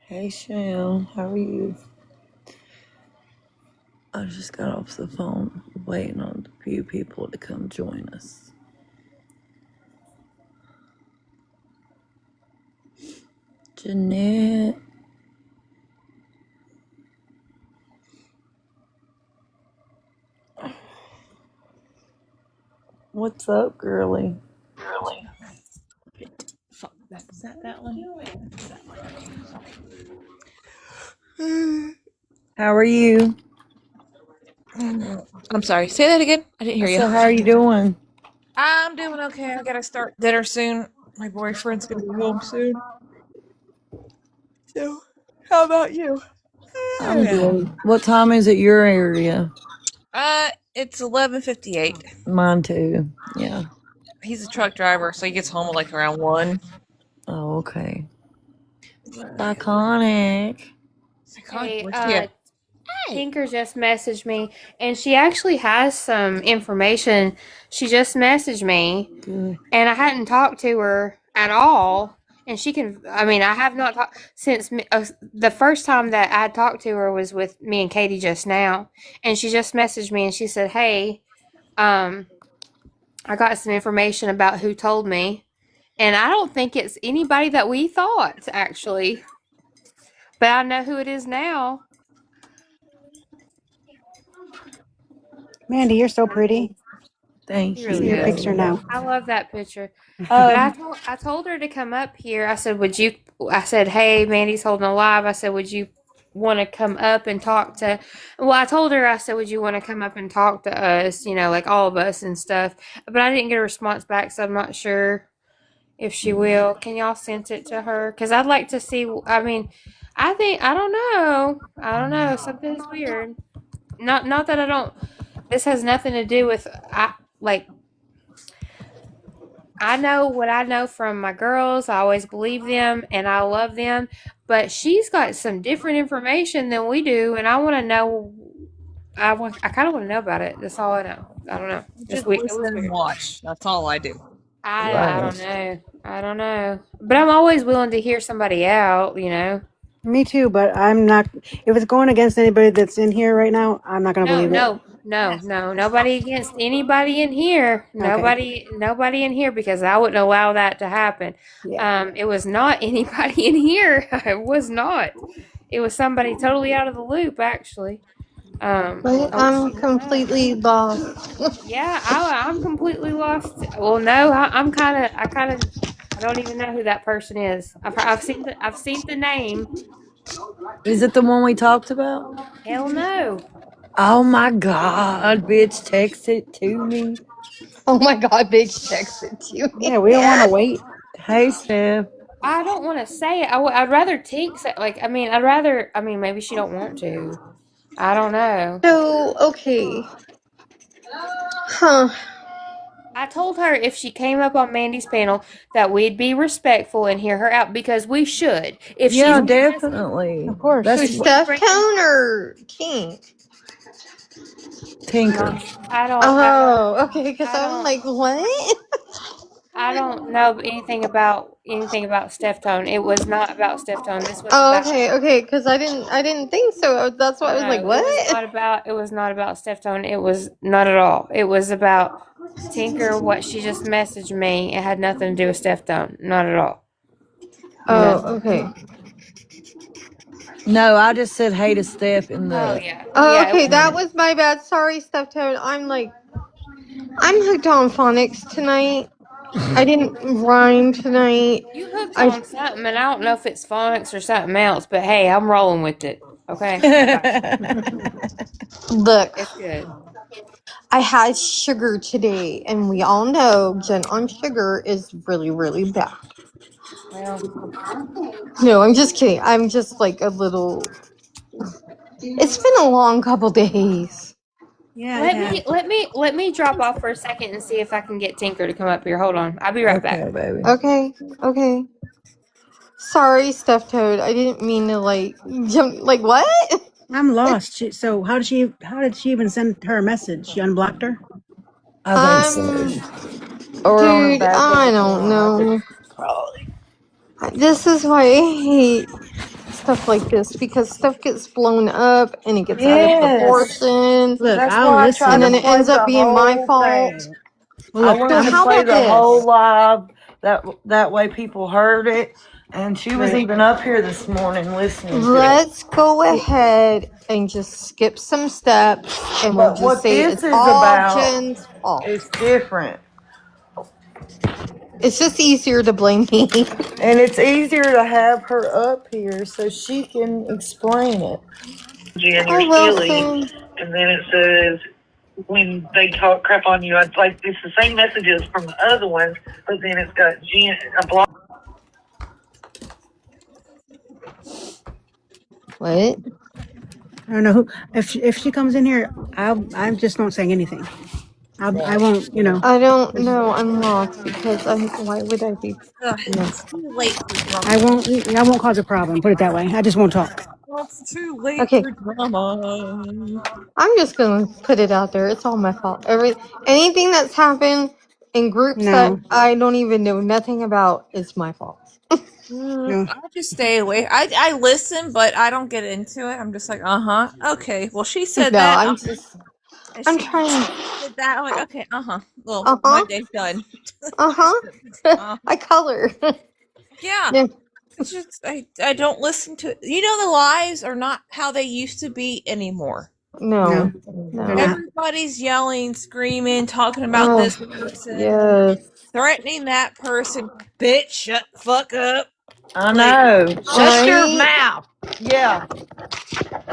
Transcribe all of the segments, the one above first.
Hey Sham, how are you? I just got off the phone waiting on a few people to come join us. Jeanette. What's up, girly? Fuck, is that one? How are you? I'm sorry. Say that again. I didn't hear you. So how are you doing? I'm doing okay. I gotta start dinner soon. My boyfriend's gonna be home soon. So, how about you? I'm good. What time is it your area? It's 11:58. Mine too. Yeah. He's a truck driver, so he gets home like around 1. Oh, okay. Iconic. Hey, Where's she at? Hey. Tinker just messaged me, and she actually has some information. She just messaged me, Good. and I hadn't talked to her at all. And she can, I mean, I have not talked since the first time that I talked to her was with me and Katie just now. And she just messaged me and she said, hey, um, I got some information about who told me. And I don't think it's anybody that we thought, actually. But I know who it is now. Mandy, you're so pretty. Thank He you. See really your is. picture now. I love that picture. But Um, I told her to come up here. I said, "Would you?" I said, "Hey, Mandy's holding a live." I said, "Would you want to come up and talk to?" Well, I told her. I said, "Would you want to come up and talk to us? You know, like all of us and stuff." But I didn't get a response back, so I'm not sure if she will. Can y'all send it to her? Because I'd like to see. I mean, I think I don't know. I don't know. Something's weird. Not that I don't. This has nothing to do with I like I know what I know from my girls. I always believe them and I love them. But she's got some different information than we do, and I want to know. I kind of want to know about it. That's all I know. I don't know. Just It listen was and weird. watch. That's all I do. I right. don't know. I don't know. But I'm always willing to hear somebody out. You know. Me too, but I'm not. If it's going against anybody that's in here right now, I'm not going to No, believe it. no, no, no. Nobody against anybody in here. Okay. Nobody in here because I wouldn't allow that to happen. Yeah. It was not anybody in here. It was not. It was somebody totally out of the loop, actually. But I wish I'm you would know. completely lost. Yeah, I'm completely lost. Well, no, I don't even know who that person is. I've seen the name. Is it the one we talked about? Hell no. Oh my god, bitch, text it to me. Oh my god, bitch texted to me. Yeah, we don't want to wait. Hey, Steph. I don't want to say it. I'd rather Tink say, like, I mean, I'd rather, I mean, maybe she don't want to. I don't know. So, okay. Huh. I told her if she came up on Mandy's panel that we'd be respectful and hear her out because we should. If Yeah, she's definitely. Of course. That's Who's if she's Steph bringing, Tone or Kink? Tinker. not, I don't, I don't, Oh, okay, because I I'm don't, like, what? I don't know anything about Steph Tone. It was not about Steph Tone. This was Oh, about. okay, because I didn't think so. That's why I was like, No, what? it was not about Steph Tone. It was not at all. It was about Tinker, what she just messaged me. It had nothing to do with Steph Tone. Not at all. Oh, Nothing. okay. No, I just said hey to Steph in Oh the. yeah. Oh Oh, yeah, it okay, that wasn't. was my bad. Sorry, Steph Tone. I'm hooked on phonics tonight. I didn't rhyme tonight. You hooked I on something, and I don't know if it's phonics or something else, but hey, I'm rolling with it. Okay, I got you. look. It's good. I had sugar today, and we all know Jen on sugar is really, really bad. Well, No, I'm just kidding. I'm just like a little. It's been a long couple days. Yeah, it has. let me drop off for a second and see if I can get Tinker to come up here. Hold on, I'll be right back. Okay, baby. Okay, okay. Sorry, Stuffed Toad. I didn't mean to like jump. Like what? I'm lost. So how did she? How did she even send her a message? She unblocked her. I think so. Um, Or on her dude, back I end don't account. I think know. probably. This is why I hate. stuff like this because stuff gets blown up and it gets out of Yes. proportion, Look, That's I'll why I tried and to then listen. it play ends up the being my whole fault. thing. Well, I look, wanted So to how play about the whole this? live. That way people heard it. And she was right. even up here this morning listening to it. Let's go ahead and just skip some steps and we'll But just what say this it's is all about Jen's fault. is different. It's just easier to blame me. And it's easier to have her up here so she can explain it. And Hi, you're silly. Wilson. And then it says, when they talk crap on you, it's like it's the same messages from the other ones, but then it's got a block. What? I don't know who. If she comes in here, I just don't say anything. I won't. You know. I don't know. I'm lost because why would I be? Ugh, No. it's too late for I drama. won't. I won't cause a problem. Put it that way. I just won't talk. It's too late Okay. for drama. I'm just gonna put it out there. It's all my fault. Anything that's happened in groups that No. I don't even know nothing about is my fault. No. I just stay away. I listen, but I don't get into it. I'm just like, okay. Well, she said No, that, and I'm she trying. did that. I'm like, okay, Well, Uh my huh. day's done. Uh huh. uh, I color. yeah, No, it's just I don't listen to. You know, the lives are not how they used to be anymore. No. no, They're no. not. Everybody's yelling, screaming, talking about Oh, this person, yes. threatening that person. Bitch, shut the fuck up. I Like, know. Shut your Right? mouth. Yeah.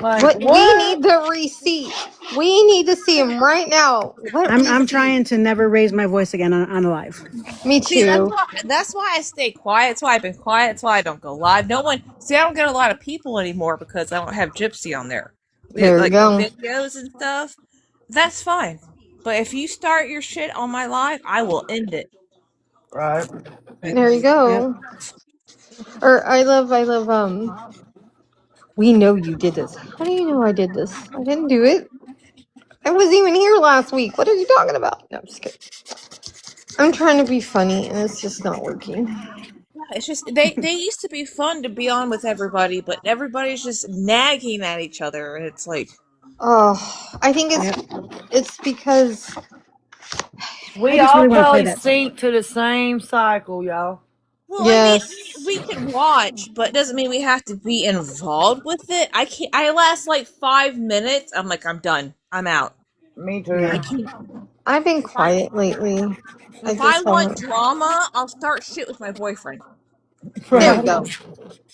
Like, What we what? need the receipt. We need to see him right now. What I'm receipt? trying to never raise my voice again on a live. Me see, too. that's why I stay quiet. That's why I've been quiet. That's why I don't go live. No one, see, I don't get a lot of people anymore because I don't have Gypsy on there. There we Like the go. videos and stuff. That's fine. But if you start your shit on my live, I will end it. Right. There you Yep. go. Or I love. We know you did this. How do you know I did this? I didn't do it. I wasn't even here last week. What are you talking about? No, I'm just kidding. I'm trying to be funny and it's just not working. Yeah, it's just they used to be fun to be on with everybody, but everybody's just nagging at each other, and it's like, Oh, I think Yep. it's because I We just all really want to play probably that. sync to the same cycle, y'all. well, I mean, yes. we can watch, but it doesn't mean we have to be involved with it. I can't. I last like 5 minutes. I'm like, I'm done. I'm out. Me Yeah. I too. can't. I've been If I quiet lately. I if I just want haven't. drama, I'll start shit with my boyfriend. There we Yeah. go. Right.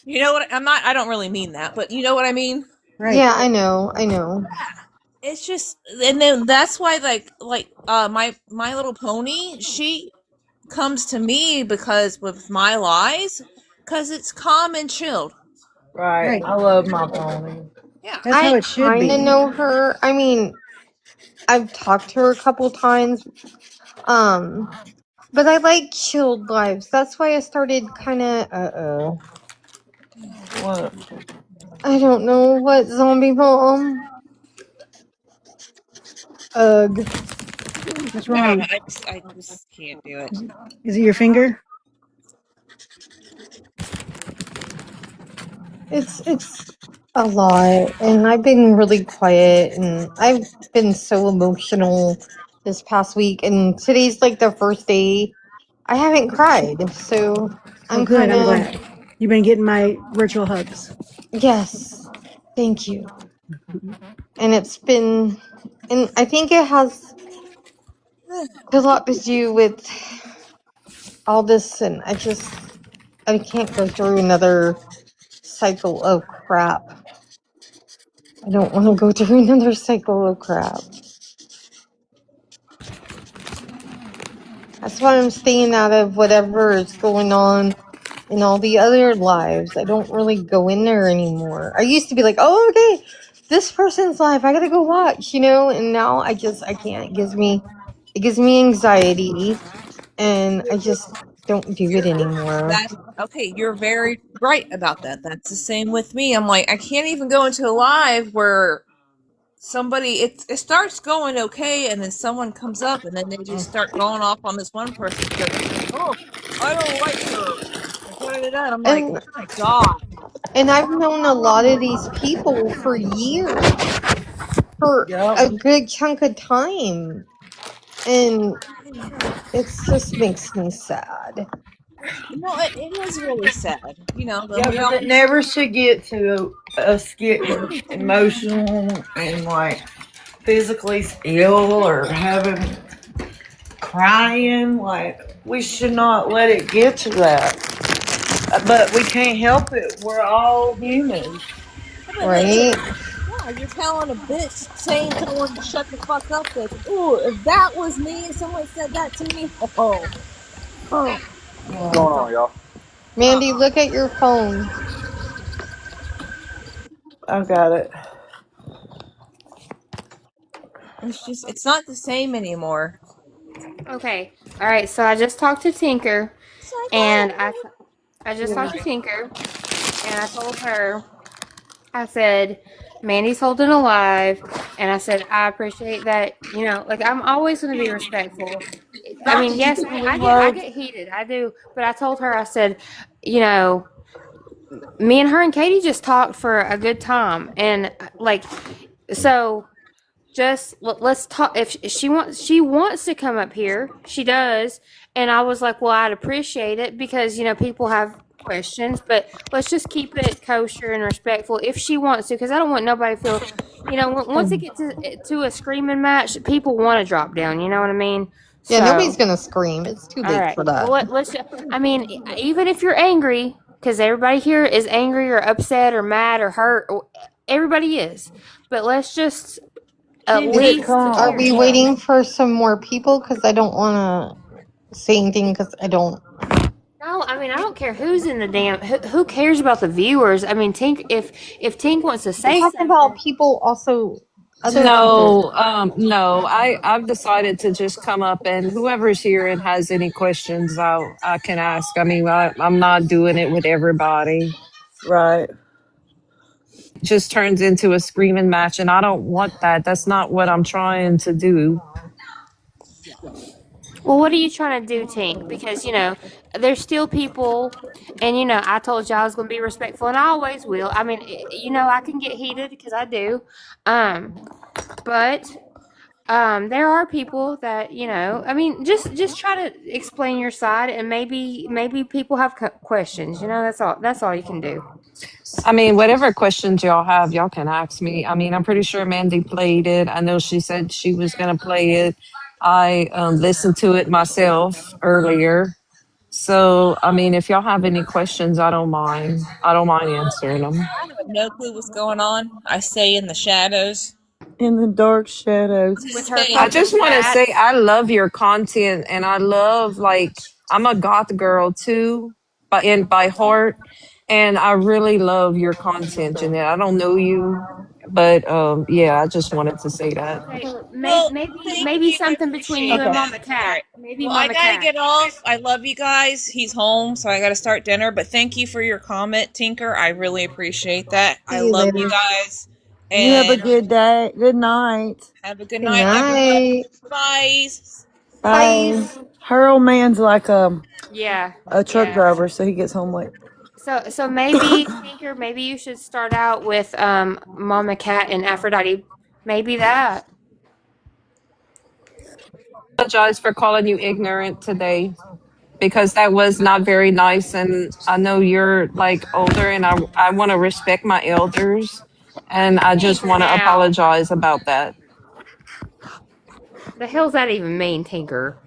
You know what? I'm not. I don't really mean that, but you know what I mean. Right. Yeah, I know. I know. It's just, and then that's why, my little pony, she comes to me because with my lies, because it's calm and chilled. Right. Right. I love my pony. Yeah. That's how I it should kind of be. know her. I mean, I've talked to her a couple times. Um, but I like chilled lives. That's why I started kind of. Oh. What? I don't know what zombie mom. Ugh. What's I don't know. wrong? I just can't do it. Is it your finger? It's a lot, and I've been really quiet, and I've been so emotional this past week, and today's like the first day I haven't cried, so Oh, I'm good. kind I'm of glad. You've been getting my virtual hugs. yes, thank you, and it's been, and I think it has a lot to do with all this, and I can't go through another cycle of crap. I don't want to go through another cycle of crap. That's why I'm staying out of whatever is going on in all the other lives. I don't really go in there anymore. I used to be like, oh, okay, this person's live. I gotta go watch, and now I can't. It gives me anxiety, and I just don't do it You're anymore. that okay? You're very right about that. That's the same with me. I'm like, I can't even go into a live where somebody it starts going okay, and then someone comes up, and then they just start going off on this one person because, oh, I don't like her. Da, da, da. I'm like, And oh my god. And I've known a lot of these people for years, for Yep. a good chunk of time. And it just makes me sad. No, it is really sad. Then Yeah, we because all. it never should get to us getting emotional and like physically ill or having crying. Like, we should not let it get to that. But we can't help it. We're all human. But Right? yeah, you're telling a bitch saying someone to shut the fuck up. That, ooh, if that was me and someone said that to me, oh, What's going on, y'all? Mandy, look at your phone. I got it. it's not the same anymore. Okay. All right. So I just talked to Tinker, It's like, and oh, I just talked to Tinker, and I told her, I said, Mandy's holding alive, and I said, I appreciate that. Like I'm always going to be respectful. I mean, yes, I get heated, I do, but I told her, I said, you know, me and her and Katie just talked for a good time, and like, so just let's talk. If she wants to come up here, she does. And I was like, well, I'd appreciate it, because people have questions, but let's just keep it kosher and respectful if she wants to, because I don't want nobody to feel, once it gets to a screaming match, people want to drop down, you know what I mean? Yeah, nobody's So gonna scream. It's too all late right, for well, that. I mean, even if you're angry, because everybody here is angry or upset or mad or hurt, everybody is, but let's just at Keep it least Are calm. we Yeah. waiting for some more people? Because I don't want to say anything because I don't. no, I mean, I don't care who's in the damn. Who cares about the viewers? I mean, Tink, if Tink wants to I'm say talking about something, people also, other people. No. I've decided to just come up, and whoever's here and has any questions, I can ask. I mean, I'm not doing it with everybody. Right. It just turns into a screaming match, and I don't want that. That's not what I'm trying to do. well, what are you trying to do, Tink? Because there's still people, and I told you I was going to be respectful, and I always will. I mean, I can get heated because I do, um, but there are people that I mean, just try to explain your side, and maybe people have questions. That's all you can do. I mean, whatever questions y'all have, y'all can ask me. I mean, I'm pretty sure Mandy played it. I know she said she was going to play it. I listened to it myself earlier. So, I mean, if y'all have any questions, I don't mind. I don't mind answering them. I have no clue what's going on. I stay in the shadows. In the dark shadows. With Just her stay. I fucking just want to say cats. I love your content, and I love, like, I'm a goth girl too, by heart, and I really love your content, Jeanette. I don't know you, but yeah, I just wanted to say that. Okay, maybe Well, maybe thank maybe you. I something between you appreciate and Okay. Mama that. All Cat. right. Maybe Well, I Mama gotta Cat. get off. I love you guys. He's home, so I gotta start dinner. But thank you for your comment, Tinker. I really appreciate that. I See you love you later. guys. You have a And good day. Good night. have a good Good night, everybody. night. Bye. Bye. Bye. Her old man's like Yeah, a truck yeah. driver, so he gets home late. So maybe Tinker, maybe you should start out with Mama Cat and Aphrodite. Maybe that. Apologize for calling you ignorant today because that was not very nice, and I know you're like older, and I want to respect my elders, and I just Tinker want to now. apologize about that. The hell's that even mean, Tinker?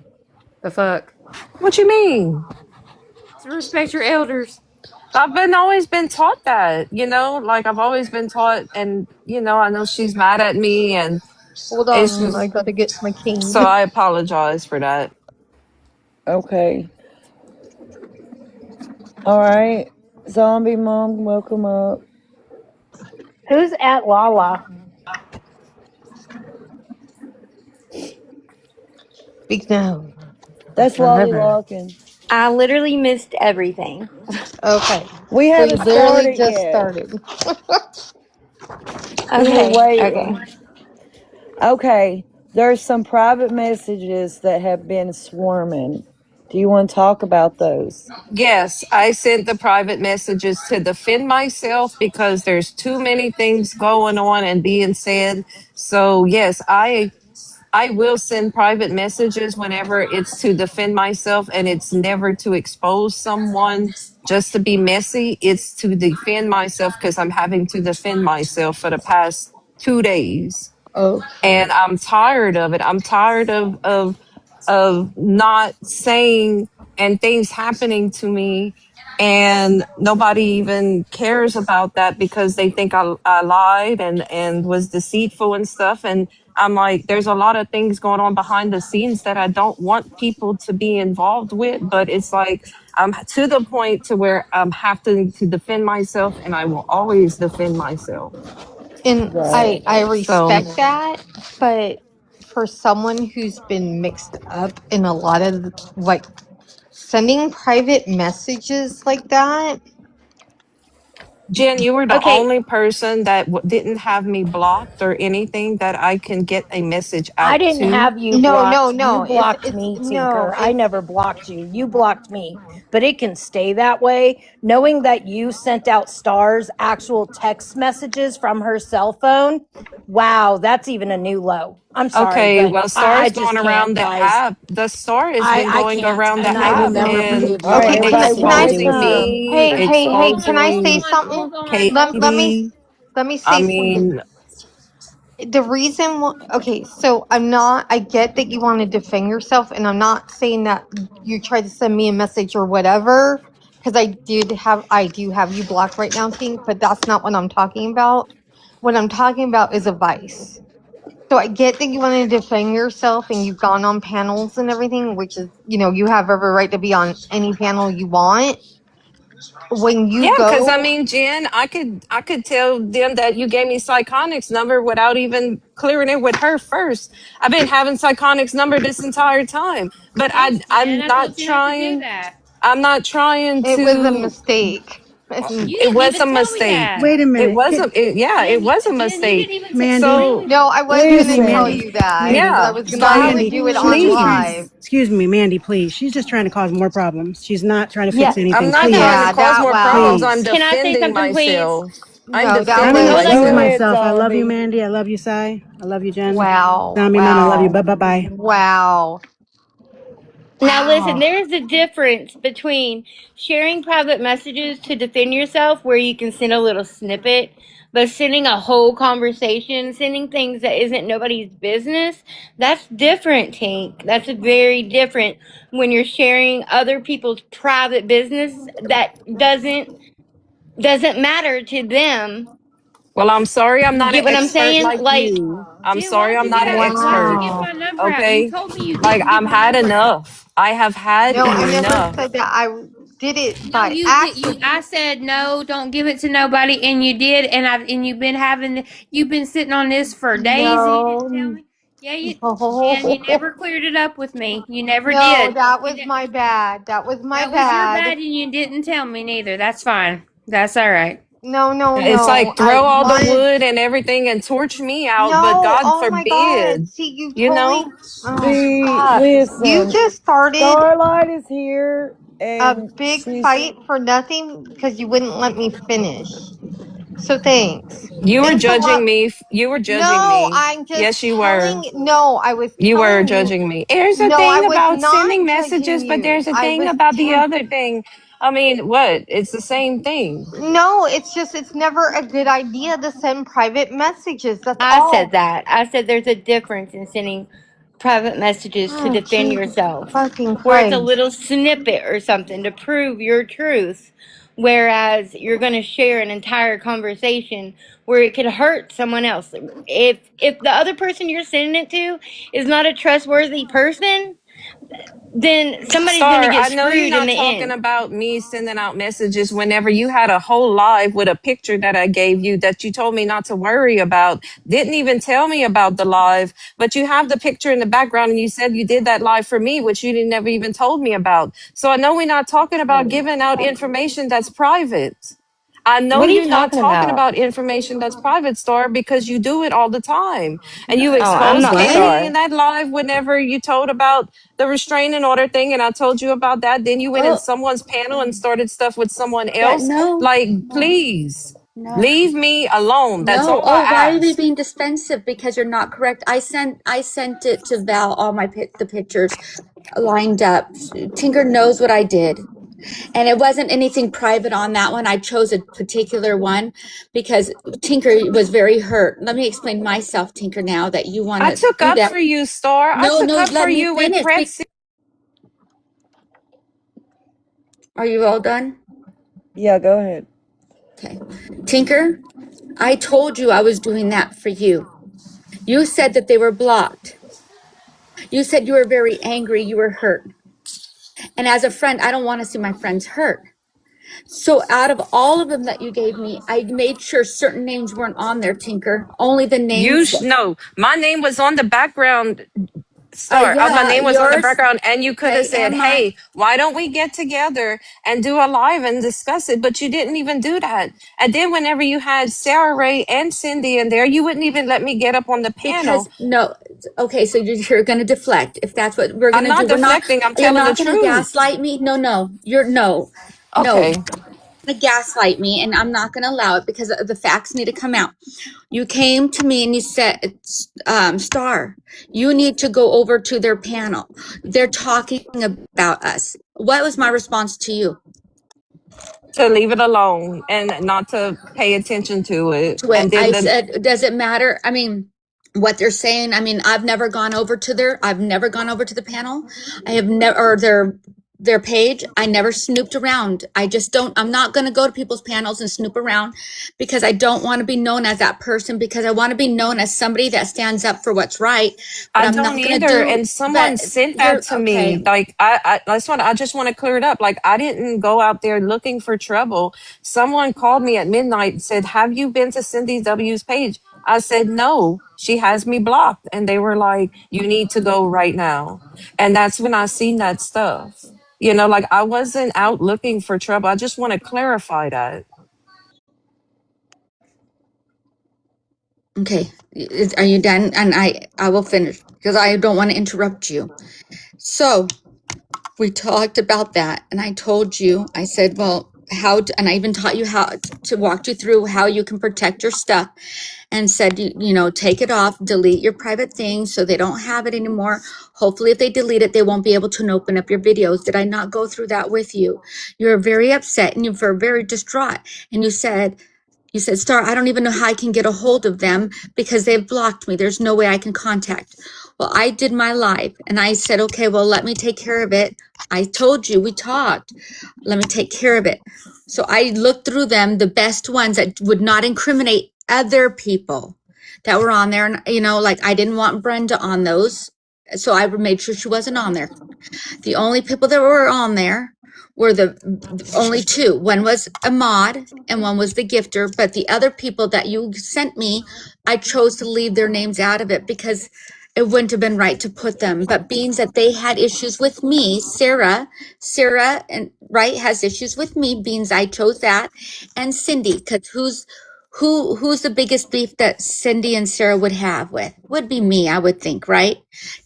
The fuck? What you mean? To respect your elders. I've been always been taught that, like I've always been taught, and I know she's mad at me, and Hold it's on. I just, gotta get my so cane. I apologize for that. Okay. All right. Zombie mom, welcome up. Who's at Lala? Speak now. That's Or Lolly never. Larkin. I literally missed everything. Okay. We We haven't literally started just yet. started. We were Okay, okay. waiting. Okay. There's some private messages that have been swarming. Do you want to talk about those? Yes, I sent the private messages to defend myself because there's too many things going on and being said. So yes, I will send private messages whenever it's to defend myself, and it's never to expose someone just to be messy. It's to defend myself because I'm having to defend myself for the past 2 days, and Okay. I'm tired of it. I'm tired of not saying and things happening to me, and nobody even cares about that because they think I lied and was deceitful and stuff. And I'm like, there's a lot of things going on behind the scenes that I don't want people to be involved with, but it's like I'm to the point to where I'm having to defend myself, and I will always defend myself. And Right. I So respect that, but for someone who's been mixed up in a lot of like sending private messages like that. Jen, you were the Okay, only person that didn't have me blocked or anything that I can get a message I out didn't to. have you No, no, blocked. You no. blocked It's me, no, Tinker. I it's never blocked you. You blocked me. But it can stay that way. Knowing that you sent out Star's actual text messages from her cell phone, wow, that's even a new low. I'm sorry, Okay, but well, I Star's just going can't, around the guys. app. The Star has been I going can't. around the And I will app never and forgive you okay. Okay, or Can let I wait, can I wait. somebody exposing do me, hey, But hey, hey, can I say exposing something? hold on. Katie. Let me I say something. mean, The reason okay, so I get that you want to defend yourself, and I'm not saying that you tried to send me a message or whatever, because I do have you blocked right now, Tink, but that's not what I'm talking about. What I'm talking about is advice. So I get that you want to defend yourself and you've gone on panels and everything, which is, you have every right to be on any panel you want. When yeah, you because I go, mean, Jen, I could tell them that you gave me Psychonic's number without even clearing it with her first. I've been having Psychonic's number this entire time, but Yes, Jen, I'm I not told you not to do trying. that. I'm not trying it was a to. mistake. You It didn't was a even tell me mistake. that. Wait a It minute. was a yeah, it was a Jen, you mistake. didn't even Mandy, really. So No, I was excuse Please, me, gonna tell Mandy. you Sandy. that Mandy, because I yeah, was gonna stop. do it, Mandy, do it she's on just Please, trying. live. Excuse me, Mandy, please. She's just trying to cause more problems. She's not trying to Yeah. fix I'm anything. not trying to Yeah, Please, cause that more problems. wow. I'm please. Can I say defending something, please? myself. I'm No, that Let defending me Hold was on. excuse Go myself. ahead, myself. I love you, zombie. Mandy. I love you, Sai. I love you, Jen. wow, Zombie man, I love you. wow, Bye bye. wow, Now, listen, wow. there is a difference between sharing private messages to defend yourself, where you can send a little snippet, but sending a whole conversation, sending things that isn't nobody's business, that's different, Tink. That's very different when you're sharing other people's private business that doesn't matter to them. Well, I'm sorry I'm You not an get what I'm expert saying? like Like, you. I'm Jen, sorry I'm not an why'd you expert. give Wow. my number out? You Okay? told me you Like didn't give I'm my had number out. enough. I have had No, I never enough. said that. I did it No, by you did. You, accident. I said no. Don't give it to nobody, and you did. And you've been you've been sitting on this for days, and you didn't tell No, me. Yeah, Jen, you no, never cleared it up with me. You never no. did. That You was my bad. That was my that was your bad, bad. and you didn't tell me neither. That's fine. That's all right. No, no, It's no. like I throw all the wanted. wood and everything and torch me out, but No. God Oh my God. forbid, See, you you totally. know? Oh See, God. You listen. just started Starlight is here, a and big she's. fight for nothing because you wouldn't let me finish. So thanks. You were Thanks a judging lot. me. You were judging No, me. I'm Yes, just you were. telling. No, I was You were telling you. judging me. Here's the No, I thing was about not sending judging messages, but you. there's a I thing was about the other thing. I mean, what? It's the same thing. no, it's just it's never a good idea to send private messages. That's I said all. that. I said there's a difference in sending private messages to Oh, defend Jesus yourself, fucking where it's a Christ. little snippet or something to prove your truth, whereas you're going to share an entire conversation where it could hurt someone else. If the other person you're sending it to is not a trustworthy person, then somebody's going to Star, get I know you're screwed in not the talking end. about me sending out messages whenever you had a whole live with a picture that I gave you that you told me not to worry about. Didn't even tell me about the live, but you have the picture in the background and you said you did that live for me, which you didn't never even told me about. So I know we're not talking about giving out information that's private. I know What are you you're not talking talking about? about information that's private, Star, because you do it all the time. And you Oh, I'm exposed not What? Kaylee Star. in that live whenever you told about the restraining order thing, and I told you about that. Then you went in Oh, someone's panel and started stuff with someone that else. no, Like, no, please no, leave me alone. That's no. all I Oh, why are you ask. being defensive? Because you're not correct. I sent it to Val, all the pictures lined up. Tinker knows what I did. And it wasn't anything private on that one. I chose a particular one because Tinker was very hurt. Let me explain myself, Tinker, now that you want I to took do up that. for you, Star. I No, took no, up for let me you with finish. Pretzi. Are you all done? Yeah, go ahead. Okay. Tinker, I told you I was doing that for you. You said that they were blocked. You said you were very angry, you were hurt. And as a friend, I don't want to see my friends hurt. So out of all of them that you gave me, I made sure certain names weren't on there, Tinker. Only the names. No, my name was on the background, Star. My Yeah, name was on the yours. background, and you could have Okay, said, and mine. "Hey, why don't we get together and do a live and discuss it?" But you didn't even do that. And then whenever you had Sarah Ray and Cindy in there, you wouldn't even let me get up on the panel. Because no, okay, so you're going to deflect if that's what we're going I'm to do. not We're not. deflecting. I'm You're telling the not going to truth. gaslight me. No, no, you're no, no. Okay. You're going to gaslight me, and I'm not going to allow it because the facts need to come out. You came to me and you said, Star, you need to go over to their panel. They're talking about us. What was my response to you? To leave it alone and not to pay attention to it. To it. And then I the said, does it matter? I mean, what they're saying. I mean, I've never gone over to the panel. I have never, or their page. I never snooped around. I'm not going to go to people's panels and snoop around because I don't want to be known as that person because I want to be known as somebody that stands up for what's right. But I I'm don't not going to either. do, And someone but sent that you're to me. okay. Like I just want to clear it up. Like I didn't go out there looking for trouble. Someone called me at midnight and said, "Have you been to Cindy W's page?" I said, "No, she has me blocked." And they were like, "You need to go right now." And that's when I seen that stuff. Like I wasn't out looking for trouble. I just want to clarify that. Okay. Are you done? And I will finish because I don't want to interrupt you. So we talked about that and I told you, I said, well, and I even taught you how to walk you through how you can protect your stuff and said, take it off, delete your private things so they don't have it anymore. Hopefully if they delete it, they won't be able to open up your videos. Did I not go through that with you? You're very upset and you're very distraught. And you said, Star, I don't even know how I can get a hold of them because they've blocked me. There's no way I can contact. Well, I did my live and I said, okay, well, let me take care of it. I told you, we talked. Let me take care of it. So I looked through them, the best ones that would not incriminate other people that were on there. And, like I didn't want Brenda on those. So I made sure she wasn't on there. The only people that were on there were the only two. One was a mod and one was the gifter. But the other people that you sent me, I chose to leave their names out of it because it wouldn't have been right to put them. But being that they had issues with me, Sarah and right has issues with me, beings I chose that, and Cindy, because who's the biggest beef that Cindy and Sarah would have with? Would be me, I would think, right?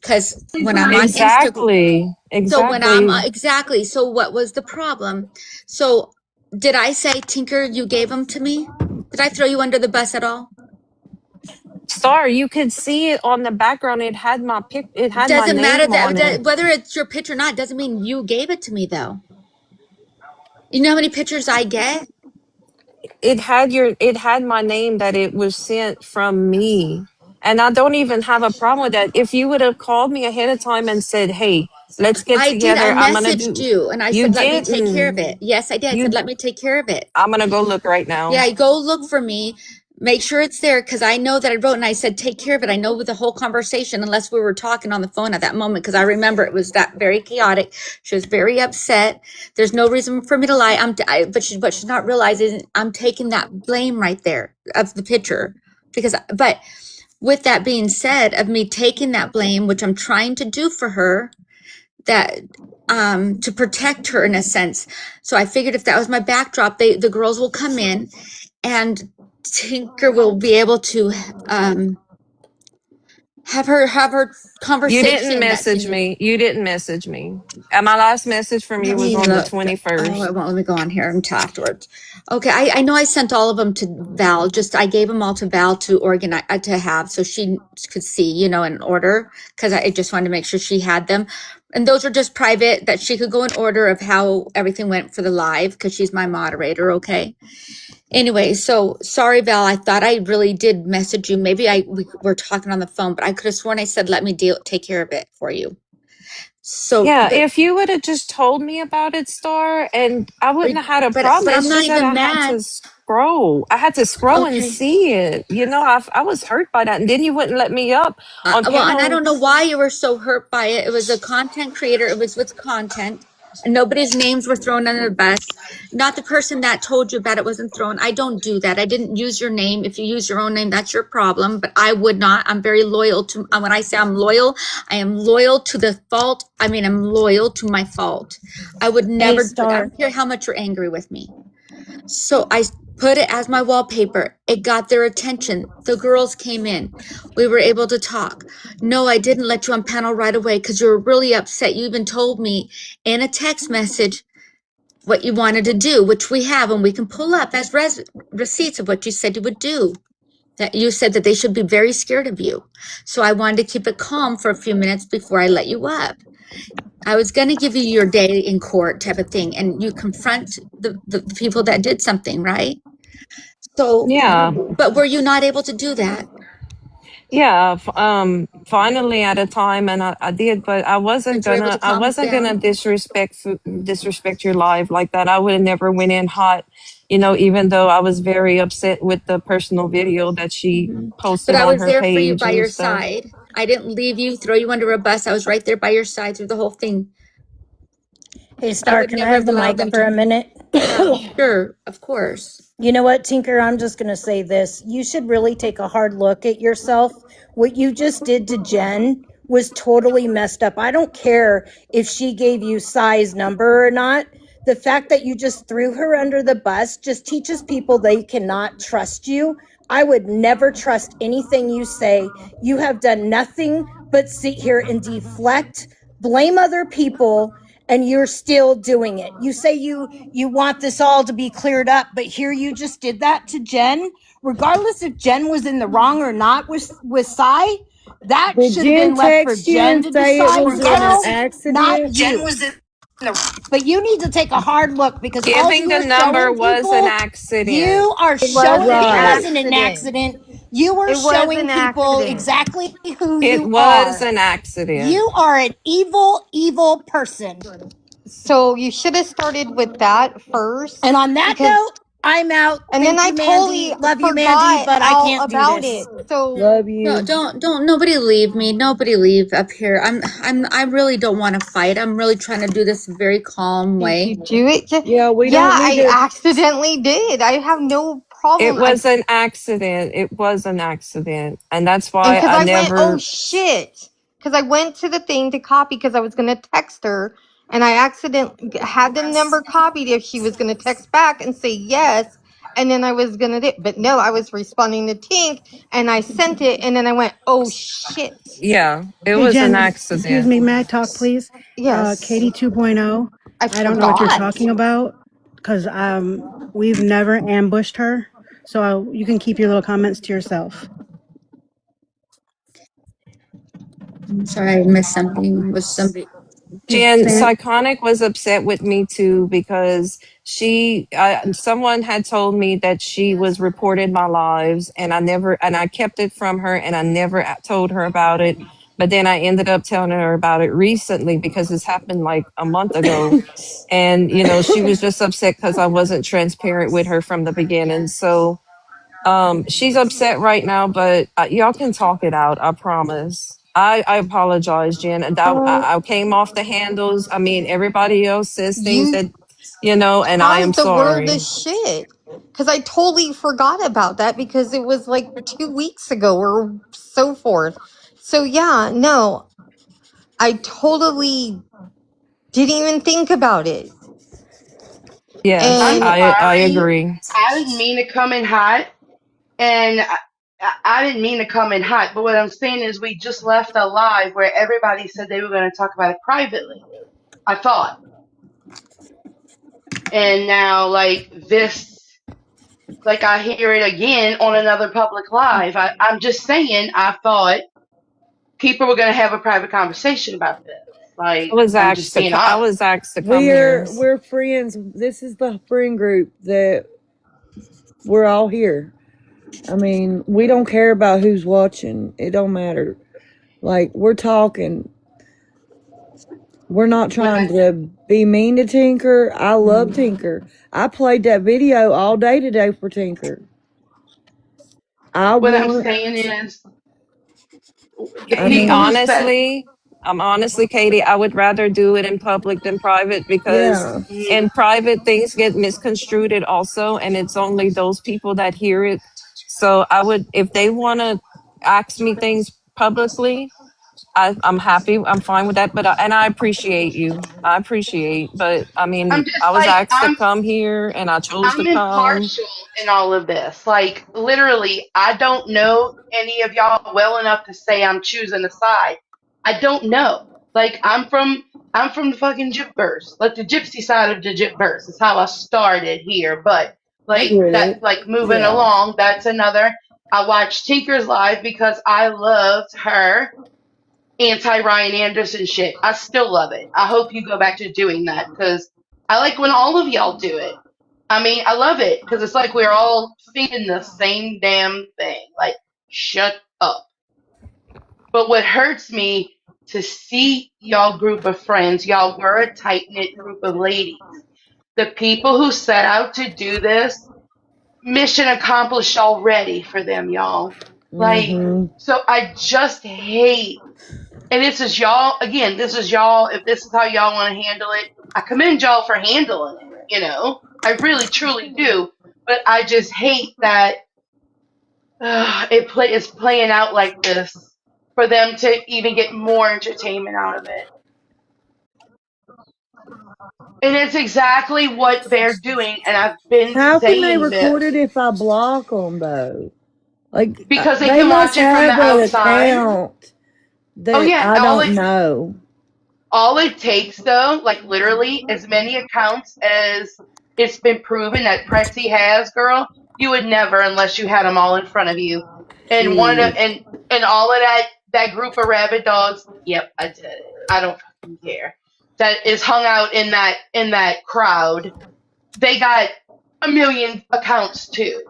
Because when I'm on Instagram. Exactly. So when I'm Exactly. exactly, so what was the problem? So did I say, Tinker, you gave them to me? Did I throw you under the bus at all? Star, you could see it on the background. It had my Doesn't matter name on it. whether it's your picture or not, doesn't mean you gave it to me though. You know how many pictures I get? It had my name that it was sent from me. And I don't even have a problem with that. If you would have called me ahead of time and said, "Hey, let's get I did. I together. I'm gonna messaged do." you and I You said, let me take care of didn't. it. Yes, I did. I said, You let me take care of it. I'm gonna go look right now. Yeah, go look for me. Make sure it's there because I know that I wrote and I said, take care of it. I know with the whole conversation, unless we were talking on the phone at that moment, because I remember it was that very chaotic. She was very upset. There's no reason for me to lie. But she's not realizing I'm taking that blame right there of the picture. But with that being said, of me taking that blame, which I'm trying to do for her, that to protect her in a sense. So I figured if that was my backdrop, the girls will come in and Tinker will be able to have her You didn't conversation that she message needs. me. You didn't message me. My last message from you Let was me on the look. Oh, 21st. it won't let me go on here until afterwards. Okay, I know I sent all of them to Val. Just I gave them all to Val to organize to have so she could see, in order because I just wanted to make sure she had them. And those are just private that she could go in order of how everything went for the live because she's my moderator. Okay. Anyway, so sorry, Val. I thought I really did message you. Maybe we were talking on the phone, but I could have sworn I said let me take care of it for you. So, Yeah, but if you would have just told me about it, Star, and I wouldn't have had a but problem. I'm It's not just that even I had mad. to scroll. I had to scroll and Okay. see it. I was hurt by that. And then you wouldn't let me up on Well, and I panel. don't know why you were so hurt by it. It was a content creator. It was with content, and nobody's names were thrown under the bus. Not the person that told you about it wasn't thrown. I don't do that. I didn't use your name. If you use your own name, that's your problem. But I would not. I'm very loyal to. When I say I'm loyal, I am loyal to the fault. I mean, I'm loyal to my fault. I would Hey, never do it. I Star. don't care how much you're angry with me. So I put it as my wallpaper. It got their attention. The girls came in. We were able to talk. No, I didn't let you on panel right away because you were really upset. You even told me in a text message what you wanted to do, which we have, and we can pull up as receipts of what you said you would do. That you said that they should be very scared of you. So I wanted to keep it calm for a few minutes before I let you up. I was going to give you your day in court type of thing, and you confront the people that did something, right? So, Yeah. but were you not able to do that? Yeah, finally at a time, and I did, but But you were able to I calm us wasn't gonna down? disrespect your life like that. I would have never went in hot, even though I was very upset with the personal video that she But posted I on was her there for you page by and your stuff. side. I didn't leave you, throw you under a bus. I was right there by your side through the whole thing. Hey, I Star, would can I never have have the allowed mic them for to. a minute? Yeah, sure, of course. You know what, Tinker? I'm just going to say this. You should really take a hard look at yourself. What you just did to Jen was totally messed up. I don't care if she gave you size number or not. The fact that you just threw her under the bus just teaches people they cannot trust you. I would never trust anything you say. You have done nothing but sit here and deflect, blame other people, and you're still doing it. You say you want this all to be cleared up, but here you just did that to Jen. Regardless if Jen was in the wrong or not with Cy, that Did should have Jen been left for text you Jen and to say it decide, was an girl, not accident? you. But you need to take a hard look because all Giving you the are number showing was an people, accident. you are It was showing, an it Right. wasn't an accident. accident. You are It was showing an people accident. exactly who It you was are. an accident. You are an evil, evil person. So you should have started with that first And on that because, note, I'm out. and then Thank I you, Mandy. totally Love you, Mandy, forgot but I all can't do about this. it. So Love No, you. don't. Nobody leave me. Nobody leave up here. I really don't want to fight. I'm really trying to do this very calm did way. you do it? Yeah, we Yeah, don't need I to. accidentally did. I have no It problem. was an accident. It was an accident. And that's And why because I I went, oh never, shit. Because I went to the thing to copy because I was going to text her. And I accidentally had the number copied if she was going to text back and say yes. And then I was going to do, but no, I was responding to Tink and I sent it. And then I went, oh shit. yeah, it Hey, was an Jen, excuse accident. me, may I talk, please? Yes. Katie 2.0. I I don't know what you're forgot. talking about because we've never ambushed her. So you can keep your little comments to yourself. I'm sorry, I missed something. Was somebody? She's Jen, saying, Psychonic was upset with me too because someone had told me that she was reported my lives and I kept it from her and I never told her about it. But then I ended up telling her about it recently because this happened like a month ago. And, she was just upset because I wasn't transparent with her from the beginning. So, she's upset right now, but y'all can talk it out. I promise. I apologize, Jen. And So I came off the handles. I mean, everybody else says things you that, and I am caused the world sorry. of shit. Because I totally forgot about that because it was like 2 weeks ago or so forth. So yeah, no, I totally Didn't even think about it. Yes, I'm And I sorry. agree. I didn't mean to come in hot, and I didn't mean to come in hot. But what I'm saying is, we just left a live where everybody said they were going to talk about it privately. I thought, and now like this, like I hear it again on another public live. I'm just saying, I thought people were going to have a private conversation about this. Like, I'm just being I honest. was asked to come here. We're friends. This is the friend group that we're all here. I mean, we don't care about who's watching. It don't matter. Like, we're talking. We're not When trying to be mean to Tinker. I love Tinker. I played that video all day today for Tinker. I what I'm want. saying is, the I people who mean, said, Honestly, Katie, I would rather do it in public than private because yeah. mm, in private things get misconstrued also, and it's only those people that hear it. So I would, if they want to ask me things publicly, I'm happy. I'm fine with that. But and I appreciate you. I appreciate. But I I'm mean, I just was like, asked to come here, and I chose to I'm come. impartial in all of this. Like, literally, I don't know any of y'all well enough to say I'm choosing a side. I don't know. Like, I'm from the fucking Gypverse, like the gypsy side of the Gypverse. Is how I started here. But I like get that, it. like moving Yeah. along, that's another. I watched Tinker's live because I loved her anti Ryan Anderson shit. I still love it. I hope you go back to doing that because I like when all of y'all do it. I mean, I love it because it's like we're all thinking the same damn thing. Like, shut up. But what hurts me to see y'all group of friends, y'all were a tight knit group of ladies. The people who set out to do this, mission accomplished already for them, y'all. Like, Mm-hmm. so I just hate, and this is y'all, again, this is y'all, if this is how y'all want to handle it, I commend y'all for handling it, you know? I really, truly do. But I just hate that it's playing out like this for them to even get more entertainment out of it. And it's exactly what they're doing, and I've been How can they saying record this it if I block them though? Like because they they can must watch it from the have an outside. account Oh that yeah, I don't know. all it takes though, like literally as many accounts as it's been proven that Prezi has, girl, you would never unless you had them all in front of you. And one of Shit. the, and all of that group of rabid dogs, yep, I did it. I don't fucking care. That is hung out in that crowd. They got a million accounts too.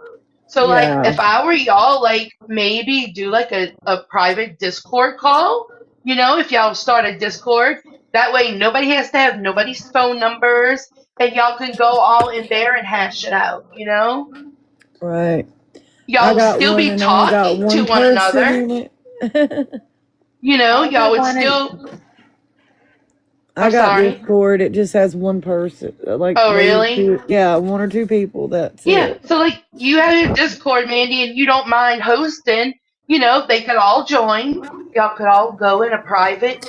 So like Yeah. if I were y'all, like maybe do like a private Discord call, you know, if y'all start a Discord. That way nobody has to have nobody's phone numbers and y'all can go all in there and hash it out, you know? Right. I Y'all would got still one be and only got talking to one one person another, in it. you know, I y'all got would one and still I I'm got sorry. Discord. It just has one person, like Oh maybe really? two. Yeah, one or two people. That's Yeah, it. so like you have your Discord, Mandy, and you don't mind hosting, you know, they could all join. Y'all could all go in a private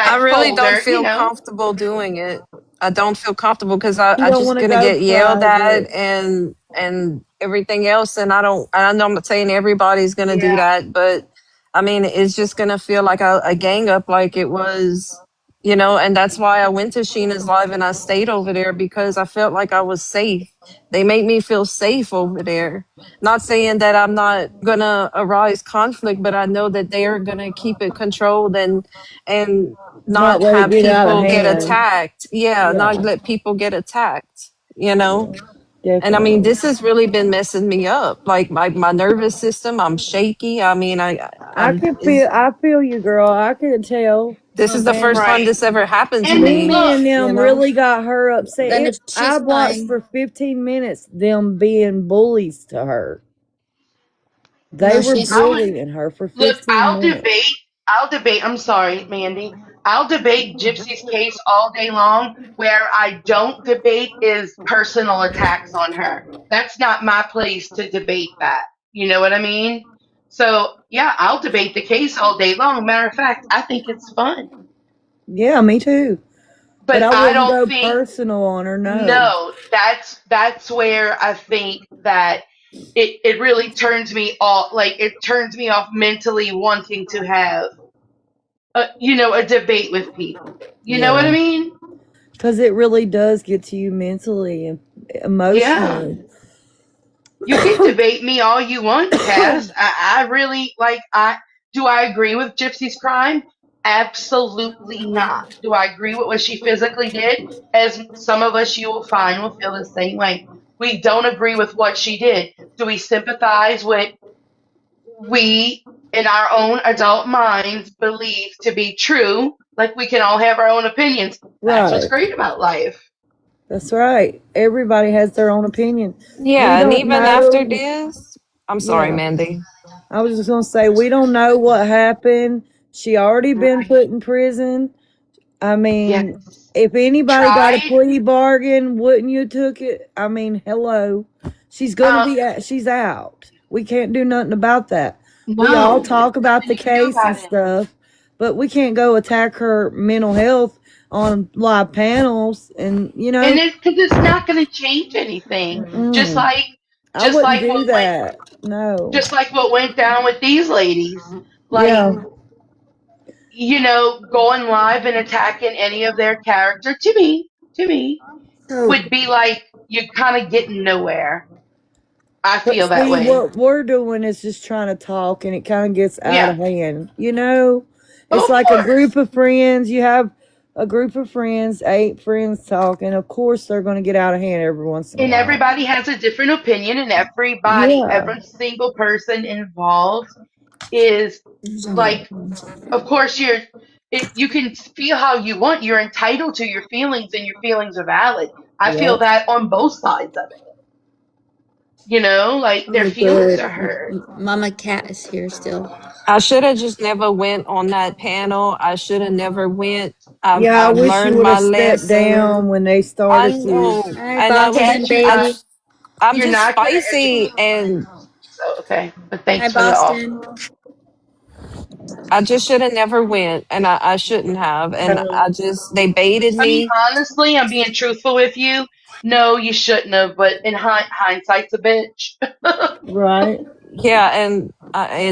I chat really don't folder, you feel know. comfortable doing it. I don't feel comfortable because You I don't just want to gonna go get yelled at private. and everything else. And I don't. I know I'm not saying everybody's gonna do Yeah. that, but I mean it's just gonna feel like a gang up, like it was, And that's why I went to Sheena's live and I stayed over there because I felt like I was safe. They made me feel safe over there. Not saying that I'm not gonna arise conflict, but I know that they are gonna keep it controlled and Not not let it have get out of people get hand. attacked. Yeah, not Yeah. let people get attacked. Yeah. And I mean, Definitely. this has really been messing me up. Like my nervous system, I'm shaky. I mean, I I'm could is feel. I feel you, girl. I could tell. this is the first And time Right. this ever happened to And me, Mimi look, and you them know? really got her upset. then if I she's watched fine. for 15 minutes them being bullies to her. They No, were she's I would bullying her for look, 15 minutes. I'll debate, I'm sorry, Mandy. I'll debate Gypsy's case all day long. Where I don't debate is personal attacks on her. That's not my place to debate that. You know what I mean? So, yeah, I'll debate the case all day long. Matter of fact, I think it's fun. Yeah, me too. But But I I wouldn't don't go think, personal on her. No. no, that's where I think that it really turns me off, like it turns me off mentally wanting to have a debate with people. You know what I Yeah. mean? Because it really does get to you mentally and Yeah. emotionally. You can debate me all you want, Cass. I really like I do I agree with Gypsy's crime? Absolutely not. Do I agree with what she physically did? As some of us you will find will feel the same way. We don't agree with what she did. Do we sympathize with we in our own adult minds believe to be true? Like we can all have our own opinions. That's what's Right. great about life. That's right. Everybody has their own opinion. We Yeah, and don't even after know. this, I'm sorry, Yeah. Mandy. I was just going to say, we don't know what happened. She already been Right. put in prison. I Yes. mean, if anybody got a Tried. plea bargain, wouldn't you took it? I mean, hello. She's going to Um, be, she's out. We can't do nothing about that. We all no. talk There's about nothing the you can do case and about it. stuff, but we can't go attack her mental health on live panels. And, And it's because it's not going to change anything. Just mm, like, I just wouldn't like do what went, that. No. just like what went down with these ladies. Like, Yeah. going live and attacking any of their character to me, So would be like you're kind of getting nowhere. I But feel that see, way. what we're doing is just trying to talk, and it kind of gets out Yeah. of hand. It's Of like a group course. of friends. You have a group of friends, 8 friends talking. Of course, they're going to get out of hand every once in a And while. everybody has a different opinion, and Yeah, every single person involved is there's only like, of course, you can feel how you want. You're entitled to your feelings, and your feelings are valid. I feel yep. that on both sides of it. Like their oh feelings good. are hurt. Mama Cat is here still. I should have just never went on that panel. I should have never went. I've Yeah, I I've wish you learned would my have stepped down lesson. when they I started to. know, Hi, and I was Boston Cat, I baby. I'm you're just not gonna spicy, educate me. and So okay, but Hi, thanks for the offer. Boston. I just should have never went, and I shouldn't have, and I just they baited I mean, me. honestly, I'm being truthful with you. No, you shouldn't have. But in hindsight's a bitch. Right. Yeah, and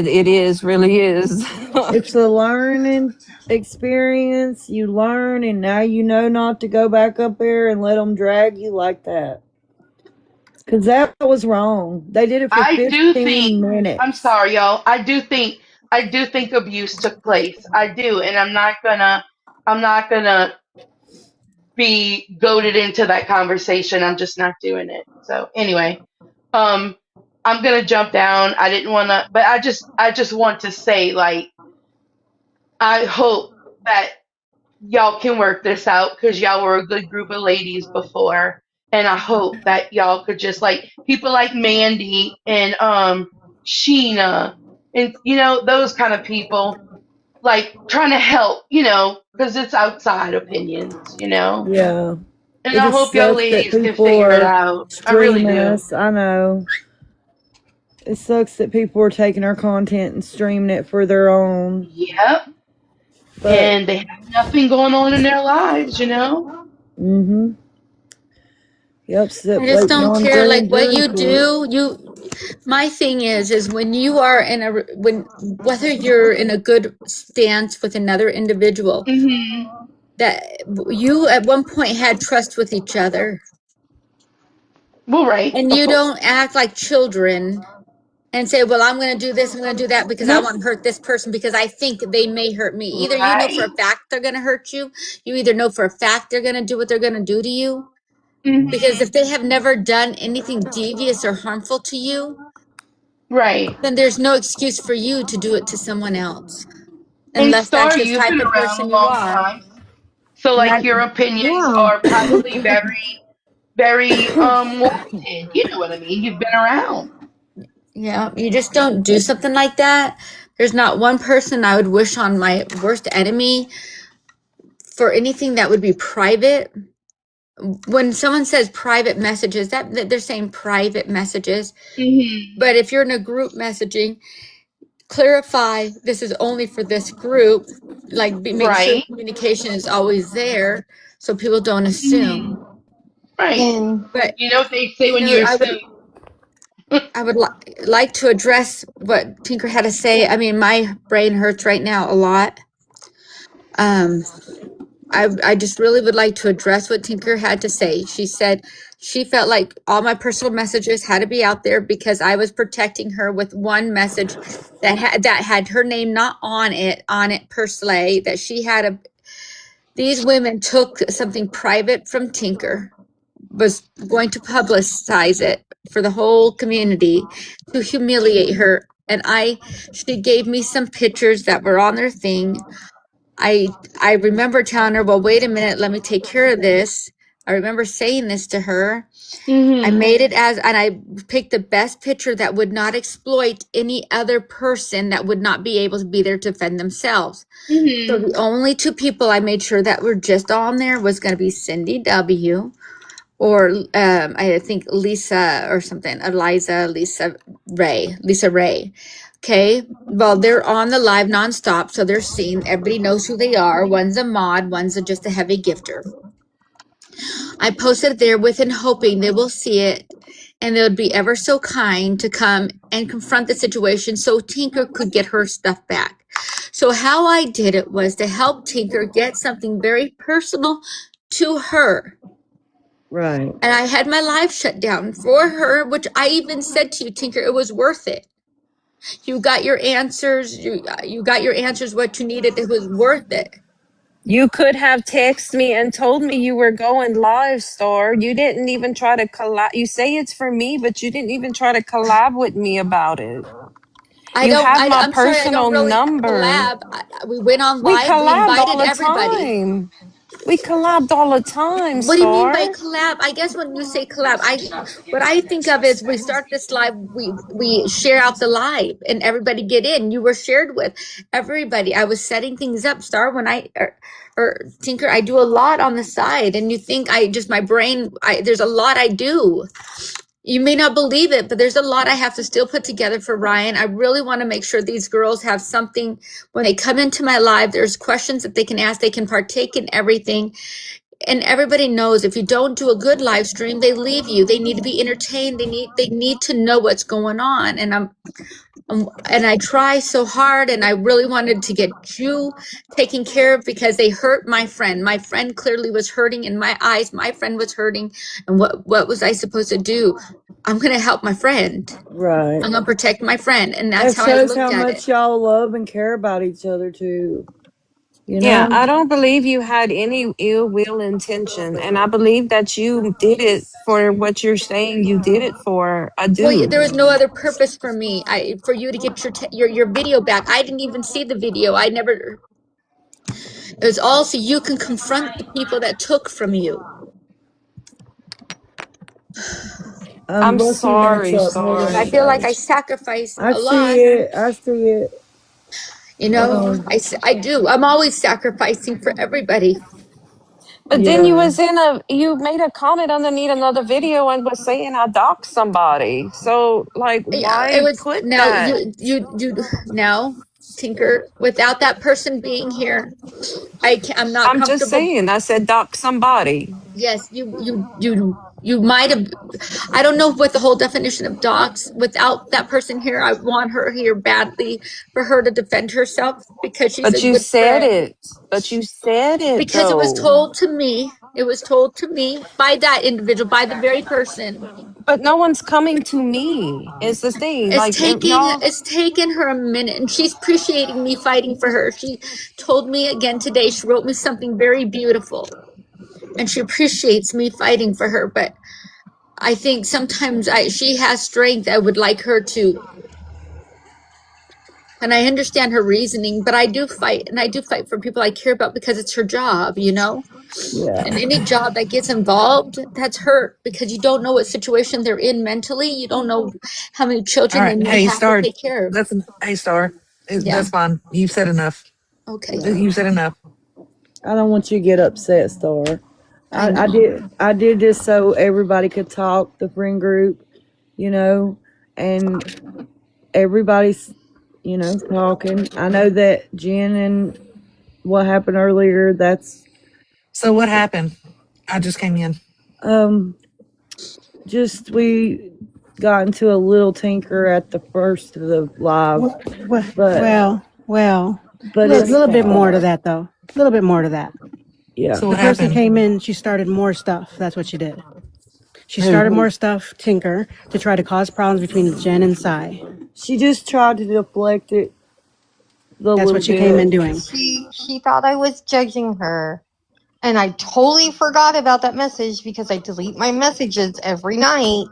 it is really is. It's a learning experience. You learn, and now you know not to go back up there and let them drag you like that. Because that was wrong. They did it for I do 15 think. I'm minutes. sorry, y'all. I do think abuse took place. I do, and I'm not gonna be goaded into that conversation. I'm just not doing it. So anyway, um, I'm gonna jump down. I didn't want to, but I just want to say, like, I hope that y'all can work this out because y'all were a good group of ladies before, and I hope that y'all could just like people like Mandy and Sheena and those kind of people like trying to help, because it's outside opinions. Yeah. And It I just hope y'all sucks that ladies can people figure it are out. I really streaming do. us. I know. It sucks that people are taking our content and streaming it for their own. Yep. But, And they have nothing going on in their lives. mm-hmm. Yep, I except just waiting don't on care. Like grand what jury you court. do, my thing is when you are whether you're in a good stance with another individual, Hmm. that you at one point had trust with each other, Well, right, and of you course. don't act like children and say, well, I'm going to do this, I'm going to do that because I Nope. want to hurt this person because I think they may hurt me. Either you know for a Right. fact they're going to hurt you, you either know for a fact they're going to do what they're going to do to you. Because Hmm. if they have never done anything devious or harmful to you, Right. then there's no excuse for you to do it to someone else, And unless that's Star, just you've type been of around person a you long are. time. So, And that, like, your opinions Yeah. are probably very, very warranted. You know what I mean? You've been around. yeah, you just don't do something like that. There's not one person I would wish on my worst enemy for anything that would be private. When someone says private messages, that they're saying private messages. Hmm. But if you're in a group messaging, clarify this is only for this group. Like make sure Right. communication is always there so people don't assume. Right. And But You know what they say you when know, you assume. I would like to address what Tinker had to say. I mean, my brain hurts right now a lot. Um, I just really would like to address what Tinker had to say. She said she felt like all my personal messages had to be out there because I was protecting her with one message that had her name not on it per se, that she had a these women took something private from Tinker, was going to publicize it for the whole community to humiliate her. And she gave me some pictures that were on their thing. I remember telling her, well, wait a minute, let me take care of this. I remember saying this to her. I Mm-hmm. made it and I picked the best picture that would not exploit any other person that would not be able to be there to defend themselves. So Mm-hmm. the only two people I made sure that were just on there was going to be Cindy W. or I think Lisa or something, Lisa Ray. Okay, well, they're on the live nonstop, so they're seen. Everybody knows who they are. One's a mod, just a heavy gifter. I posted there with and hoping they will see it and they would be ever so kind to come and confront the situation so Tinker could get her stuff back. So how I did it was to help Tinker get something very personal to her. Right. And I had my live shut down for her, which I even said to you, Tinker, it was worth it. You got your answers. You got your answers what you needed. It was worth it. You could have texted me and told me you were going live, Star. You didn't even try to collab. You say it's for me, but you didn't even try to collab with me about it. You have my I'm sorry, I don't personal really number. collab. We went on We live. We collabed all invited the everybody. time. We collabed all the time, What do you mean by Star. collab? I guess when you say collab, what I think of is we start this live, we share out the live, and everybody get in. You were shared with everybody. I was setting things up. Star, when or Tinker, I do a lot on the side, and you think my brain. There's a lot I do. You may not believe it, but there's a lot I have to still put together for Ryan. I really want to make sure these girls have something when they come into my live. There's questions that they can ask. They can partake in everything. And everybody knows if you don't do a good live stream, they leave you. They need to be entertained. They need to know what's going on. And I try so hard, and I really wanted to get you taken care of because they hurt my friend. My friend clearly was hurting in my eyes. My friend was hurting. And what was I supposed to do? I'm going to help my friend. Right. I'm going to protect my friend. And that's That how I shows how looked at it. much y'all love and care about each other too. You Yeah, know? I don't believe you had any ill will intention. And I believe that you did it for what you're saying you did it for. I Well, do. there was no other purpose for me. For you to get your video back. I didn't even see the video. I never. It was all so you can confront the people that took from you. I'm Busty wants sorry, up. Hold And I on, sorry. feel like I guys. sacrifice I a see lot. it. I see it. You know, I do. I'm always sacrificing for everybody. But then Yeah. you made a comment underneath another video and was saying I doxed somebody. So like Yeah, it why was put now that? you now Tinker. Without that person being here, I'm not I'm just comfortable. saying, I said dox somebody. Yes, you might have. I don't know what the whole definition of docs. Without that person here, I want her here badly for her to defend herself because she's a But you good said friend. it. But you said it Because it was though. told to me. It was told to me by that individual, by the very person. But no one's coming to me. Is the thing. It's Like taking y'all it's taken her a minute, and she's appreciating me fighting for her. She told me again today. She wrote me something very beautiful, and she appreciates me fighting for her. But I think sometimes she has strength. I would like her to, and I understand her reasoning. But I do fight, and I do fight for people I care about because it's her job, you know. Yeah. And any job that gets involved, that's hurt because you don't know what situation they're in mentally. You don't know how many All children they right. may Hey, have to Star. take care of. Hey, Star. Yeah. That's fine. You've said enough. Okay. Right. You said enough. I don't want you to get upset, Star. I I know. did this so everybody could talk, the friend group, you know, and everybody's, talking. I know that Jen and what happened earlier, that's So what happened? I just came in. Um, just we got into a little tinker at the first of the live, but Well, but a it's little bit more to fine. that though. A little bit more to that. Yeah. So The what person happened? came in, she started more stuff. That's what she did. She Who? started more stuff, Tinker, to try to cause problems between Jen and Sai. She just tried to deflect it a That's little what she came bit. in doing. She thought I was judging her. And I totally forgot about that message because I delete my messages every night.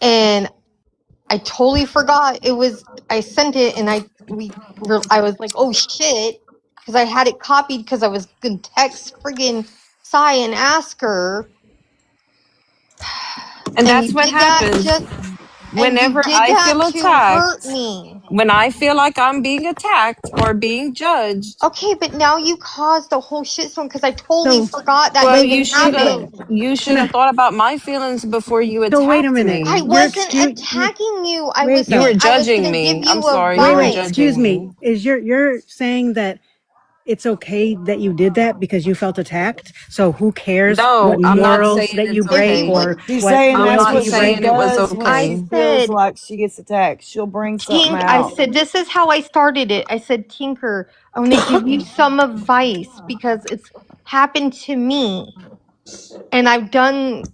And I totally forgot it was, I sent it and I was like, oh shit. Cause I had it copied because I was gonna text friggin' Sai and ask her. And And that's you what did that happens just, and you whenever did I that feel to hurt attacked. me. When I feel like I'm being attacked or being judged, Okay, but now you caused the whole shitstorm because I totally So forgot that well, wait, even happened. you should no, have thought about my feelings before you so wait a attacked minute. I me. Your wasn't excuse. attacking you. I Wait was You though. were saying I was judging gonna give me. I'm you sorry, you were advice. Excuse judging me. me. Is you're saying that it's okay that you did that because you felt attacked? So who cares what No, I'm not morals saying that you it's If break you okay. would, or She's what saying I'm that's loyalty not what you she saying break? it was does when I she okay. feels said, like she gets attacked. She'll bring something I out. said, this is how I started it. I said, Tinker, I'm gonna give you some advice because it's happened to me. And I've done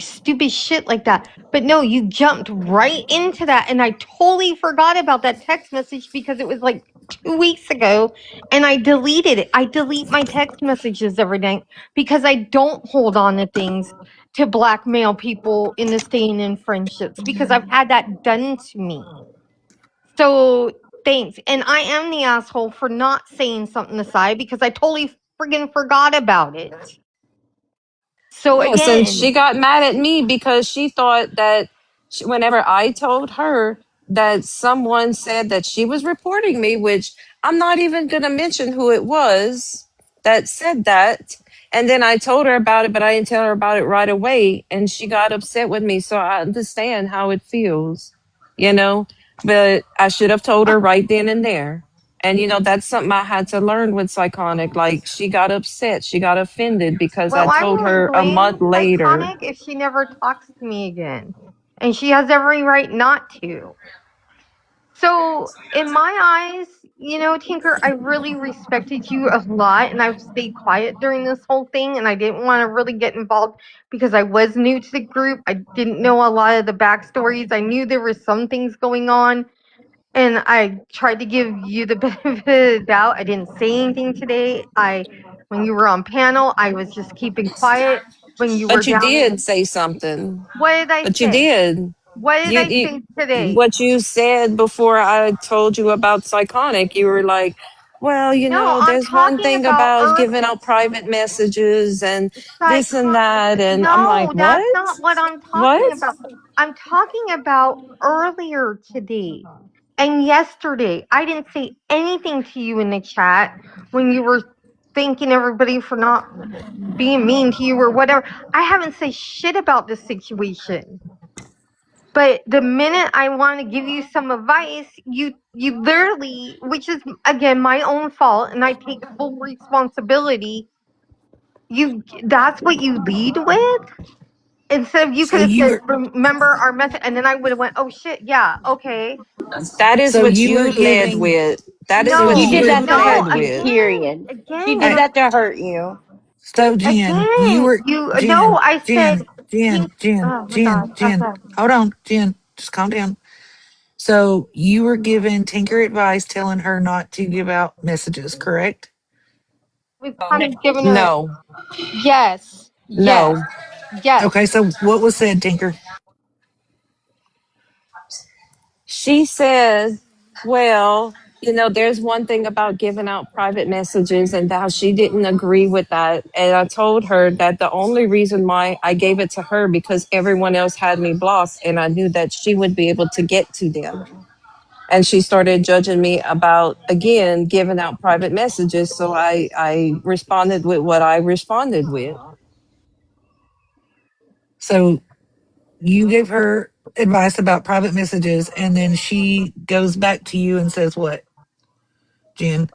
stupid shit like that. But no, you jumped right into that. And I totally forgot about that text message because it was like 2 weeks ago and I deleted it. I delete my text messages every night because I don't hold on to things to blackmail people into staying in friendships because I've had that done to me. So thanks. And I am the asshole for not saying something aside because I totally friggin' forgot about it. So Yes, and she again, got mad at me because she thought that whenever I told her that someone said that she was reporting me, which I'm not even going to mention who it was that said that. And then I told her about it, but I didn't tell her about it right away. And she got upset with me. So I understand how it feels, you know, but I should have told her right then and there. And that's something I had to learn with Psychonic. Like she got upset, she got offended because I well, I told won't her a blame month later. Psychonic if she never talks to me again. And she has every right not to. So, in my eyes, Tinker, I really respected you a lot and I've stayed quiet during this whole thing and I didn't want to really get involved because I was new to the group. I didn't know a lot of the backstories. I knew there were some things going on and I tried to give you the benefit of the doubt. I didn't say anything today. When you were on panel, I was just keeping quiet. When you were But you down did in, say something. what did I But you say? did. What did You, I you say today? what you said before I told you about Psychonic, you were like, well, No, I'm there's one talking thing about about Earth. giving out private messages and this and Psycho- that. And I'm no, like, that's what? not what I'm talking What? about. I'm talking about earlier today and yesterday. I didn't say anything to you in the chat when you were thanking everybody for not being mean to you or whatever. I haven't said shit about this situation. But the minute I want to give you some advice, you literally, which is again my own fault, and I take full responsibility. That's what you lead with instead of you So could have you said, were remember our message, and then I would have went, oh shit, yeah, okay. That is so what you were you led giving with. That is so what She you No, did were you that to no, hurt led you, with. again, period. She did hey, again, that to hurt you. so Jen, you again. were You no, Jen, I said, Jen, Jen, pink. Jen, Oh my Jen, god, Jen. okay. Hold on, Jen. Just calm down. So you were giving Tinker advice telling her not to give out messages, correct? We've kind of given her No, yes, yes, no. Okay, yes. so what was said, Tinker? She said, well, there's one thing about giving out private messages and how she didn't agree with that. And I told her that the only reason why I gave it to her because everyone else had me blocked and I knew that she would be able to get to them. And she started judging me about, again, giving out private messages. So I responded with what I responded with. So you gave her advice about private messages, and then she goes back to you and says, what, Jen?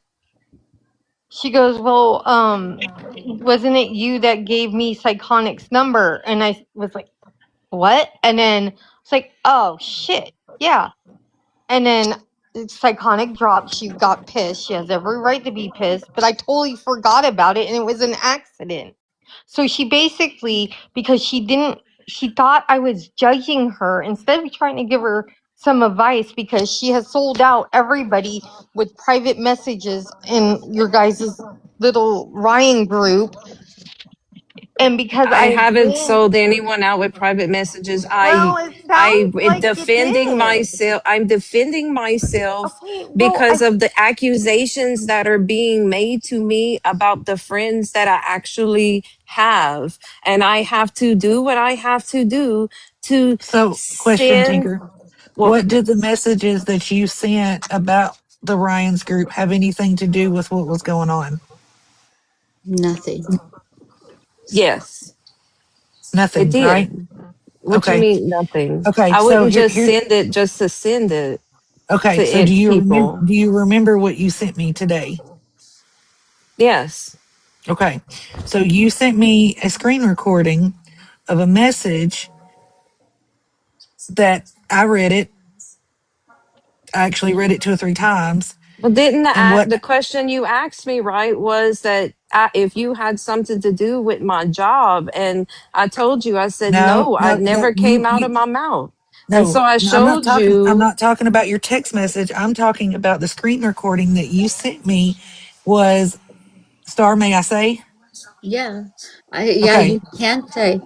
she goes, well, wasn't it you that gave me Psychonic's number? And I was like, what? And then it's like, oh shit, yeah. And then Psychonic dropped. She got pissed. She has every right to be pissed, but I totally forgot about it and it was an accident. So she basically, because she thought I was judging her instead of trying to give her some advice because she has sold out everybody with private messages in your guys' little Ryan group. And because I I haven't didn't, sold anyone out with private messages. well, it sounds like you Defending did. myself. I'm defending myself Okay, well, because of the accusations that are being made to me about the friends that I actually have. And I have to do what I have to do to So, question, send. Tinker. Well, What did the messages that you sent about the Ryan's group have anything to do with what was going on? Nothing. yes, it Nothing, right? did. What you Okay. mean nothing? Okay. I So wouldn't just here. send it just to send it to Okay. So it people. do you remember what you sent me today? Yes. Okay. So you sent me a screen recording of a message that I read it. I actually read it 2 or 3 times. Well, didn't And what, the question you asked me, right, was that if you had something to do with my job, and I told you, I said no, no, I no, no, never came out of my mouth, and so no, I no, showed I'm you. not talking about your text message. I'm talking about the screen recording that you sent me was, Star, may I say? Yeah. Yeah, Okay. you can say.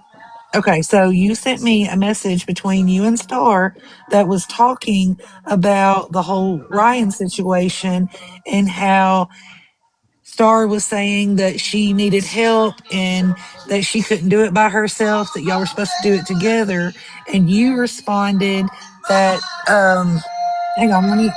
Okay. So you sent me a message between you and Star that was talking about the whole Ryan situation and how Star was saying that she needed help and that she couldn't do it by herself, that y'all were supposed to do it together. And you responded that, hang on, let me,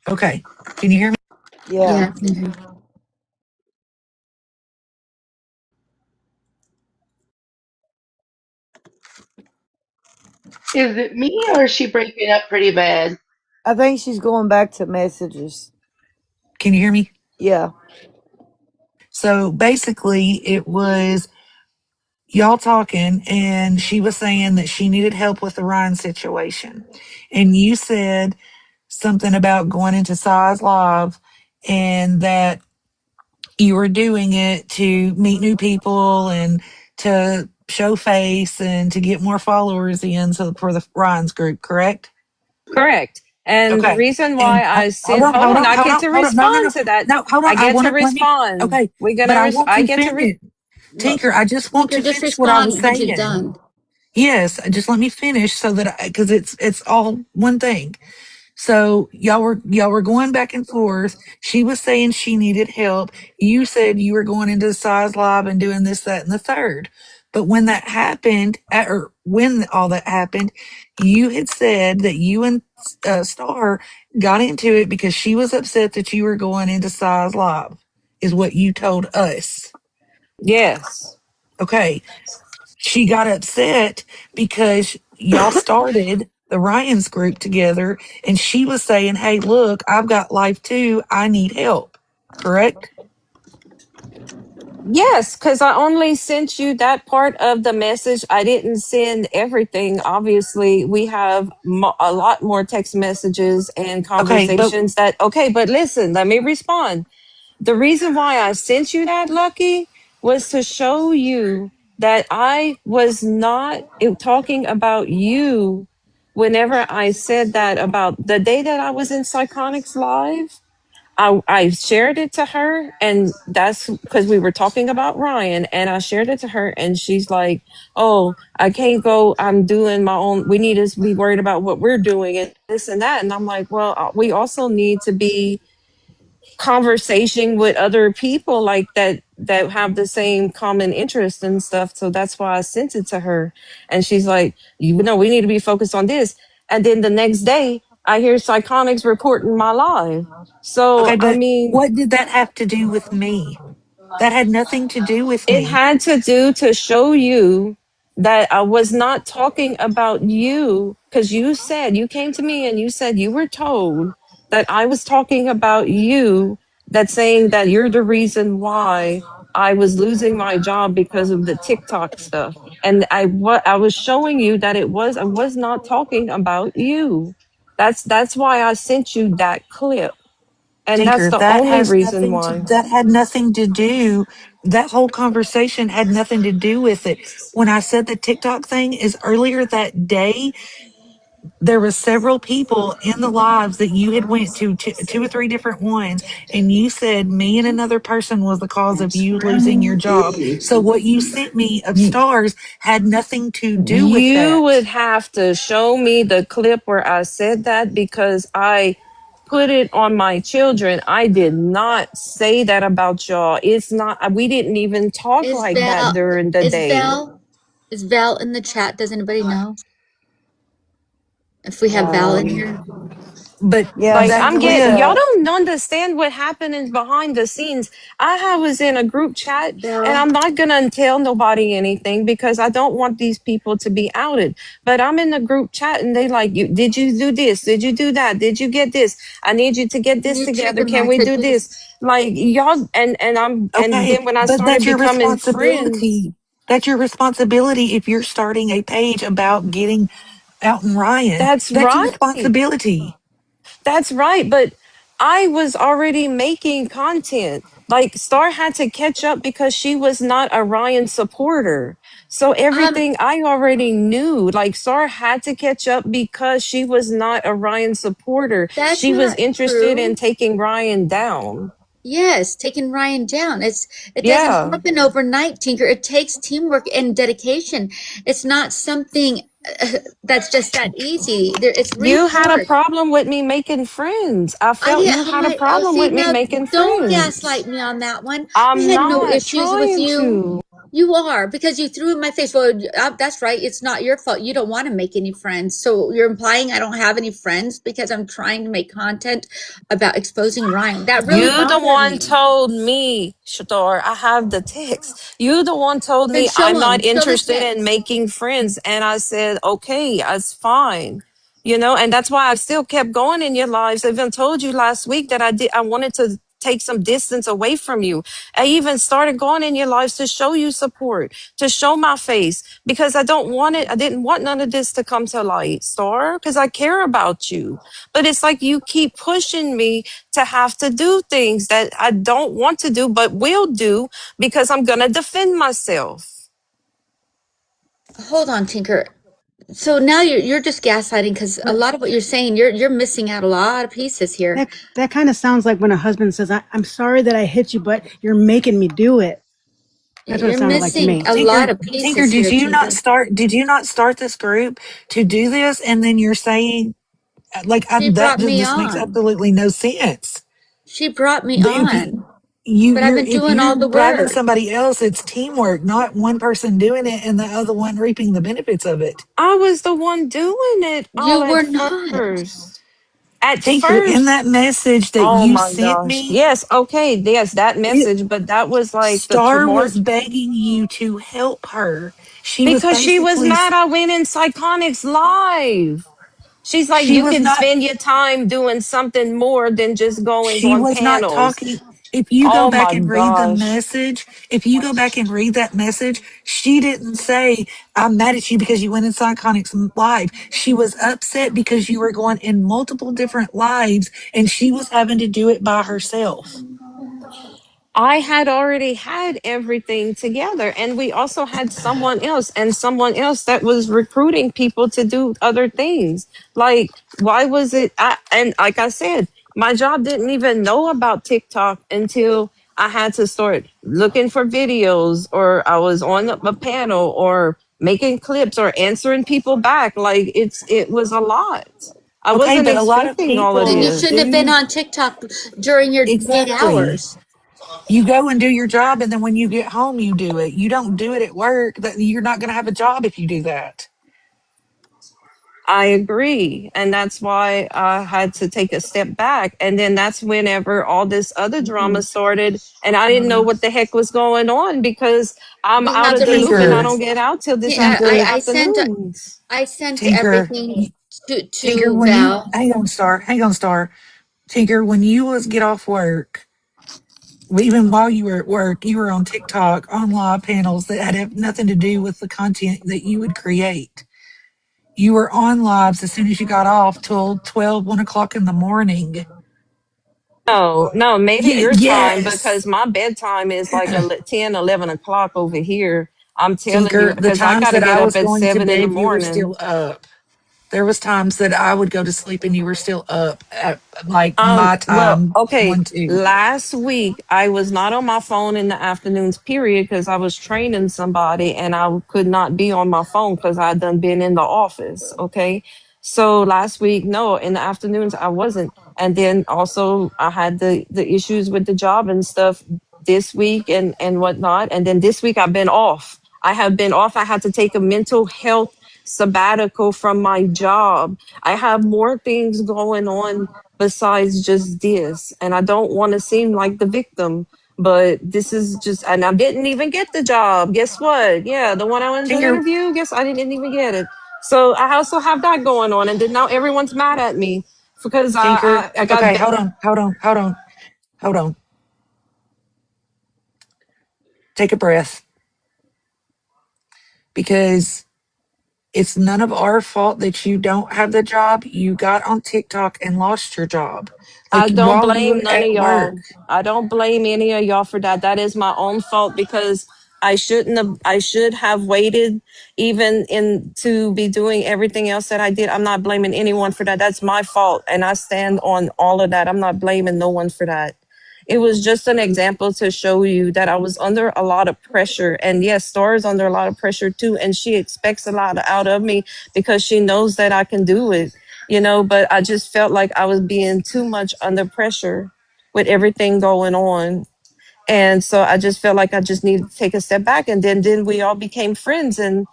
okay. Can you hear me? Yeah. Yeah. Mhm. Is it me or is she breaking up pretty bad? I think she's going back to messages. Can you hear me? Yeah. So basically, it was y'all talking, and she was saying that she needed help with the Ryan situation. And you said something about going into size live and that you were doing it to meet new people and to show face and to get more followers in, so for the Ryan's group, correct? Correct. And the Okay. reason And why I hold sent, on, hold hold on, on, I hold get on, to hold on. No, no, respond no, to that. no. Hold on. I I get want to to let me. respond. Okay, We're but gonna. I want I to get to. finish. Well, Tinker, I just want Tinker, to just finish what I was respond what you've saying. done. Yes, just let me finish so that because it's all one thing. So y'all were going back and forth. She was saying she needed help. You said you were going into the size lab and doing this, that, and the third. But when that happened, or when all that happened, you had said that you and Star got into it because she was upset that you were going into size lab, is what you told us. Yes. Okay, she got upset because y'all started the Ryan's group together and she was saying, hey, look, I've got life too. I need help. Correct? Yes, because I only sent you that part of the message. I didn't send everything. Obviously, we have a lot more text messages and Okay, but conversations that, okay, but listen, let me respond. The reason why I sent you that, Lucky, was to show you that I was not talking about you whenever I said that about the day that I was in Psychonics Live. I shared it to her, and that's because we were talking about Ryan, and I shared it to her, and she's like, "Oh, I can't go. I'm doing my own. We need to be worried about what we're doing and this and that." And I'm like, "Well, we also need to be conversation with other people like that have the same common interest and stuff. So that's why I sent it to her. And she's like, you know, we need to be focused on this. And then the next day I hear Psychonics reporting my live. So Okay, I but mean, what did that have to do with me? That had nothing to do with it me. had to do to show you that I was not talking about you, because you said, you came to me and you said you were told that I was talking about you, that saying that you're the reason why I was losing my job because of the TikTok stuff. And what I was showing you that I was not talking about you. That's why I sent you that clip. And that's Tinker, the that only has reason nothing to, why. that had nothing to do, that whole conversation had nothing to do with it. When I said the TikTok thing is earlier that day, there were several people in the lives that you had went to, two or three different ones, and you said me and another person was the cause of you losing your job. So what you sent me of stars had nothing to do with You would that. have to show me the clip where I said that, because I put it on my children. I did not say that about y'all. It's not, we didn't even talk Is like that Val during the is day. Val is Val in the chat? Does anybody know if we have Val in Um, here? But Yeah, Like, that I'm she is getting, clip, y'all a. don't understand what happened behind the scenes. Was in a group chat, and Val. I'm not gonna tell nobody anything because I don't want these people to be outed. But I'm in the group chat, and they like, you did you do this? Did you do that? Did you get this? I need you to get Can this you check together. in Can my we do this? cookies? Like y'all, and okay, then when I but started that's your becoming friends, responsibility. That's your responsibility if you're starting a page about getting out and Ryan. that's That's your right. responsibility. That's right, but I was already making content. Like Star had to catch up because she was not a Ryan supporter. So Um, everything I already knew, like Star had to catch up because she was not a Ryan supporter. that's She was not interested in true. taking Ryan down. Yes, taking Ryan down. It doesn't Yeah. happen overnight, Tinker. It takes teamwork and dedication. It's not something that's just that easy. It's real You had a hard. problem with me making friends. I I felt didn't you have had a my, oh, problem see, with me now making don't friends. gaslight me on that one. I I'm had no not issues with trying you. to. You are, because you threw in my face. Well, that's right. It's not your fault. You don't want to make any friends. So you're implying I don't have any friends because I'm trying to make content about exposing Ryan. That really You the bothered one me. told me, Shador, I have the text. You the one told Then me I'm not show the interested in text. making friends. And I said, okay, that's fine. You know, and that's why I still kept going in your lives. I even told you last week that I wanted to take some distance away from you. I even started going in your lives to show you support, to show my face, because I didn't want none of this to come to light, Star, because I care about you. But it's like you keep pushing me to have to do things that I don't want to do, but will do because I'm going to defend myself. Hold on, Tinker. So now you're just gaslighting because a But lot of what you're saying, you're missing out a lot of pieces here. that kind of sounds like when a husband says, I'm sorry that I hit you, but you're making me do it. That's what it You're sounded like to missing me. a lot Tinker, of Tinker, pieces here, Tinker. did you not start this group to do this? And then you're saying, She that brought me this makes on. absolutely no sense. She brought me If you, on. But I've been if doing you're all the grabbing work. somebody else, it's teamwork, not one person doing it and the other one reaping the benefits of it. I was the one doing it all You at were not. first. At Tinker, in first, that message that oh you my sent gosh. me, Yes, okay, yes, that it, message, but that was like the Star was tomorrow. begging you to help her. She was Because she was basically, mad I went in Psychonics live. She's like, she you was can not, spend your time doing something more than just going she on was not panels. talking. If you go Oh back my and read the gosh. message, if you go back and read that message, she didn't say, I'm mad at you because you went in Psychonics live. She was upset because you were going in multiple different lives and she was having to do it by herself. I had already had everything together, and we also had someone else that was recruiting people to do other things. Like, why was it? And like I said, my job didn't even know about TikTok until I had to start looking for videos, or I was on a panel, or making clips, or answering people back. Like, it was a lot. I Okay, wasn't but a lot of expecting all of Then you people shouldn't this. have been do on TikTok during your paid exactly. hours. You go and do your job, and then when you get home, you do it. You don't do it at work. That you're not going to have a job if you do that. I agree. And that's why I had to take a step back. And then that's whenever all this other drama started. And I didn't know what the heck was going on because I'm We out have of the the loop and I Tinker, don't receipts. get out till this Yeah, after the Tinker, afternoons. I sent Tinker, everything Tinker. to When you Val. hang on, Star. Tinker, when you was get off work, even while you were at work, you were on TikTok on live panels that had nothing to do with the content that you would create. You were on lives as soon as you got off till 12, 1 o'clock in the morning. No, no, maybe your time Yes. because my bedtime is like 10, 11 o'clock over here. I'm telling you, Tinker, the because I times got to that get I up was at going to 7 in the bed, you were morning. still up. There was times that I would go to sleep and you were still up at like my Well, time, okay. 1, 2. Last week I was not on my phone in the afternoons, period, because I was training somebody and I could not be on my phone because I done been in the office. Okay. So last week, no, in the afternoons I wasn't. And then also I had the issues with the job and stuff this week and whatnot. And then this week I've been off. I have been off. I had to take a mental health sabbatical from my job. I have more things going on besides just this. And I don't want to seem like the victim, but this is just, and I didn't even get the job. Guess what? Yeah, the one I went to Tinker, interview, guess I didn't even get it. So I also have that going on. And then now everyone's mad at me because Tinker. I got Okay, hold on. Take a breath because it's none of our fault that you don't have the job. You got on TikTok and lost your job. I Like don't while you blame were none of at work. y'all. I don't blame any of y'all for that. That is my own fault because I should have waited even in to be doing everything else that I did. I'm not blaming anyone for that. That's my fault. And I stand on all of that. I'm not blaming no one for that. It was just an example to show you that I was under a lot of pressure. And yes, Star is under a lot of pressure too. And she expects a lot out of me because she knows that I can do it, but I just felt like I was being too much under pressure with everything going on. And so I just felt like I just needed to take a step back. And then we all became friends. And,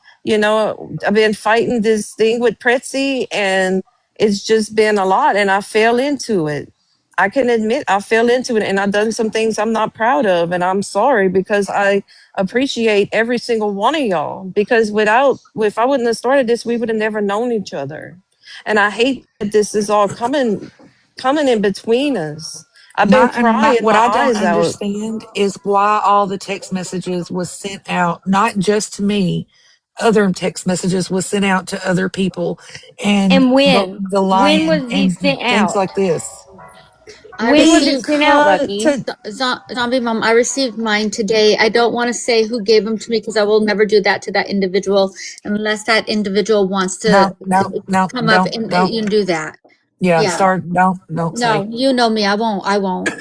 I've been fighting this thing with Pretzi and it's just been a lot. And I fell into it. I can admit I fell into it and I've done some things I'm not proud of. And I'm sorry because I appreciate every single one of y'all. Because if I wouldn't have started this, we would have never known each other. And I hate that this is all coming in between us. I've been crying What my I don't eyes out. understand is why all the text messages was sent out, not just to me. Other text messages was sent out to other people, and And when? the When lion was these and sent things out? like this. I When was it received sent out, Because Lucky? to Zombie Mom. I received mine today. I don't want to say who gave them to me because I will never do that to that individual unless that individual wants to no, come up and don't. you can do that. Yeah, Yeah. start. Don't No, say. you know me. I won't. I won't.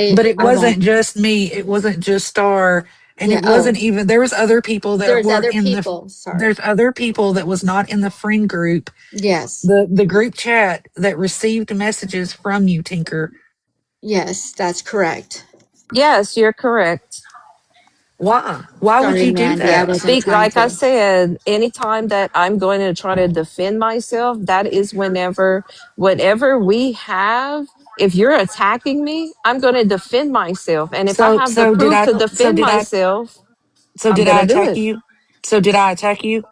But it I wasn't won't. just me. It wasn't just Star, and Yeah. it Oh, wasn't even. There was other people that there's weren't other in the. people. Sorry. There's other people that was not in the friend group, Yes. the group chat that received messages from you, Tinker. Yes, that's correct. Yes, you're correct. Why? Why would Sorry, you do Mandy. I that? wasn't Speak trying like I to. said, anytime that I'm going to try to defend myself, that is whenever whatever we have, if you're attacking me, I'm going to defend myself. And if I So have the so did proof I to so defend did I myself, so I'm did going I to do attack it. you? So did I attack you?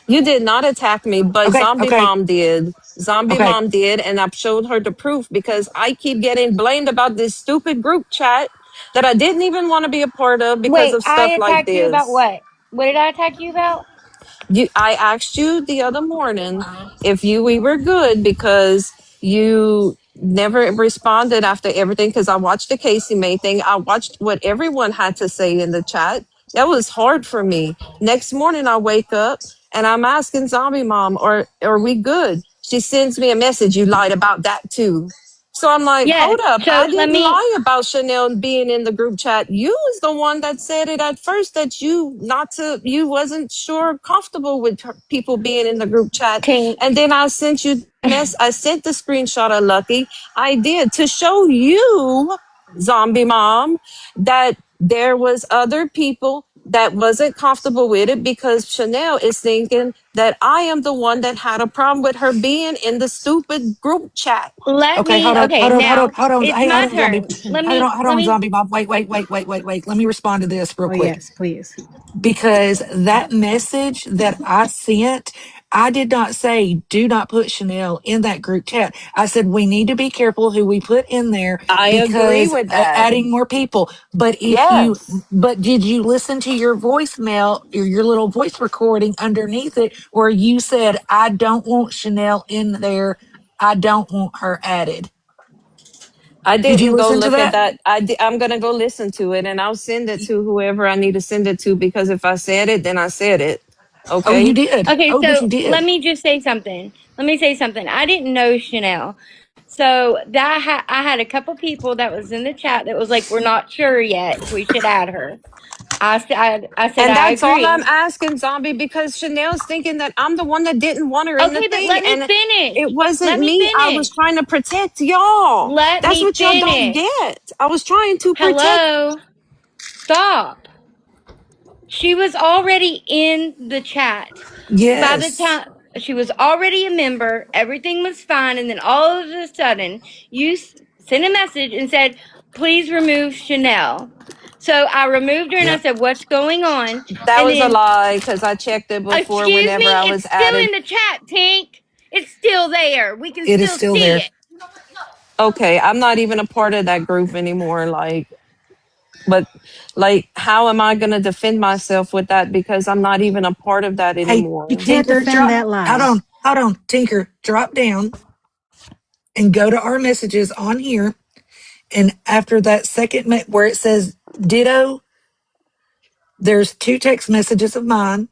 You did not attack me, but Okay, Zombie okay, Mom did. Zombie okay. Mom did, and I've showed her the proof because I keep getting blamed about this stupid group chat that I didn't even want to be a part of because Wait, of I stuff like attacked you about this. what? What did I attack you about? I asked you the other morning if we were good because you never responded after everything because I watched the Casey May thing. I watched what everyone had to say in the chat. That was hard for me. Next morning I wake up and I'm asking Zombie Mom, are we good? She sends me a message, you lied about that too. So I'm like, Yes. hold up. I So let didn't me. lie about Chanel being in the group chat. You was the one that said it at first that you wasn't sure comfortable with people being in the group chat. Can And then I sent you I sent the screenshot of Lucky. I did to show you, zombie mom, that there was other people that wasn't comfortable with it because Chanel is thinking that I am the one that had a problem with her being in the stupid group chat. Let Okay, me, hold on, okay, hold on, hold on, now hold on. it's Hey, hold my on, zombie. turn. Let Hold me, on, hold let on, me, zombie Bob. Wait. Let me respond to this real Oh quick. yes, please. Because that message that I sent, I did not say, do not put Chanel in that group chat. I said, we need to be careful who we put in there I agree because with that. adding more people. Yes. But did you listen to your voicemail or your little voice recording underneath it where you said, I don't want Chanel in there. I don't want her added. I Did you didn't go listen to look at that? that. I'm going to go listen to it and I'll send it to whoever I need to send it to because if I said it, then I said it. Oh, you Okay. did. okay, Oh, yes, so you let did. me just say something. Let me say something. I didn't know Chanel. So I had a couple people that was in the chat that was like, we're not sure yet if we should add her. I said, And I that's all I'm agree. asking, Zombie, because Chanel's thinking that I'm the one that didn't want her in the Okay, but thing. let me And finish. it wasn't Let me me. I was finish. trying to protect y'all. Let That's me what y'all don't finish. get. I was trying to protect. Hello? Stop. She was already in the chat. By the Yes. time she was already a member, everything was fine, and then all of a sudden, you sent a message and said, "Please remove Chanel." So I removed her, and I Yep. said, "What's going on?" That And was a then, lie because I checked it before excuse whenever me, I it's was still added. in the chat, Tink. It's still there. We can It is still still see there. it. Okay, I'm not even a part of that group anymore. But how am I going to defend myself with that? Because I'm not even a part of that Hey, You anymore. can't Tinker, defend drop. that lie. Hold on, Tinker, drop down and go to our messages on here. And after that second where it says ditto, there's two text messages of mine,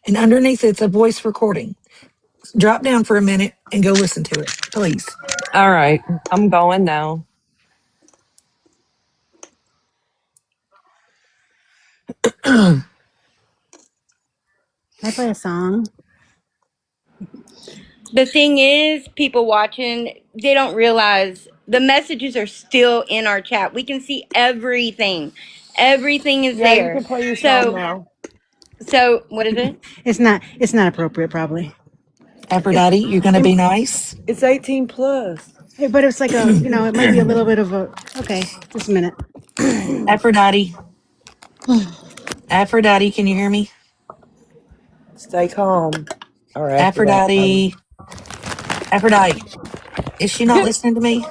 and underneath it's a voice recording. Drop down for a minute and go listen to it, please. All right, I'm going now. Can I play a song? The thing is, people watching, they don't realize the messages are still in our chat. We can see everything. Everything is Yeah, you there. can play your song So, now. what is it? It's not appropriate, probably. Aphrodite, you're going to It, be nice. it's 18 plus. Hey, but it's like a, it might be a little bit of a. Okay, just a minute. Aphrodite, Aphrodite, can you hear me? Stay calm. Or Aphrodite. Aphrodite, Aphrodite, is she not listening to me?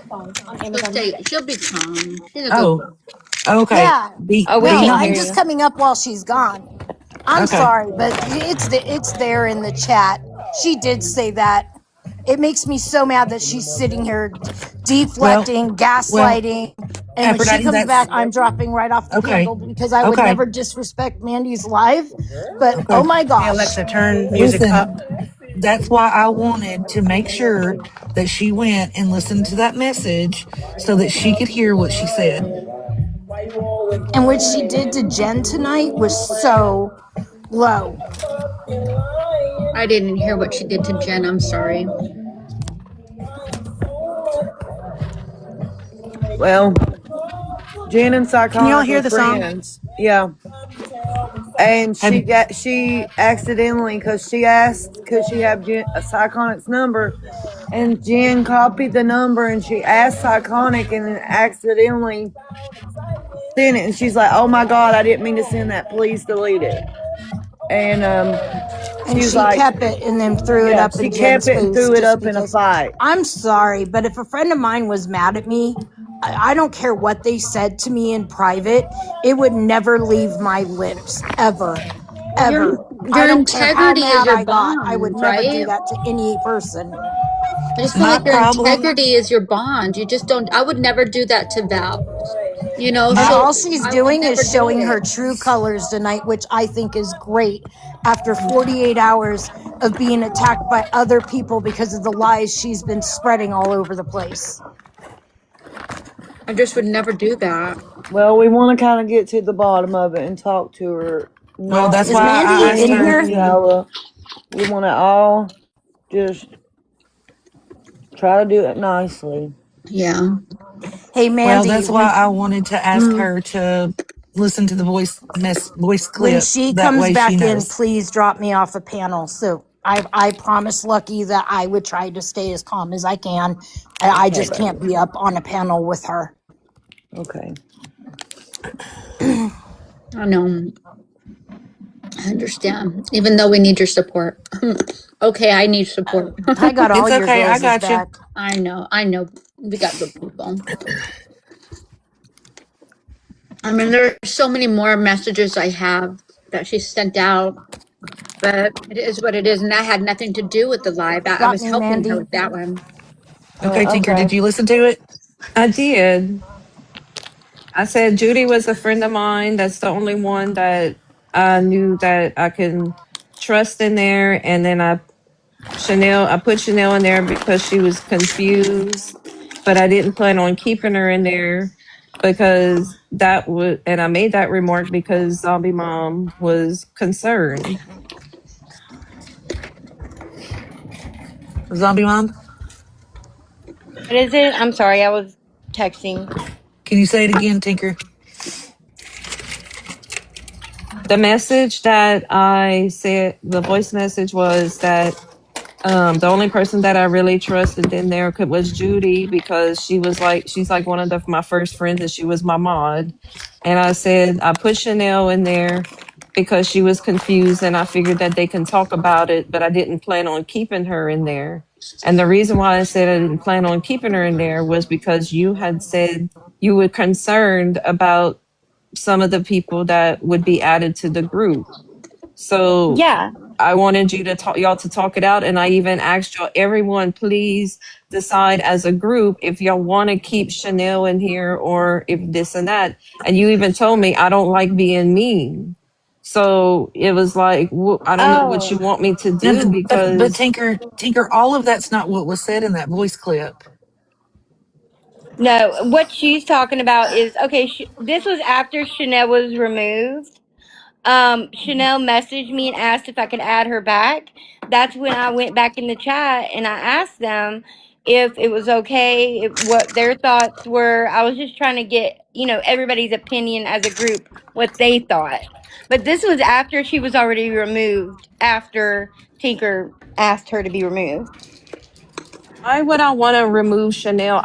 She'll be calm. She's a good Oh, girl. okay. Yeah. Oh, we Be No, can't I'm hear just you. nice. coming up while she's gone. I'm Okay. sorry, but it's there in the chat. She did say that. It makes me so mad that she's sitting here Well, deflecting, well, gaslighting, and when she Aphrodite, comes back, that's I'm dropping right off the okay. handle because I would Okay. never disrespect Mandy's live. But oh Okay. my Hey, gosh, Alexa, turn music up. Listen, that's why I wanted to make sure that she went and listened to that message so that she could hear what she said. and what she did to Jen tonight was so low. I didn't hear what she did to Jen. I'm sorry. Well, Jen and Can y'all Psychonic hear are the song? friends. Yeah. And Have she accidentally, because she asked, could she have Psychonic's number? And Jen copied the number and she asked Psychonic and then accidentally sent it. And she's like, oh my God, I didn't mean to send that. Please delete it. And And she was she like, kept it and then threw it yeah, up she in kept Jen's it and face threw it just up in a because. fight. I'm sorry, but if a friend of mine was mad at me, I don't care what they said to me in private, it would never leave my lips ever. Well, Ever. I your don't care how integrity is mad your I got. I bond, would never do right? that to any person. I just feel my like your problem. integrity is your bond. You just don't. I would never do that to Val. You know, And My all so she's I would doing never is do showing her it. true colors tonight, which I think is great after 48 hours of being attacked by other people because of the lies she's been spreading all over the place. I just would never do that. Well, we want to kind of get to the bottom of it and talk to her. Well, Not that's Is why you, Mandy I asked in Jen, her. here? Stella. We want to all just Try to do it nicely. Yeah. Hey, Well, Mandy, that's why I wanted to ask her to listen to the voice when clip. she That comes way she back in, knows. please drop me off a panel. So I promised Lucky that I would try to stay as calm as I can. I Okay, just can't baby. be up on a panel with her. Okay. I know. I understand. Even though we need your support. Okay, I need support. I got all It's your okay. I girls' got you. back. I know. I know. We got good people. I mean, there are so many more messages I have that she sent out, but it is what it is. And that had nothing to do with the live. I Got was me, helping her Mandy. with that one. Okay, Tinker, did Okay. you listen to it? I did. I said Judy was a friend of mine. That's the only one that I knew that I can trust in there. And then I put Chanel in there because she was confused, but I didn't plan on keeping her in there because that would, and I made that remark because Zombie Mom was concerned. Zombie Mom? What is it? I'm sorry, I was texting. Can you say it again, Tinker? The message that I said, the voice message was that the only person that I really trusted in there was Judy because she's like one of my first friends and she was my mod. And I said, I put Chanel in there because she was confused and I figured that they can talk about it, but I didn't plan on keeping her in there. And the reason why I said I didn't plan on keeping her in there was because you had said you were concerned about some of the people that would be added to the group. So Yeah. I wanted you to talk, y'all to talk it out. And I even asked y'all, everyone, please decide as a group if y'all want to keep Chanel in here or if this and that. And you even told me, I don't like being mean. So it was like, I don't know what you Oh. want me to No, do but because Tinker, all of that's not what was said in that voice clip. No, what she's talking about is okay. This was after Chanel was removed. Chanel messaged me and asked if I could add her back. That's when I went back in the chat and I asked them if it was okay, what their thoughts were. I was just trying to get, everybody's opinion as a group, what they thought. But this was after she was already removed, after Tinker asked her to be removed. why would I want to remove Chanel?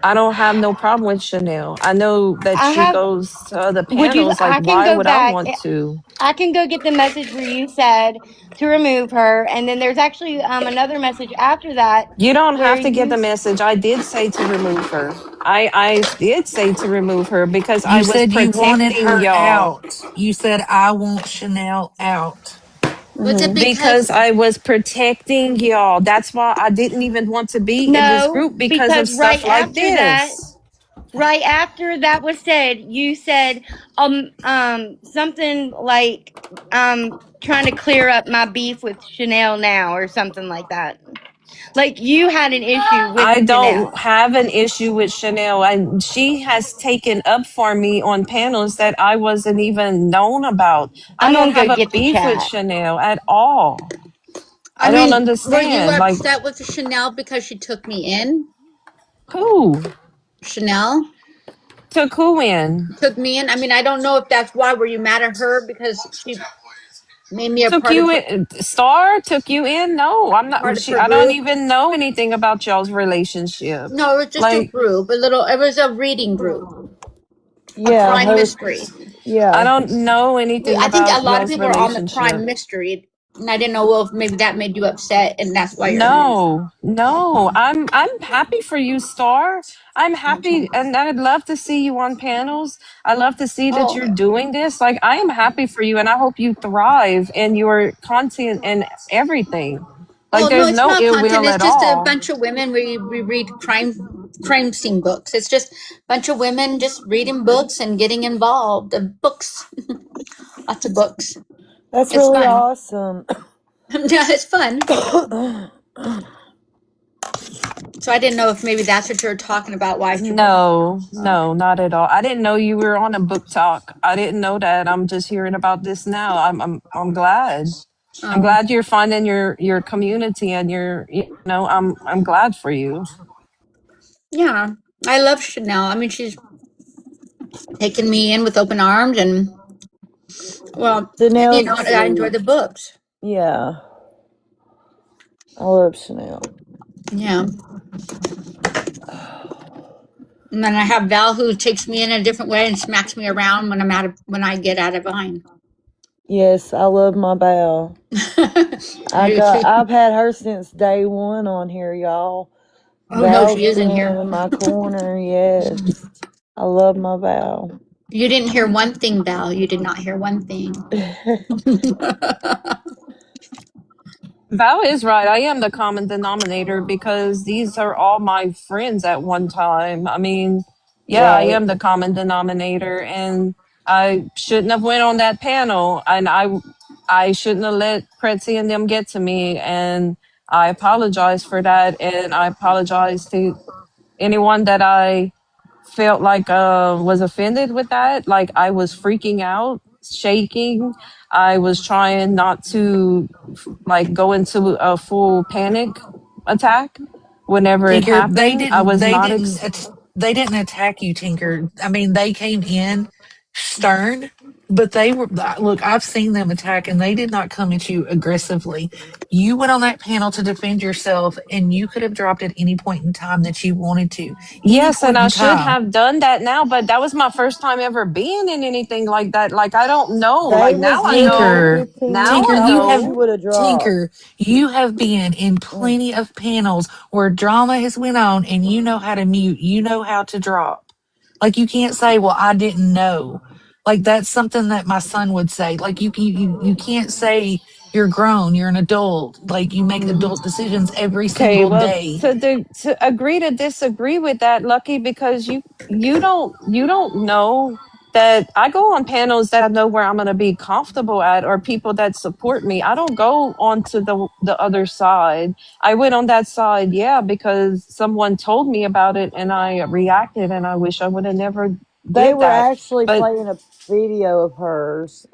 I don't have no problem with Chanel. I know that I she have, goes to other would you, panels. Like, I can why go would I back. want to? I can go get the message where you said to remove her, and then there's actually another message after that You don't where have to get you the message. I did say to remove her. I did say to remove her because I You was said you wanted protecting her y'all. out. You said, I want Chanel out. Was it hmm because Because I was protecting y'all. That's why I didn't even want to be in this no, group because of because stuff like this. right after that was said, you said something like trying to clear up my beef with Chanel now or something like that. Like you had an issue with I don't Chanel. have an issue with Chanel, and she has taken up for me on panels that I wasn't even known about. I I'm don't gonna have go a get the beef with chat. Chanel at all. I I don't mean, were you understand. Like, upset with Chanel because she took me in? who Chanel took who in? took me in. I mean, I don't know if that's why. Were you mad at her because she made me a Took part of you her in? Star took you in? No, I'm not. part of She. her I don't group? even know anything about y'all's relationship. No, it was just a Like, group, a little. It was a reading group, a Yeah, crime her. mystery. I Yeah. don't know anything I think a about lot of y'all's people are on the relationship. crime mystery, and I didn't know well, if maybe that made you upset, and that's why you're mad. No, no. I'm happy for you, Star. I'm Okay. happy and I'd love to see you on panels. I love to see that Oh, you're doing this. Like I am happy for you and I hope you thrive in your content and everything. Like oh no, there's it's no not ill content. will It's at just a all. bunch of women. We read crime scene books. It's just a bunch of women just reading books and getting involved. Books, lots of books. That's It's really fun. awesome. Yeah, it's fun. So I didn't know if maybe that's what you're talking about. Why she put me. No, Okay. no, not at all. I didn't know you were on a book talk. I didn't know that. I'm just hearing about this now. I'm glad. I'm Oh, glad you're finding your community and I'm glad for you. yeah. I love Chanel. I mean, she's taken me in with open arms, and well, and you Chanel's know, I enjoy sweet. the books. Yeah, I love Chanel. Yeah. And then I have Val who takes me in a different way and smacks me around when when I get out of line. Yes, I love my Val. I do too. I've had her since day one on here, y'all. Oh no, Val's she is in been here. in my corner, yes. I love my Val. You didn't hear one thing, Val. You did not hear one thing. Val is right. I am the common denominator because these are all my friends at one time. I mean, yeah, I Right. am the common denominator, and I shouldn't have went on that panel, and I shouldn't have let Pretzi and them get to me, and I apologize for that, and I apologize to anyone that I felt like was offended with that. Like I was freaking out, shaking. I was trying not to like go into a full panic attack whenever it Tinker, happened. I was not they didn't attack you, Tinker. I mean, they came in stern, but they were, look, I've seen them attack and they did not come at you aggressively. You went on that panel to defend yourself and you could have dropped at any point in time that you wanted to. Any yes, and point I in should time. have done that now, but that was my first time ever being in anything like that. Like I don't know. They Like was now I here for know. Tinker, 15 Now minutes. Tinker, I I you wish have you know. would have dropped. Tinker, you have been in Mm. plenty of panels where drama has went on and you know how to mute, you know how to drop. Like you can't say, "Well, I didn't know." Like that's something that my son would say. Like you can't say you're grown, you're an adult. Like you make adult decisions every Okay, single well, day. to agree to disagree with that, Lucky, because you don't know that I go on panels that I know where I'm going to be comfortable at, or people that support me. I don't go on to the other side. I went on that side, yeah, because someone told me about it, and I reacted, and I wish I would have never They did were that. actually But playing a video of hers,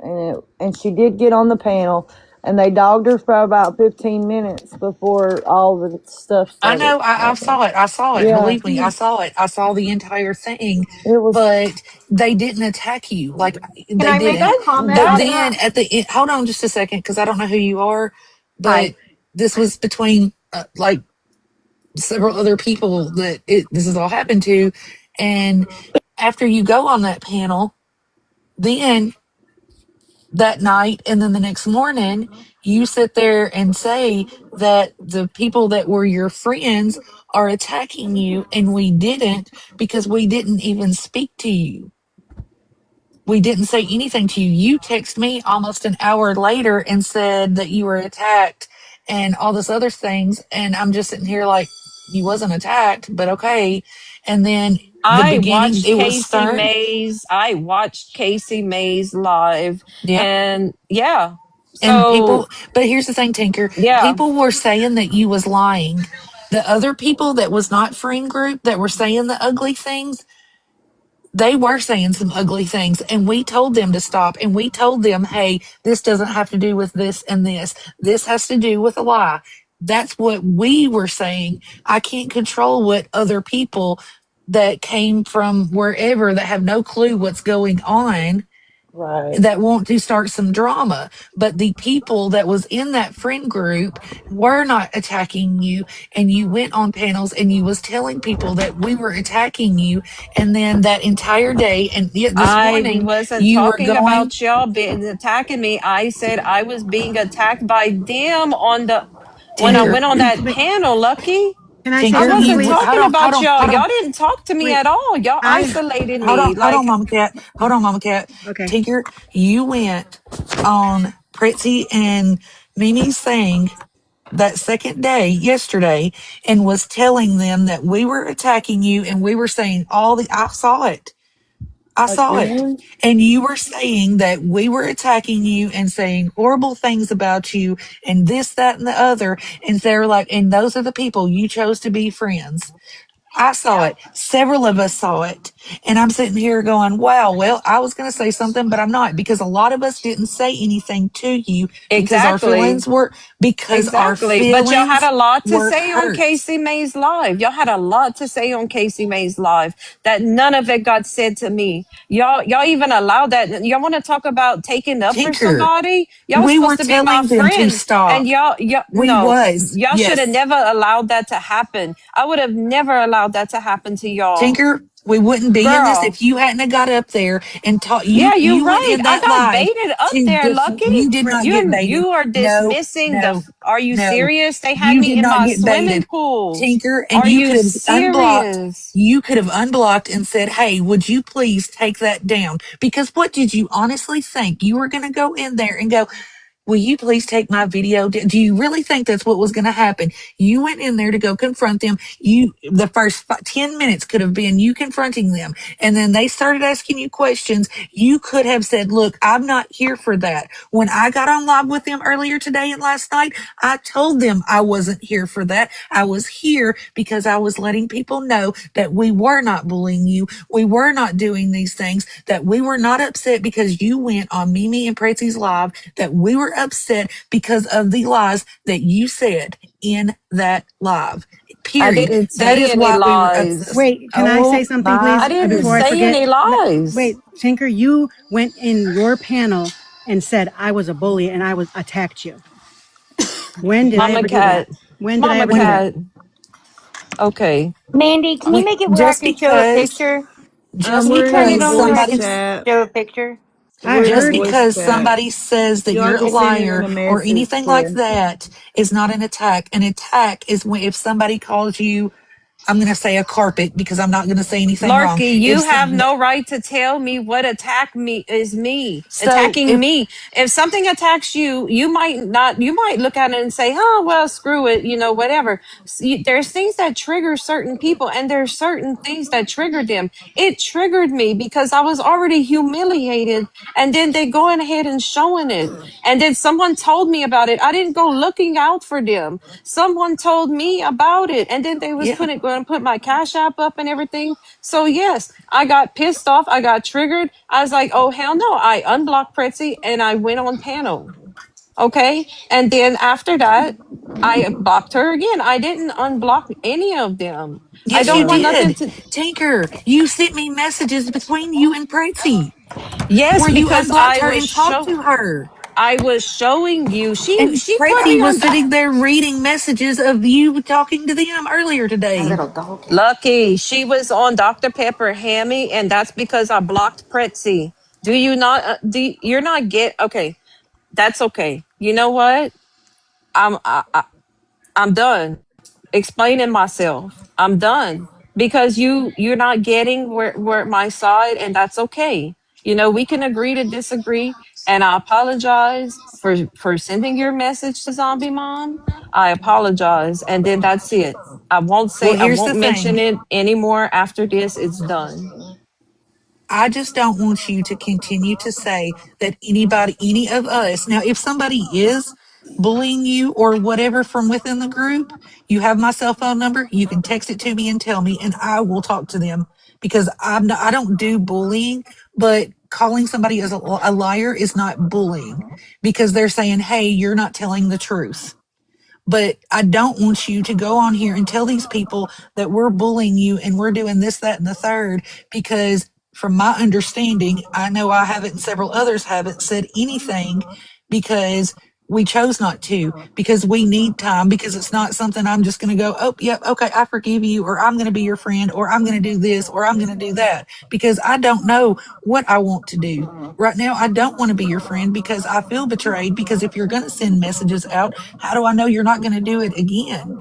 and she did get on the panel, and they dogged her for about 15 minutes before all the stuff I started know, I happening. saw it. I saw it. Yeah, Believe me, I saw it. I saw the entire thing, it was. but they didn't attack you. Like Can they I make a didn't. comment But on that then that? at the end, hold on just a second, because I don't know who you are, Hi. but this was between like several other people that this has all happened to, and after you go on that panel, then that night and then the next morning you sit there and say that the people that were your friends are attacking you and we didn't, because we didn't even speak to you, we didn't say anything to you. You text me almost an hour later and said that you were attacked and all this other things, and I'm just sitting here like, you wasn't attacked, but okay. And then the I beginning watched it was Casey stern. Mays. I watched Casey Mays live, Yep. and yeah. And So people, but here's the thing, Tinker. yeah, People were saying that you was lying. The other people that was not friend group that were saying the ugly things, they were saying some ugly things, and we told them to stop. And we told them, hey, this doesn't have to do with this and this. This has to do with a lie. That's what we were saying. I can't control what other people that came from wherever that have no clue what's going on Right. that want to start some drama. But the people that was in that friend group were not attacking you, and you went on panels and you was telling people that we were attacking you. And then that entire day and yet this I morning wasn't you were talking going, about y'all being attacking me. I said I was being attacked by them on the when I Wait, Tinker, went on that wait. panel. Lucky, Can I say I Tinker, something, wasn't please? talking about y'all. hold on, Y'all didn't talk to me Wait, at all. Y'all I, isolated me. hold on, Like Mama Cat. Hold on, Mama Cat. okay. Tinker, you went on Pretzi and Mimi's thing that second day yesterday and was telling them that we were attacking you and we were saying all the I saw it. I saw it. Again? And you were saying that we were attacking you and saying horrible things about you and this, that, and the other. And they're like, and those are the people you chose to be friends. I saw it. Several of us saw it. And I'm sitting here going, wow, well, I was going to say something, but I'm not, because a lot of us didn't say anything to you Exactly. because our Exactly. But y'all had feelings a lot to were say on hurt. Casey May's live. Y'all had a lot to say on Casey May's live that none of it got said to me. Y'all even allowed that. Y'all want to talk about taking up for Tinker, somebody? Y'all was we supposed were to be my telling them to friend. And stop. y'all, We no, was, y'all should have yes. never allowed that to happen. I would have never allowed that to happen to y'all. Tinker, we wouldn't be in this Girl. if you hadn't have got up there and taught you. Yeah, you're You went right. in I that got live baited up to there, Lucky. you did not get baited. You are No, dismissing the. no, Are you no. serious? They had You me did in not my get swimming baited, pool. Tinker, and Are you you could have unblocked. serious? You could have unblocked and said, "Hey, would you please take that down?" Because what did you honestly think? You were going to go in there and go, will you please take my video? Do you really think that's what was going to happen? You went in there to go confront them. The first 10 minutes could have been you confronting them. And then they started asking you questions. You could have said, look, I'm not here for that. When I got on live with them earlier today and last night, I told them I wasn't here for that. I was here because I was letting people know that we were not bullying you. We were not doing these things, that we were not upset because you went on Mimi and Pretzy's live, that we were upset because of the lies that you said in that live. I Period. didn't That say is any why we were upset. lies. Wait, can I say Oh something, I my please, didn't before I say goodness. forget? any lies. Wait, Tinker, you went in your panel and said I was a bully and I was attacked you. When did I Mama ever do that? Cat. When did I Mama ever do that? Cat. Okay. Mandy, can you We make it where I just can show a because picture? just Can you We're in turn a it because on where I voice can somebody's chat. show a picture? I We're in a just heard you. voice because chat. somebody says that Y'all you're a just send it in liar a or message anything like here. that is not an attack. An attack is when if somebody calls you, I'm going to say a carpet because I'm not going to say anything wrong. Larky, If you have some, no right to tell me what attack me is me so attacking if me. If something attacks you, you might not. You might look at it and say, "Oh, well, screw it," whatever. See, there's things that trigger certain people, and there's certain things that trigger them. It triggered me because I was already humiliated, and then they going ahead and showing it, and then someone told me about it. I didn't go looking out for them. Someone told me about it, and then they was yeah, going to put my cash app up and everything. So yes, I got pissed off. I got triggered. I was like, oh hell no! I unblocked Pretzy and I went on panel. Okay, and then after that, I blocked her again. I didn't unblock any of them. I yes, don't you want Yeah. nothing did. to. Tinker, you sent me messages between you and Pretzy Yes, where you because unblocked her and talked to her. I was showing you. She And she put Pretzy me was on. sitting there reading messages of you talking to them earlier My today. little dog. Lucky, she was on Dr. Pepper Hammy, and that's because I blocked Pretzy. Do you not? You're not get okay? That's okay. You know what? I'm I'm done explaining myself. I'm done because you're not getting where my side, and that's okay. We can agree to disagree, and I apologize for sending your message to Zombie Mom. I apologize, and then that's it. Well, I here's the won't mention thing. it anymore after this. It's done. I just don't want you to continue to say that anybody, any of us. Now, if somebody is bullying you or whatever from within the group, you have my cell phone number. You can text it to me and tell me, and I will talk to them because I don't do bullying, but calling somebody as a liar is not bullying because they're saying, hey, you're not telling the truth. But I don't want you to go on here and tell these people that we're bullying you and we're doing this, that, and the third, because from my understanding, I know I haven't and several others haven't said anything because we chose not to, because we need time, because it's not something I'm just going to go, oh, yep, okay, I forgive you, or I'm going to be your friend, or I'm going to do this, or I'm going to do that, because I don't know what I want to do. Right now, I don't want to be your friend because I feel betrayed. Because if you're going to send messages out, how do I know you're not going to do it again?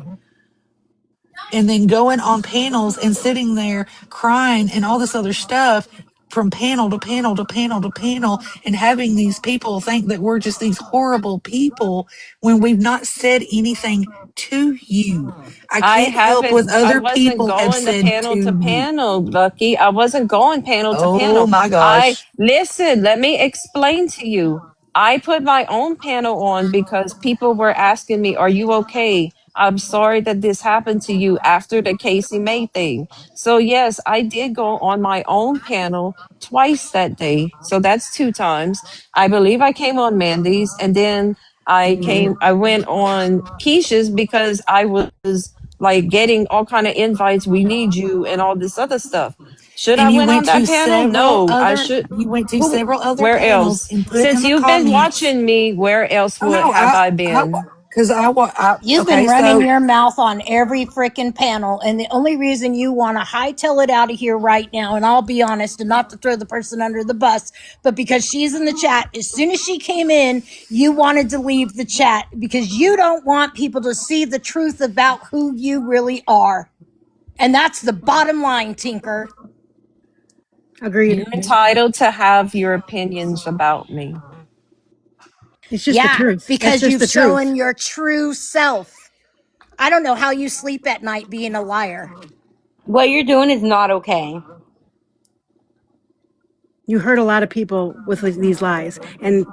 And then going on panels and sitting there crying and all this other stuff from panel to panel to panel to panel and having these people think that we're just these horrible people when we've not said anything to you. I can't help what I other wasn't people have going said to to you. panel, Lucky. I wasn't going panel to Oh panel. my I gosh. listen, let me explain to you. I put my own panel on because people were asking me, "Are you okay?" I'm sorry that this happened to you after the Casey May thing. So, yes, I did go on my own panel twice that day. So that's 2 times. I believe I came on Mandy's, and then I went on Keisha's because I was like getting all kind of invites. We need you and all this other stuff. Should I And went on that panel? No, I should. you went to Who? several other Where panels else? and put in Since the you've been comments. watching me, where else Oh would no, have I been? because You've been okay, running so your mouth on every freaking panel, and the only reason you want to hightail it out of here right now, and I'll be honest, and not to throw the person under the bus, but because she's in the chat, as soon as she came in, you wanted to leave the chat because you don't want people to see the truth about who you really are. And that's the bottom line, Tinker. Agreed. You're entitled to have your opinions about me. It's just the Yeah, truth. That's because just you've the truth. shown your true self. I don't know how you sleep at night being a liar. What you're doing is not okay. You hurt a lot of people with these lies, and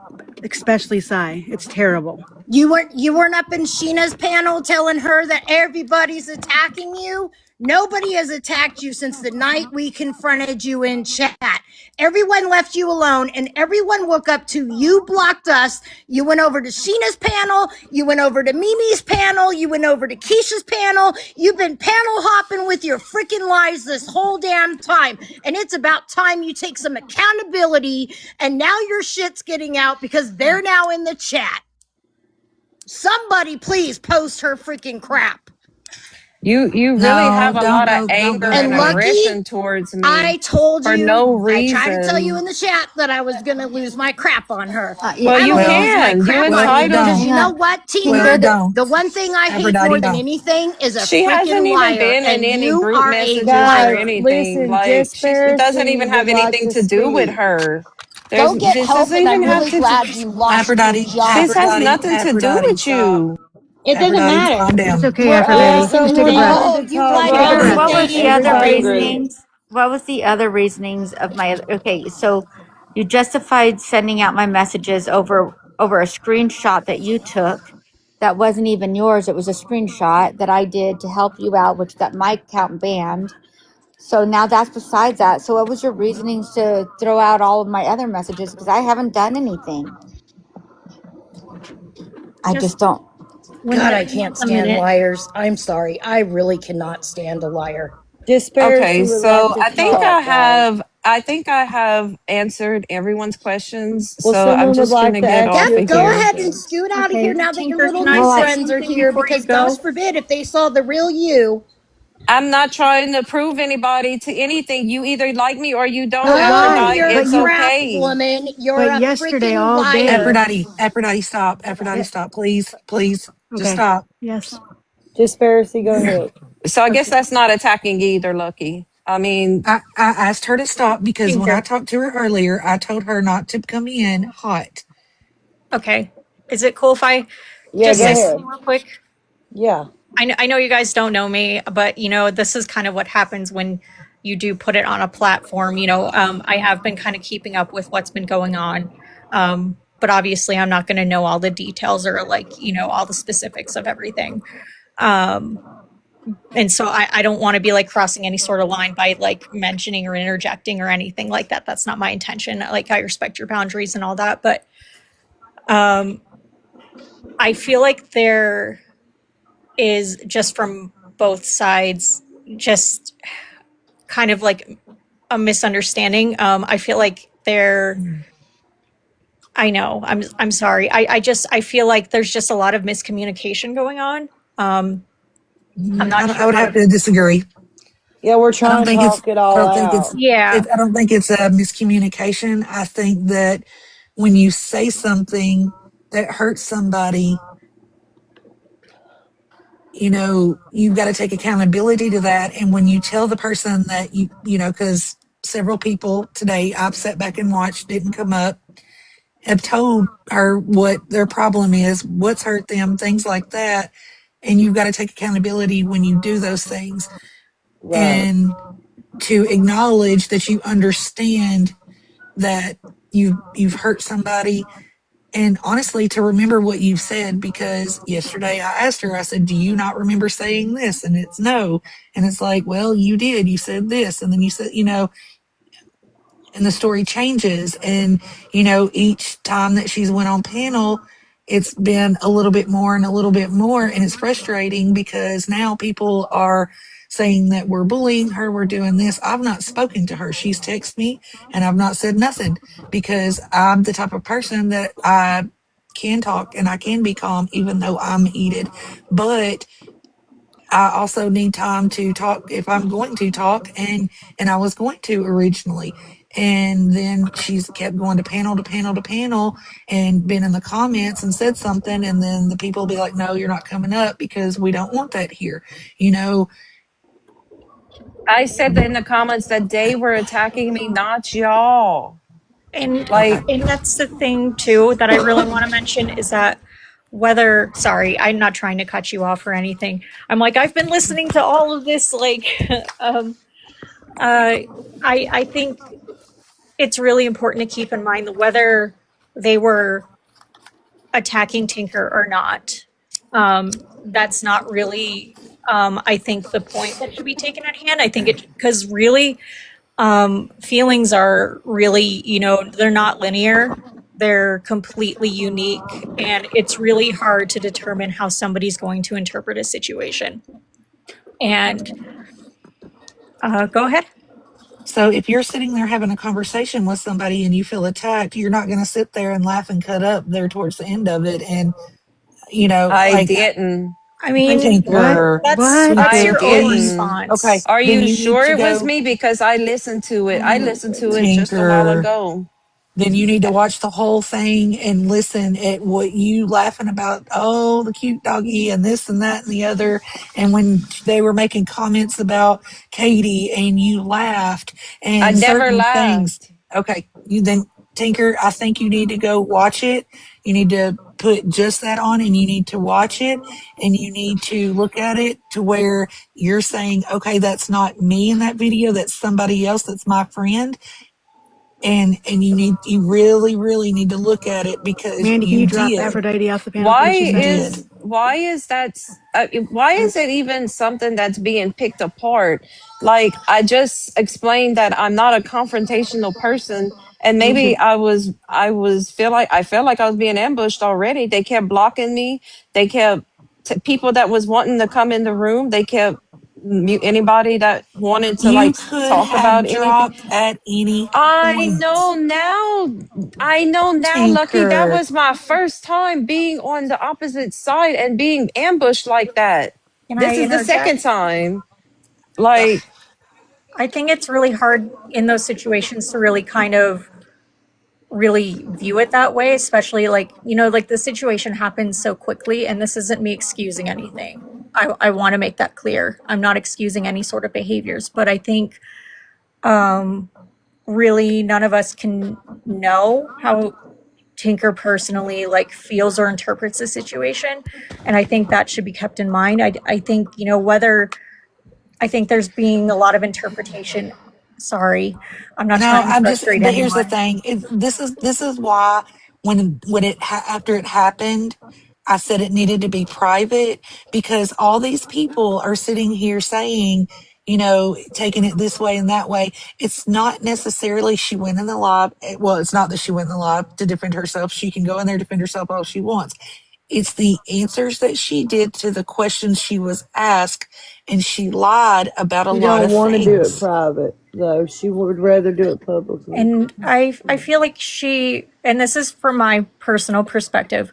especially Cy. It's terrible. You weren't up in Sheena's panel telling her that everybody's attacking you. Nobody has attacked you since the night we confronted you in chat. Everyone left you alone, and everyone woke up to you blocked us. You went over to Sheena's panel. You went over to Mimi's panel. You went over to Keisha's panel. You've been panel hopping with your freaking lies this whole damn time. And it's about time you take some accountability. And now your shit's getting out because they're now in the chat. Somebody please post her freaking crap. You really no, have a lot of don't anger go that and And way. Lucky, aggression towards me I told for you, no I tried to tell you in reason. the chat that I was going to lose my crap on her. Yeah, Well, I'm you going to well, lose my can. You crap Well, on you entitled. because hang you know on. what, well, Tinker? you Tinker, don't. The one thing I hate Aphrodite, more than don't. anything is a She hasn't freaking even liar. been in And any you group are a messages or Guys, liar. anything. listen, Like it doesn't Disparity even would have like anything to to do with speak. her. Go get This help, doesn't and even I'm have really to. glad you lost your This job. has nothing to do Aphrodite, with stop. you. It doesn't Aphrodite, matter. calm It's down. okay, We're Yeah, Aphrodite. all so Just take a who's breath. going Oh, to you talk Take a blinded What me. breath. what first? was Thank the you, other Everybody. Braden. reasonings? What was the other reasonings of my okay, so you justified sending out my messages over a screenshot that you took that wasn't even yours. It was a screenshot that I did to help you out, which got my account banned. So now that's besides that. So what was your reasonings to throw out all of my other messages? Because I haven't done anything. I Just just don't. one God, I minute. can't A stand minute. liars. I'm sorry. I really cannot stand a liar. Okay, Disparity would like so to talk, guys. I think I have answered everyone's questions. Well, So I'm someone would just like gonna to get ask off you a of Yep, go here. ahead and question. scoot out of here Okay. now that your Tinker, little can I new Well, say friends are something here before you because go? gosh forbid if they saw the real you. I'm not trying to prove anybody to anything. You either like me or you don't, But Oh, why? Aphrodite. you're a But It's you. crap okay. woman. You're But a yesterday, freaking all day. liar. Aphrodite, stop. Aphrodite, Yeah, stop. Please, please, just okay. stop. Yes. Disparity, go ahead. So I guess Okay. that's not attacking either, Lucky. I mean, I asked her to stop because when I Tinker. talked to her earlier, I told her not to come in hot. Okay. Is it cool if I Yeah, just go say Yes. ahead. something real quick? Yeah. I know you guys don't know me, but this is kind of what happens when you do put it on a platform. I have been kind of keeping up with what's been going on. But obviously I'm not going to know all the details or like, all the specifics of everything. Um, and so I don't want to be like crossing any sort of line by like mentioning or interjecting or anything like that. That's not my intention. Like I respect your boundaries and all that, but um, I feel like there is just from both sides, just kind of like a misunderstanding. I feel like I know, I'm sorry. I feel like there's just a lot of miscommunication going on. I'm not I sure would how have to, to disagree. Yeah, we're I don't trying to think it's. talk it I all don't think out. it's. yeah. I don't think it's a miscommunication. I think that when you say something that hurts somebody, you've got to take accountability to that. And when you tell the person that because several people today I've sat back and watched didn't come up, have told her what their problem is, what's hurt them, things like that. And you've got to take accountability when you do those things Right. and to acknowledge that you understand that you've hurt somebody and honestly, to remember what you've said, because yesterday I asked her, I said, do you not remember saying this? And it's no. And it's like, well, you did. You said this. And then you said, and the story changes. And, each time that she's went on panel, it's been a little bit more and a little bit more. And it's frustrating because now people are saying that we're bullying her, we're doing this. I've not spoken to her. She's texted me and I've not said nothing because I'm the type of person that I can talk and I can be calm even though I'm heated. But I also need time to talk if I'm going to talk, and I was going to originally. And then she's kept going to panel to panel to panel and been in the comments and said something, and then the people will be like, no, you're not coming up because we don't want that here. You know, I said in the comments that they were attacking me, not y'all. And Like, and that's the thing too that I really want to mention is that whether sorry, I'm not trying to cut you off or anything. I'm like I've been listening to all of this like I think it's really important to keep in mind that whether they were attacking Tinker or not, that's not really I think the point that should be taken at hand. I think it because really feelings are really, they're not linear. They're completely unique, and it's really hard to determine how somebody's going to interpret a situation. And go ahead. so if you're sitting there having a conversation with somebody and you feel attacked, you're not going to sit there and laugh and cut up there towards the end of it. And, I like, didn't. I mean, What? Tinker, What? that's I your own didn't. okay, response. Are then you you need sure to it was go, me? Because I listened to it. I listened to it just a while Tinker. ago. Then you need to watch the whole thing and listen at what you laughing about. Oh, the cute doggy and this and that and the other. And when they were making comments about Katie and you laughed I and never certain things. laughed. Okay. You then, Tinker, I think you need to go watch it. You need to put just that on and you need to watch it and you need to look at it to where you're saying, okay, that's not me in that video. That's somebody else. That's my friend, and you really need to look at it because Mandy, can you you drop did. Aphrodite off the panel, Why please? She's You next. did. is that why is it even something that's being picked apart? Like, I just explained that I'm not a confrontational person, and maybe I felt like I was being ambushed already. They kept blocking me. They kept people that was wanting to come in the room, they kept mute anybody that wanted to You like could talk have about anything. dropped at any I point. know now. I know now, Lucky. That Tinker. was my first time being on the opposite side and being ambushed like that. Can I This is the second interject? time. Like, I think it's really hard in those situations to really kind of really view it that way, especially like, like the situation happens so quickly, and this isn't me excusing anything. I want to make that clear. I'm not excusing any sort of behaviors, but I think really none of us can know how Tinker personally like feels or interprets the situation. And I think that should be kept in mind. I think, whether I think there's being a lot of interpretation. Sorry, I'm not No, trying to I'm just. frustrate But here's the anyone. thing: this is why when after it happened, I said it needed to be private because all these people are sitting here saying, taking it this way and that way. It's not necessarily she went in the live. Well, it's not that she went in the live to defend herself. She can go in there defend herself all she wants. It's the answers that she did to the questions she was asked, and she lied about a She lot don't of want to do it things. private though. She would rather do it publicly. And I feel like she, and this is from my personal perspective,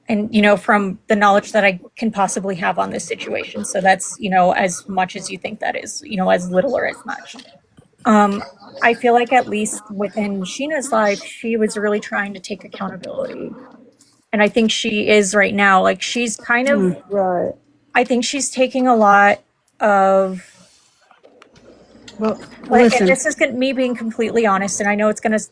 and from the knowledge that I can possibly have on this situation. So that's as much as you think that is, as little or as much. I feel like at least within Sheena's life, she was really trying to take accountability, and I think she is right now. Like she's kind of, Right. I think she's taking a lot of. Well, And listen. this is me being completely honest, and I know it's going to.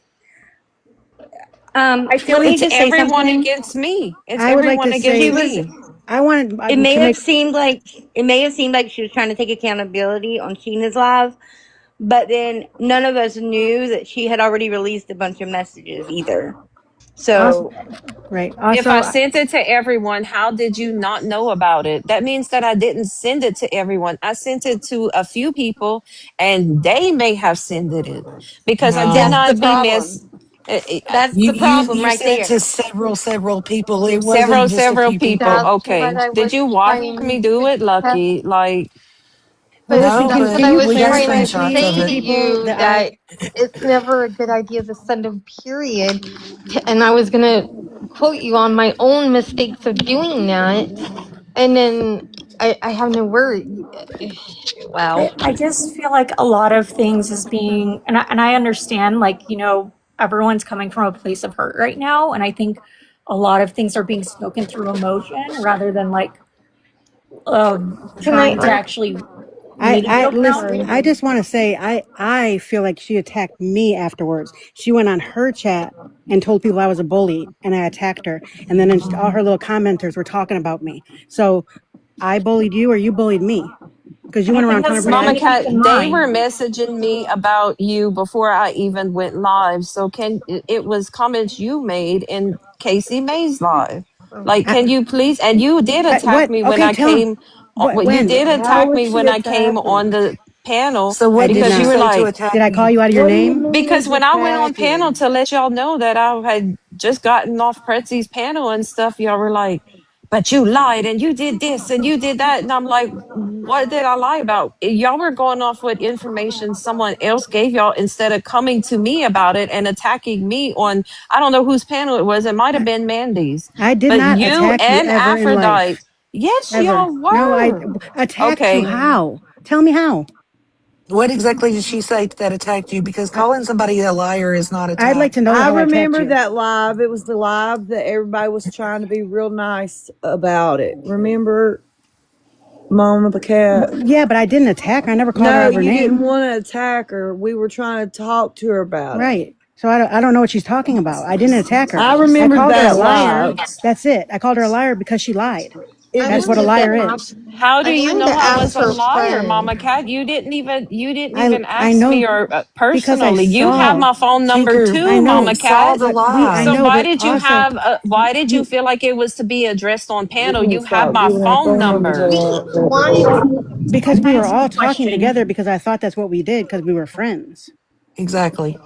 I feel Let me it's just say everyone something. against me. It's I would like everyone to against She say was. me. I wanted It may to have make. seemed like she was trying to take accountability on Sheena's live, but then none of us knew that she had already released a bunch of messages either. So Right. If I Also, sent it to everyone, how did you not know about it? That means that I didn't send it to everyone. I sent it to a few people and they may have sent it because I did That's no. the not be problem. That's You the problem you right sent there. to several people. It wasn't just a several few people. people. that's what Okay. I Did was you watch me trying do to it, Lucky? Like, well, but listen, No, that's can what but can I you was we got please trying to send screenshots these of to say the to it. people you that that I it's never a good idea to send them period. And I was gonna quote you on my own mistakes of doing that, and then I have no word. Wow. I just feel like a lot of things is being, and I understand, like, everyone's coming from a place of hurt right now. And I think a lot of things are being spoken through emotion rather than like Can I trying to actually I mediate. listen. I just want to say I feel like she attacked me afterwards. She went on her chat and told people I was a bully and I attacked her, and then all her little commenters were talking about me. So I bullied you or you bullied me because you And I went think around telling that's everybody Mama something to keep Cat, in they were mind. messaging me about you before I even went live. So it was comments you made in Casey May's live. Like, I, can you please? And you did attack what? me when Okay, I tell him came. what You when did How attack would me she when I came attack on me? the panel So I what did did because she you not. were say to like, Did attack I call me? you out of your What do you name? mean because is when I went on panel attacking? to let y'all know that I had just gotten off Pretzi's panel and stuff, y'all were like, but you lied and you did this and you did that. And I'm like, what did I lie about? Y'all were going off what information someone else gave y'all instead of coming to me about it and attacking me on, I don't know whose panel it was. It might have I, been Mandy's, I did but not you attack you and ever in Aphrodite, life. yes, Ever. y'all No, I were. attacked you. Okay. How? Tell me how. What exactly did she say that attacked you? Because I, calling somebody a liar is not I'd like attack. to know I how I attacked remember you. that live. It was the live that everybody was trying to be real nice about it. Remember, Mama the cat? Yeah, but I didn't attack her. I never called her out No, of her you didn't name. want to attack her. We were trying to talk to her about it. Right. So I don't know what she's talking about. I didn't attack her. I I remembered called her a that liar. live. That's it. I called her a liar because she lied. It I That's was what a wanted just to liar ask. is. How do I you wanted know to I ask was a her liar, friend. Mama Cat? You didn't I even I ask me know or because I personally. You have saw. my phone number Tinker, I too, know, we Mama saw Cat. the but I So live. know, why but did you also have why did you you feel like it was to be addressed on we panel? can You have stop my giving our phone phone numbers number. We out. wanted. because Can we I were ask you all a talking question? together because I thought that's what we did because we were friends. Exactly.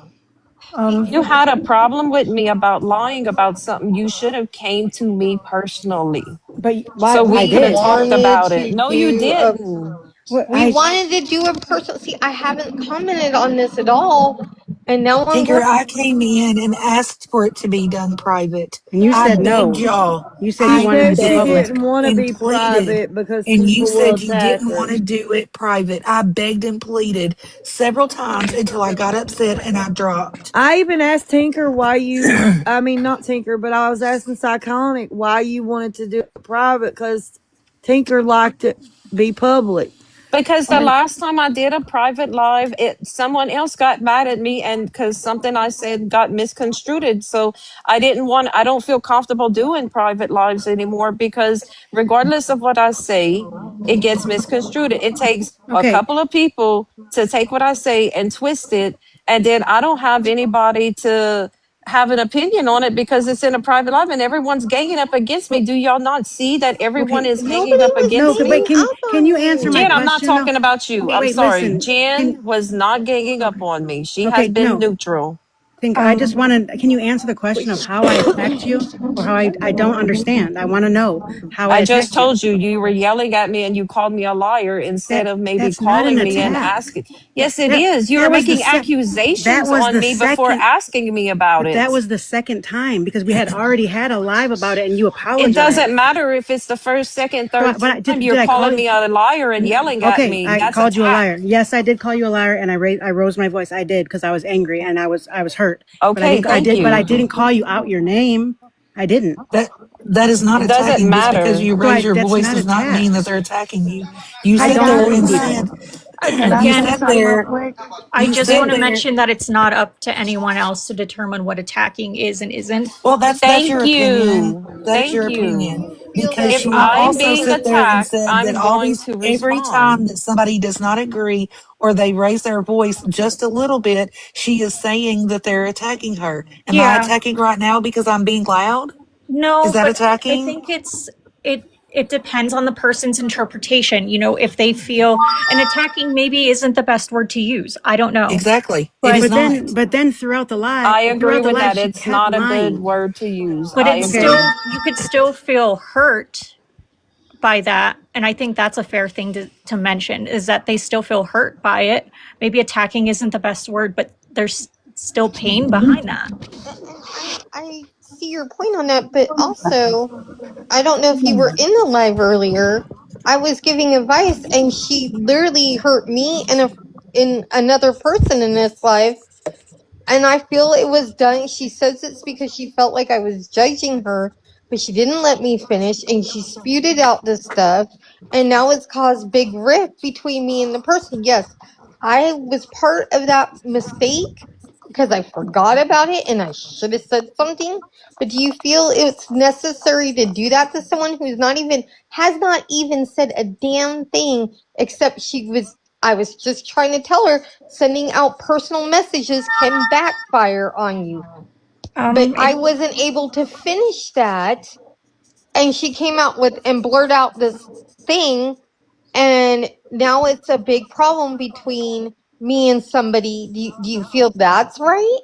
You Um, had a problem with me about lying about something. You should have came to me personally But so why I we We could have did. talked wanted about it. to No, you do a. didn't. What We I wanted to do a personal. See, I haven't commented on this at all, and now I'm Tinker, going. I came in and asked for it to be done private. and you I said begged no. y'all. You said She you I wanted to said be she begged didn't public. want to and be pleaded. private because And you people will said you attack didn't want her. to do it private. I begged and pleaded several times until I got upset and I dropped. I even asked Tinker why you, I mean, not Tinker, but I was asking Psychonic why you wanted to do it private because Tinker liked it be public. Because the And last time I did a private live, someone else got mad at me, and because something I said got misconstrued. So I don't feel comfortable doing private lives anymore because regardless of what I say, it gets misconstrued. It takes a okay, couple of people to take what I say and twist it, and then I don't have anybody to have an opinion on it because it's in a private live and everyone's ganging up against me. but Do y'all not see that everyone okay. is ganging Nobody up was No, against but ganging me? can up can on you answer my Jen, you. I'm not question though? talking about you. I'm Wait, sorry. listen. Can Jen was not ganging up on me. She has okay, been no. neutral. Think I just um, want to. Can you answer the question of how I attacked you, or how I don't understand? I want to know how I I just attacked you. told you you were yelling at me and you called me a liar instead That of maybe that's not an calling me and attack. asking. Yes, it is. You were That was the making that accusations was on the me before second. asking me about But that it. was the second time because we had already had a live about it, and you It doesn't apologized. matter if it's the first, second, So, third but I time did. you're Did I call calling you? me a liar and yelling at Okay, me. I That's called you a attack. liar. Yes, I did call you a liar, and I rose my voice. I did because I was angry and I was hurt. But I Okay, didn't. thank But I you. didn't call you out your name. I didn't. That that is not It doesn't attacking. Just because matter. you So raise your that's voice not does not mean that attack. they're attacking you. You I I sat don't got there believe and people. said you again, sat there I you just sat want to there. mention that it's not up to anyone else to determine what attacking is and isn't. Well, that's your Thank opinion. you. That's your Thank opinion. you. feel because that If she will I'm also being sit there and attacked, said that I'm all going these, to every time respond. that somebody does not agree or they raise their voice just a little bit, she is saying that they're attacking her. Am I Yeah. attacking right now because I'm being loud? Is No, that but I attacking? think it depends on the person's interpretation. You know, if they feel, and attacking maybe isn't the best word to use. I don't know. Exactly. It But is not. But then I agree throughout the with live, that. she It's kept not a good lying. word to use. but I it's Okay. agree. still, you could still feel hurt by that. And I think that's a fair thing to mention, is that they still feel hurt by it. Maybe attacking isn't the best word, but there's still pain behind that. I see your point on that, but also I don't know if you were in the live earlier. I was giving advice, and she literally hurt me and in another person in this live. And I feel it was done. She says it's because she felt like I was judging her, but she didn't let me finish, and she spewed out this stuff, and now it's caused big rift between me and the person. Yes, I was part of that mistake because I forgot about it, and I should have said something. But do you feel it's necessary to do that to someone who's not even has not even said a damn thing except she was? I was just trying to tell her sending out personal messages can backfire on you. But I It, wasn't able to finish that. And she came out with and blurred out this thing. And now it's a big problem between me and somebody. Do you feel that's right?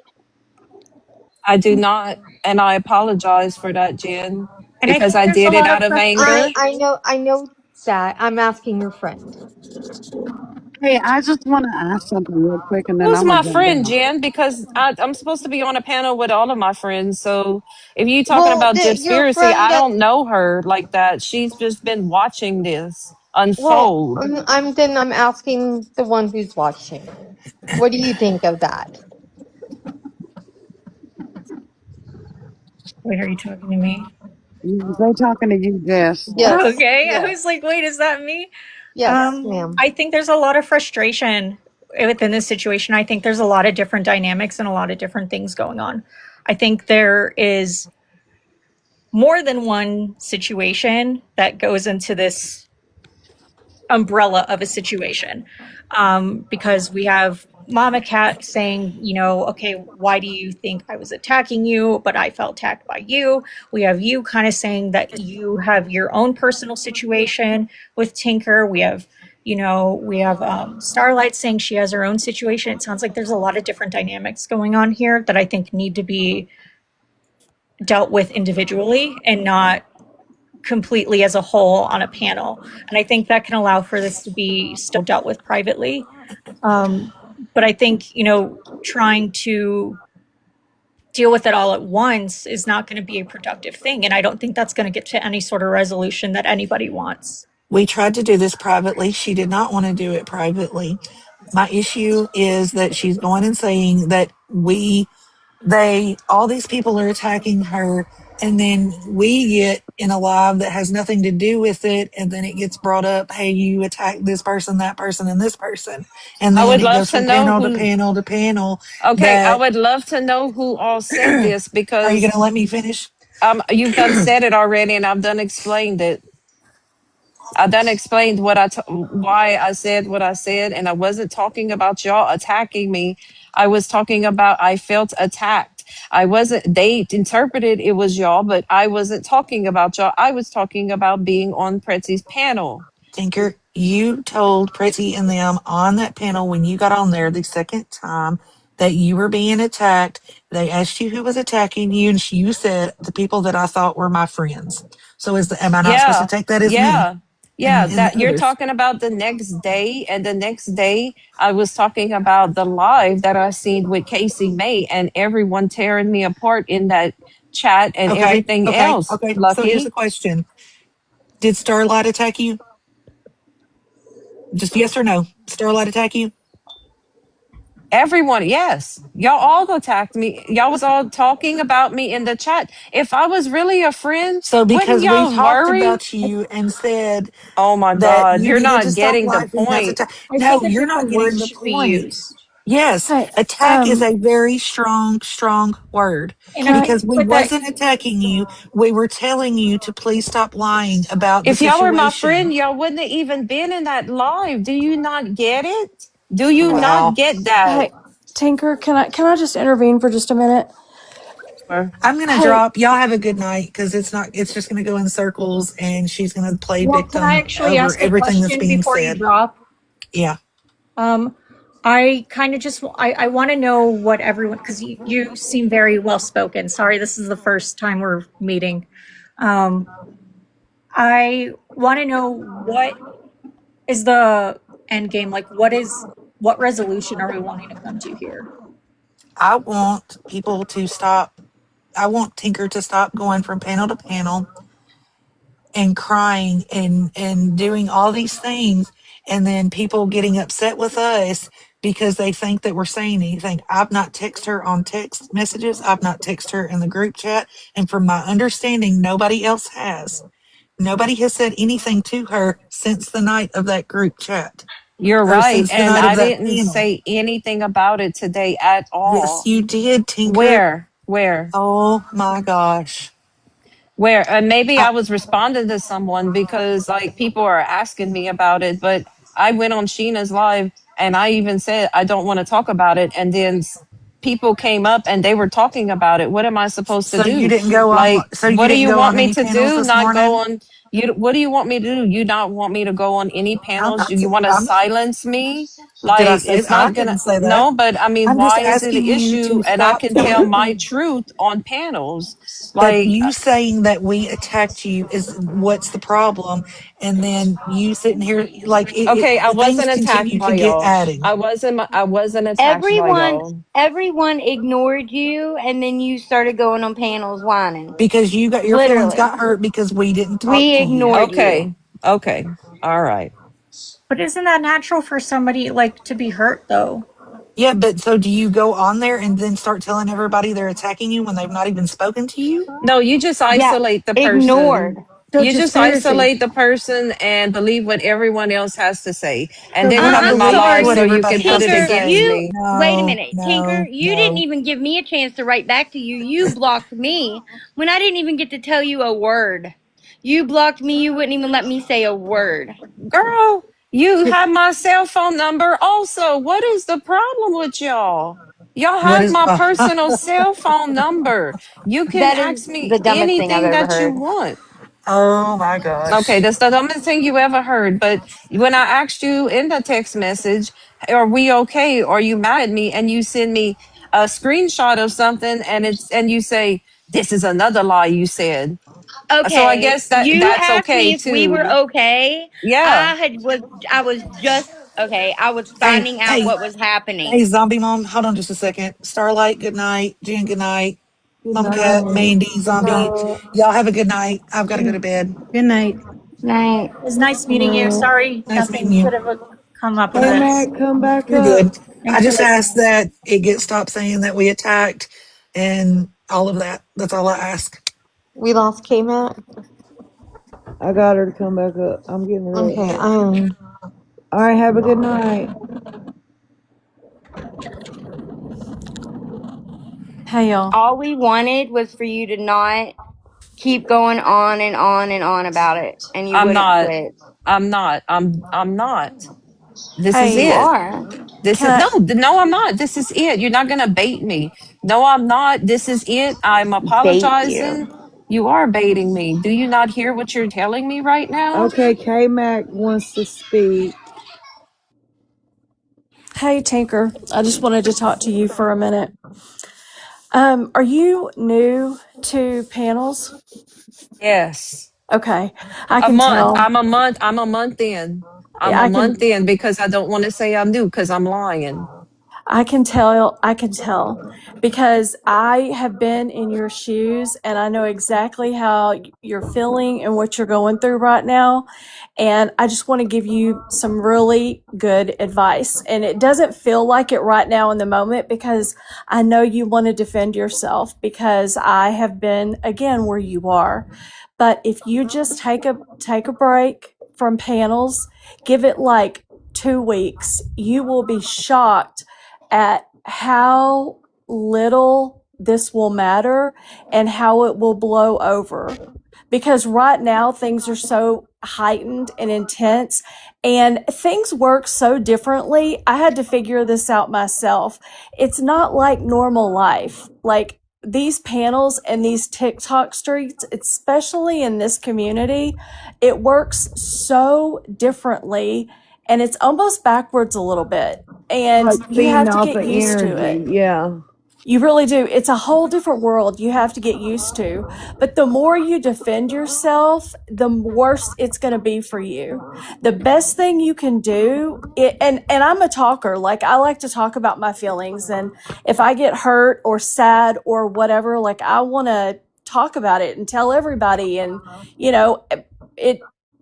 I do not, and I apologize for that, Jen, and I because think I there's a did it lot of out of anger. frustration. I know that. I'm asking your friend. Hey, I just want to ask something real quick, and then Who's I'm gonna my jump friend, down. Jen? Because I'm supposed to be on a panel with all of my friends. So if you're talking Well, about your conspiracy, friend I that, don't know her like that. She's just been watching this well, unfold. I'm asking the one who's watching. What do you think of that? Wait, are you talking to me? They talking to you, Jess. Yes. Okay, I was Yes. like, wait, is that me? Yes, ma'am. I think there's a lot of frustration within this situation. I think there's a lot of different dynamics and a lot of different things going on. I think there is more than one situation that goes into this umbrella of a situation, because we have Mama Cat saying, you know, okay, why do you think I was attacking you, but I felt attacked by you? We have you kind of saying that you have your own personal situation with Tinker. We have, you know, we have Starlight saying she has her own situation. It sounds like there's a lot of different dynamics going on here that I think need to be dealt with individually and not completely as a whole on a panel. And I think that can allow for this to be still dealt with privately. Um, but I think, you know, trying to deal with it all at once is not going to be a productive thing. And I don't think that's going to get to any sort of resolution that anybody wants. We tried to do this privately. She did not want to do it privately. My issue is that she's going and saying that all these people are attacking her, and then we get in a live that has nothing to do with it, and then it gets brought up, hey, you attacked this person, that person, and this person, and I then would it love goes to from know panel to who. panel to panel. Okay, I That would love to know who all said this are you going because to let me finish? you've done said it already, and I've done explained it. I done explained why I said what I said, and I wasn't talking about y'all attacking me. I was talking about I felt attacked. I wasn't. They interpreted it was y'all, but I wasn't talking about y'all. I was talking about being on Pretzy's panel. Tinker, you told Pretty and them on that panel when you got on there the second time that you were being attacked. They asked you who was attacking you, and you said the people that I thought were my friends. So am I not supposed to Yeah, take that as me yeah, yeah. and the That you're others? talking about the next day, and the next day I was talking about the live that I seen with Casey May and everyone tearing me apart in that chat and Okay, everything okay, else. okay. So here's the Lucky. question: did Starlight attack you? Just yes or no. Starlight attack you? Everyone, yes. Y'all all attacked me. Y'all was all talking about me in the chat. If I was really a friend, So wouldn't because we y'all talked worry? about you and said Oh my that God, you you're needed to not stop getting the life, and that's a point. time. I No, think a you're not different getting word the should be point. used. Yes, Hey, attack is a very strong, strong word And can I I? because think we with that, wasn't attacking you. We were telling you to please stop lying about the If y'all were my friend, situation. y'all wouldn't have even been in that live. Do you not get it? Do you not Wow. get that? Hey, Tinker, can I just intervene for just a minute? Or- I'm going to Hey, drop. Y'all have a good night because it's just going to go in circles and she's going to play well, can I victim actually over ask a everything that's question being before you said. drop? Yeah. Um, I kind of just I want to know what everyone, because you seem very well spoken. Sorry, this is the first time we're meeting. Um, I want to know what is the end game, like what resolution are we wanting to come to here? I want people to stop. I want Tinker to stop going from panel to panel and crying and doing all these things and then people getting upset with us because they think that we're saying anything. I've not texted her on text messages. I've not texted her in the group chat. And from my understanding, nobody else has. Nobody has said anything to her since the night of that group chat You're or right. since the And night of I that didn't panel. say anything about it today at Yes, all. you did, Tinker. Where? Where? Oh my gosh. Where? And maybe I, I was responding to someone because like people are asking me about it, but I went on Sheena's live and I even said I don't want to talk about it. And then people came up and they were talking about it. What am I supposed to so you do? didn't go on. Like, So you what do didn't you go want on me any to panels do? this Not go morning. on you? What do you want me to do? You not want me to go on any panels? You want to I'm silence me? Did I Like, say it's that? I not gonna, didn't say that. no, but I mean, I'm just why is it an asking you issue? to And I stop can tell telling my me. truth on panels. But Like, you saying that we attacked you is what's the problem, and then you sitting here like okay, I the things wasn't attacked continue to by get y'all. adding I wasn't attacked by Everyone, y'all. everyone ignored you, and then you started going on panels whining. because you got your feelings Literally, got hurt because we didn't talk we to you. ignored you. Okay. Okay. All right. But isn't that natural for somebody like to be hurt though? Yeah, but so do you go on there and then start telling everybody they're attacking you when they've not even spoken to you? No, you just Yeah, isolate the ignored. person. so You just just seriously. isolate the person and believe what everyone else has to say. And So then We're just not come in I'm my believing live what so sorry, you can everybody put has it to Tinker. against say. You me. wait a No, minute, Tinker. no, You didn't no. even give me a chance to write back to you. You blocked me when I didn't even get to tell you a word. You blocked me. You wouldn't even let me say a word. Girl, you have my cell phone number also. What is the problem with y'all? Y'all What have is? my personal cell phone number. You can That is ask me the dumbest thing I've anything ever that you heard. want. Oh my Okay, gosh. that's the dumbest thing you ever heard. But when I asked you in the text message, are we okay? Are you mad at me? And you send me a screenshot of something and you say, this is another lie you said. So I Okay, guess you that's asked okay me if we were too. okay. Yeah. I was just okay. I was Hey, finding out hey, what was happening. hey, zombie mom, hold on just a second. Starlight, good night. Jen, good night. Good Mama Cat, night. Mandy, zombie. Y'all have a good night. I've got to go to bed. Good night. Night. It was nice meeting you. Sorry, Nice meeting nothing you. could have come up of Hey, No, this. Matt, come back you're up. good. I Thanks for just ask listening. that it get stopped saying that we attacked and all of that. That's all I ask. We lost K Mac. I got her to come back up. I'm getting her up. Okay, I'm. All right, have a good night. Hey y'all. All we wanted was for you to not keep going on and on and on about it, and you I'm wouldn't not. quit. I'm not. This is You Hey, it. are. This can is I? no, I'm not. This is it. You're not gonna bait me. No, I'm not. This is it. I'm Bait apologizing. you. You are baiting me. Do you not hear what you're telling me right now? Okay, K Mac wants to speak. Hey Tinker, I just wanted to talk to you for a minute. Are you new to panels? Yes. Okay, I A can month. tell. I'm a month in. I'm Yeah, a I can. month in because I don't want to say I'm new because I'm lying. I can tell because I have been in your shoes and I know exactly how you're feeling and what you're going through right now. And I just want to give you some really good advice. And it doesn't feel like it right now in the moment because I know you want to defend yourself because I have been again where you are. But if you just take a break from panels, give it like 2 weeks, you will be shocked at how little this will matter and how it will blow over. Because right now things are so heightened and intense and things work so differently. I had to figure this out myself. It's not like normal life. Like these panels and these TikTok streets, especially in this community, it works so differently and it's almost backwards a little bit. And Like you feeding have to off get the used to energy. it. Yeah. You really do. It's a whole different world you have to get used to. But the more you defend yourself, the worse it's going to be for you. The best thing you can do, and I'm a talker. Like I like to talk about my feelings. And if I get hurt or sad or whatever, like I want to talk about it and tell everybody. And, you know, it,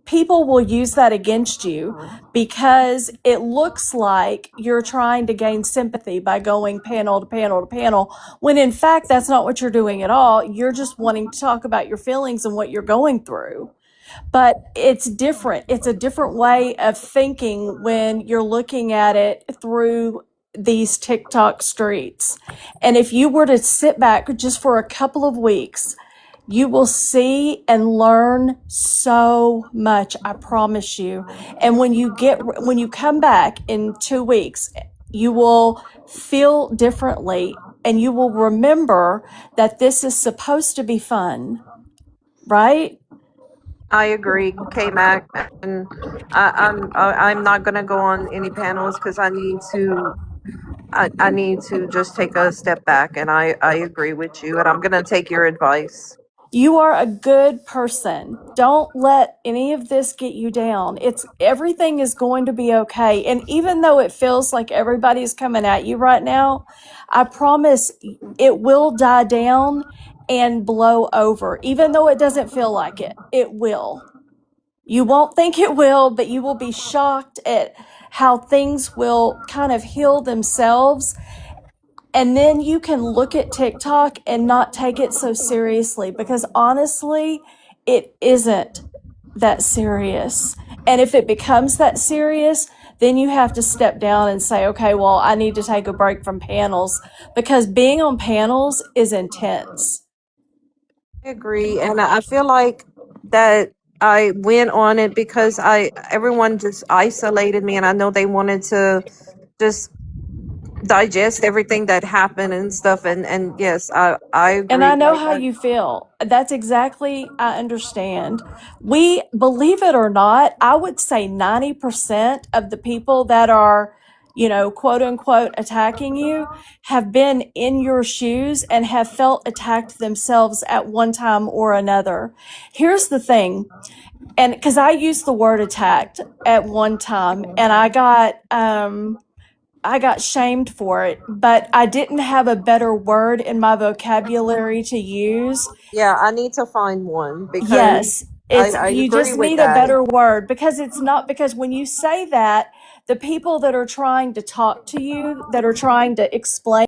people will use that against you because it looks like you're trying to gain sympathy by going panel to panel to panel, when in fact, that's not what you're doing at all. You're just wanting to talk about your feelings and what you're going through. But it's different. It's a different way of thinking when you're looking at it through these TikTok streets. And if you were to sit back just for a couple of weeks, you will see and learn so much, I promise you. And when you come back in 2 weeks, you will feel differently and you will remember that this is supposed to be fun, right? I agree, K Mac, and I'm not gonna go on any panels because I need to just take a step back, and I agree with you, and I'm gonna take your advice. You are a good person. Don't let any of this get you down. Everything is going to be okay. And even though it feels like everybody's coming at you right now, I promise it will die down and blow over. Even though it doesn't feel like it, it will. You won't think it will, but you will be shocked at how things will kind of heal themselves. And then you can look at TikTok and not take it so seriously because honestly, it isn't that serious. And if it becomes that serious, then you have to step down and say, okay, well, I need to take a break from panels because being on panels is intense. I agree, and I feel like that I went on it because I everyone just isolated me, and I know they wanted to just digest everything that happened and stuff, and yes, I And agree. I know how you feel. That's exactly, I understand. We, believe it or not, I would say 90% of the people that are, quote unquote, attacking you have been in your shoes and have felt attacked themselves at one time or another. Here's the thing, and because I used the word attacked at one time and I got shamed for it, but I didn't have a better word in my vocabulary to use. Yeah, I need to find one because Yes, I you agree just with need a that. better word because it's not, because when you say that, the people that are trying to talk to you, that are trying to explain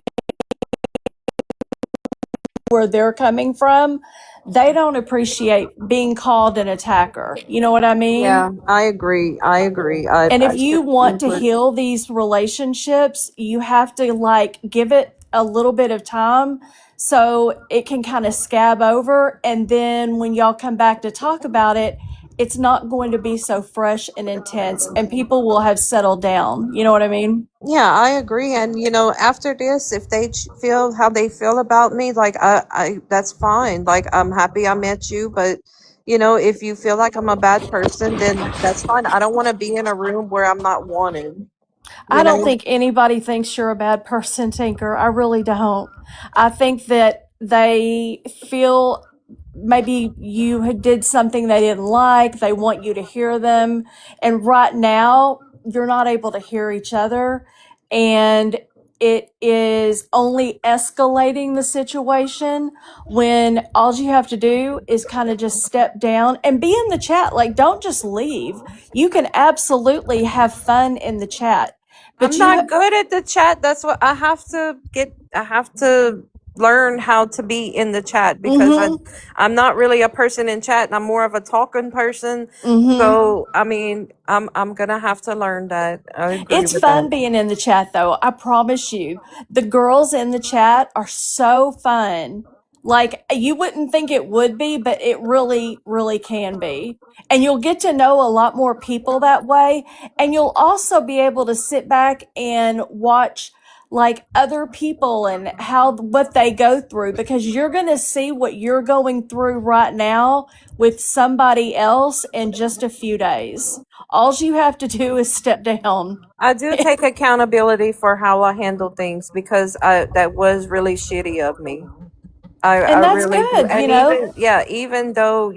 where they're coming from, they don't appreciate being called an attacker. You know what I mean? Yeah, I agree. I agree. I And if I you should want to input. heal these relationships, you have to like give it a little bit of time so it can kind of scab over. And then when y'all come back to talk about it, it's not going to be so fresh and intense and people will have settled down. You know what I mean? Yeah, I agree. And after this, if they feel how they feel about me, like I that's fine. Like I'm happy I met you, but if you feel like I'm a bad person, then that's fine. I don't want to be in a room where I'm not wanted. I You don't know? think anybody thinks you're a bad person, Tinker. I really don't. I think that they feel maybe you did something they didn't like. They want you to hear them. And right now, you're not able to hear each other. And it is only escalating the situation when all you have to do is kind of just step down and be in the chat. Like, don't just leave. You can absolutely have fun in the chat, I'm but you not good at the chat. That's what I have to get. I have to learn how to be in the chat because Mm-hmm. I'm not really a person in chat and I'm more of a talking person. Mm-hmm. So I mean, I'm gonna have to learn that. I agree It's with that. fun being in the chat, though. I promise you. The girls in the chat are so fun. Like, you wouldn't think it would be, but it really, really can be. And you'll get to know a lot more people that way. And you'll also be able to sit back and watch like other people and how what they go through because you're going to see what you're going through right now with somebody else in just a few days. All you have to do is step down. I do take accountability for how I handle things because that was really shitty of me. I And that's really do. good, And even yeah, even though,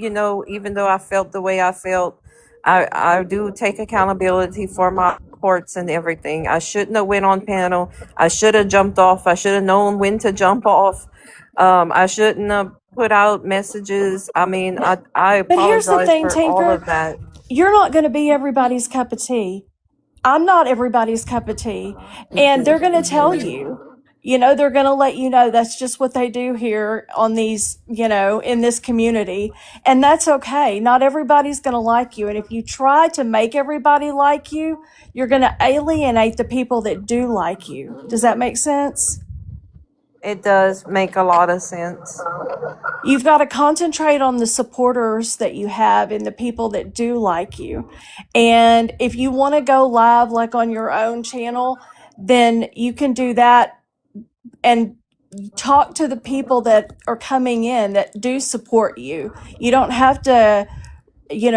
even though I felt the way I felt, I do take accountability for my reports and everything. I shouldn't have went on panel. I should have jumped off. I should have known when to jump off. I shouldn't have put out messages. I mean, I But here's the apologize thing, for all Tinker. of that. You're not going to be everybody's cup of tea. I'm not everybody's cup of tea. And they're going to tell you. They're going to let you know that's just what they do here on these, in this community. And that's okay. Not everybody's going to like you. And if you try to make everybody like you, you're going to alienate the people that do like you. Does that make sense? It does make a lot of sense. You've got to concentrate on the supporters that you have and the people that do like you. And if you want to go live like on your own channel, then you can do that and talk to the people that are coming in that do support you. You don't have to,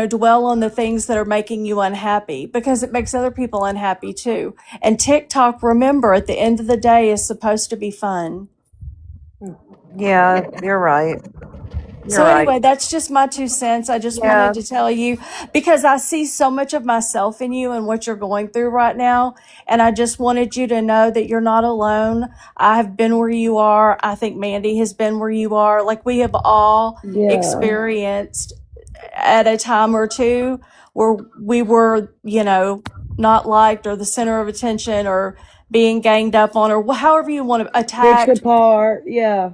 dwell on the things that are making you unhappy because it makes other people unhappy too. And TikTok, remember, at the end of the day, is supposed to be fun. Yeah, you're right. So You're right. anyway, that's just my 2 cents. I just wanted Yeah. to tell you because I see so much of myself in you and what you're going through right now. And I just wanted you to know that you're not alone. I have been where you are. I think Mandy has been where you are. Like we have all Yeah. experienced at a time or two where we were, not liked or the center of attention or being ganged up on or however you want to Picked attacked, apart. Yeah.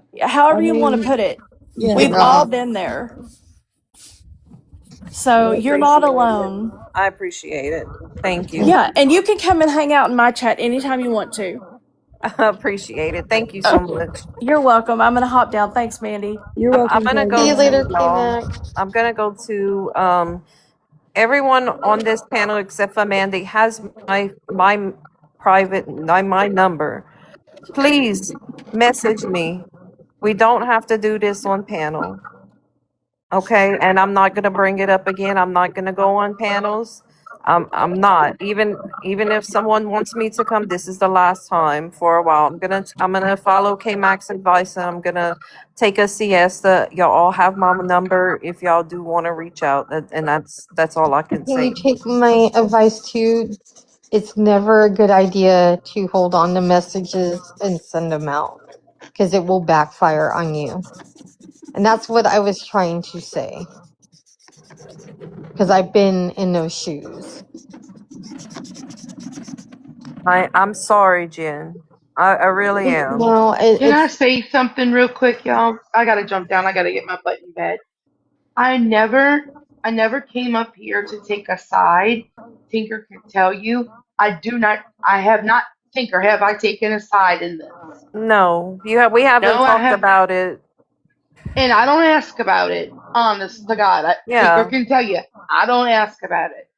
I however you want to mean, put it. yeah. We've all been there. So I Yep. you're not appreciate it. alone. I appreciate it. Thank you. Yeah, and you can come and hang out in my chat anytime you want to. I appreciate it. Thank you so Okay, much. you're welcome. I'm gonna hop down. Thanks, Mandy. You're I'm welcome, gonna See go you Candy. later, to K y'all. Mac. I'm gonna go to everyone on this panel except for Mandy has my private my number. Please message me. We don't have to do this on panel. Okay, and I'm not gonna bring it up again. I'm not gonna go on panels. I'm not. Even if someone wants me to come, this is the last time for a while. I'm gonna follow K Mac's advice and I'm gonna take a siesta. Y'all all have my number if y'all do want to reach out. And that's all I can Can say. you take my advice too? It's never a good idea to hold on to messages and send them out because it will backfire on you. And that's what I was trying to say because I've been in those shoes. I'm sorry, Jen. I really am. No, Can I say something real quick, y'all? I gotta jump down. I gotta get my butt in bed. I never, I never came up here to take a side. Tinker can tell you, I do not. I have not. Tinker, have I taken a side in this? No, we haven't No, I talked have, about it. and I don't ask about it. Honest to God, Tinker Yeah. can tell you, I don't ask about it.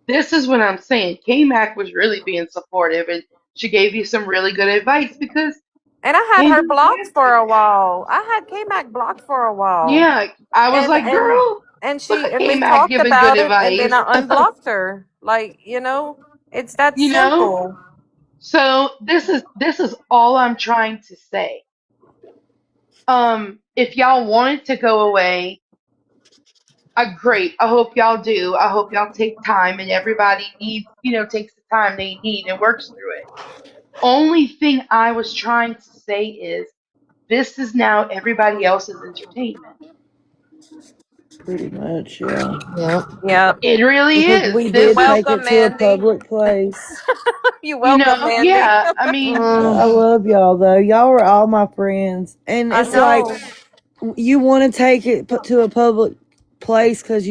This is what I'm saying. K Mac was really being supportive, and she gave you some really good advice because And I had her Mandy blocked had for a to. while. I had K Mac blocked for a while. Yeah, I was And like, and girl, and look she at and K we Mac talked giving good about it and then advice. I unblocked her. Like, it's that You know. simple. So this is all I'm trying to say. If y'all want it to go away, great. I hope y'all do. I hope y'all take time and everybody needs, takes the time they need and works through it. Only thing I was trying to say is this is now everybody else's entertainment. Pretty much, yeah. Yeah. Yeah. It really Because is. we You're did This, take it welcome, to a Mandy. public place. You're welcome, Mandy. yeah. I mean, I Mm, love y'all though. Y'all were all my friends, and I it's like know. you want to take it to a public place because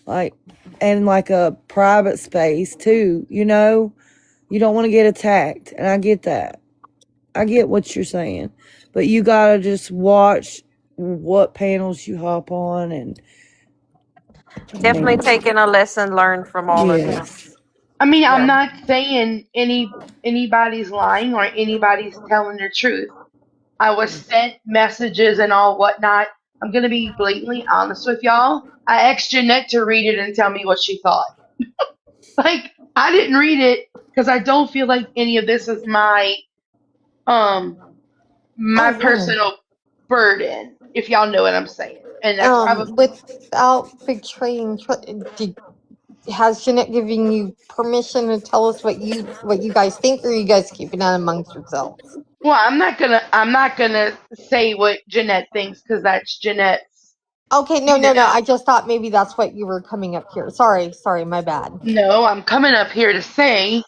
like, and like a private space too. You don't want to get attacked, and I get that. I get what you're saying, but you gotta just watch what panels you hop on, and I Definitely mean, taking a lesson learned from all of this. yes, I mean, I'm Yeah. not saying anybody's lying or anybody's telling the truth. I was sent messages and all whatnot. I'm gonna be blatantly honest with y'all. I asked Jeanette to read it and tell me what she thought. Like, I didn't read it because I don't feel like any of this is um my oh yeah. personal burden, if y'all know what I'm saying. And that's probably Without betraying, has Jeanette giving you permission to tell us what you guys think, or are you guys keeping that amongst yourselves? well, I'm not gonna say what Jeanette thinks because that's Jeanette's. Okay, no, You no, no. know, I just thought maybe that's what you were coming up here. Sorry, my bad. no, I'm coming up here to say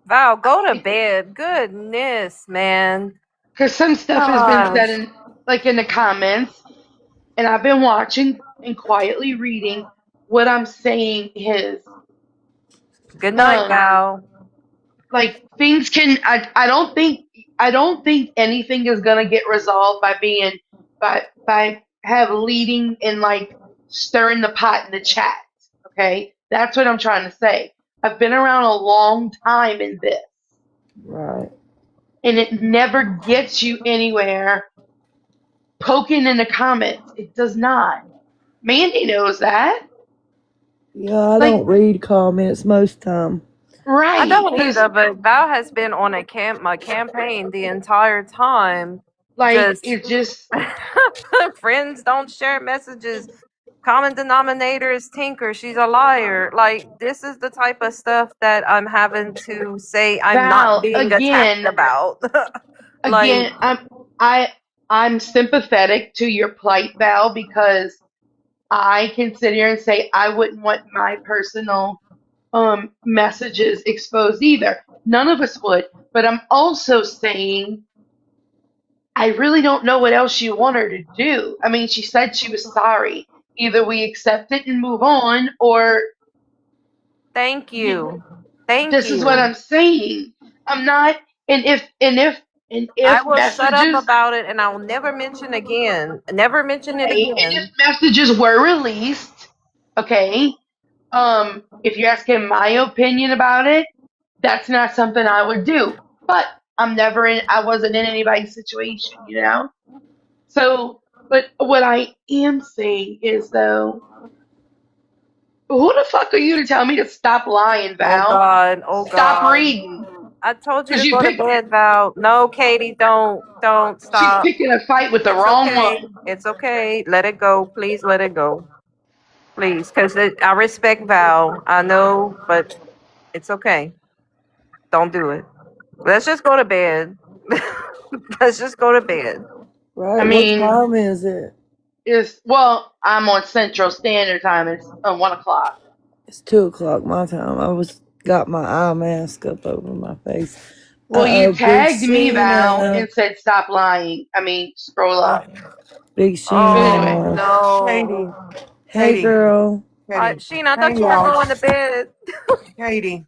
Val, go to bed. Goodness, man. because some stuff has been said Gosh. in in the comments, and I've been watching and quietly reading. What I'm saying is, Good night, um, Val. like things can. I don't think anything is gonna get resolved by being by have leading and like stirring the pot in the chat. Okay, that's what I'm trying to say. I've been around a long time in this, right. and it never gets you anywhere poking in the comments. It does not. Mandy knows that. Yeah, I Like, don't read comments most time. I right. don't Because, either, but Val has been on my campaign the entire time. like, Just it just, friends don't share messages. Common denominator is Tinker. She's a liar. Like, this is the type of stuff that I'm having to say I'm not Val, being attacked about. Like, again, I, I'm sympathetic to your plight, Val, because I can sit here and say I wouldn't want my personal messages exposed either. None of us would. But I'm also saying I really don't know what else you want her to do. I mean, she said she was sorry. Either we accept it and move on, or thank you, you. Thank this is what you. I'm saying. I'm not. And I if will shut up messages, about it and I'll never mention again. Never mention it okay, and if again. messages were released, okay, if you're asking my opinion about it, that's not something I would do. But I wasn't in anybody's situation, you know? So, but what I am saying is though, who the fuck are you to tell me to stop lying, Oh Val? God. Oh Stop God. reading. I told you Cause to go to bed, Val. No, Katie, don't. Don't she's stop. picking a fight with the It's wrong okay. one. It's okay. Let it go. Please let it go. Please. Because I respect Val. I know, but it's okay. Don't do it. Let's just go to bed. Let's just go to bed. I Right? What mean, time is it? well, I'm on Central Standard Time. It's 1 o'clock. It's 2 o'clock my time. I was got my eye mask up over my face. Well, you Big tagged me, Val, Sheena. and said stop lying. I mean, scroll up. Big But anyway, Oh Sheena. no. Katie, Hey, Katie, girl. Katie. Sheena, I Hey, thought you were y'all. going to bed. Katie,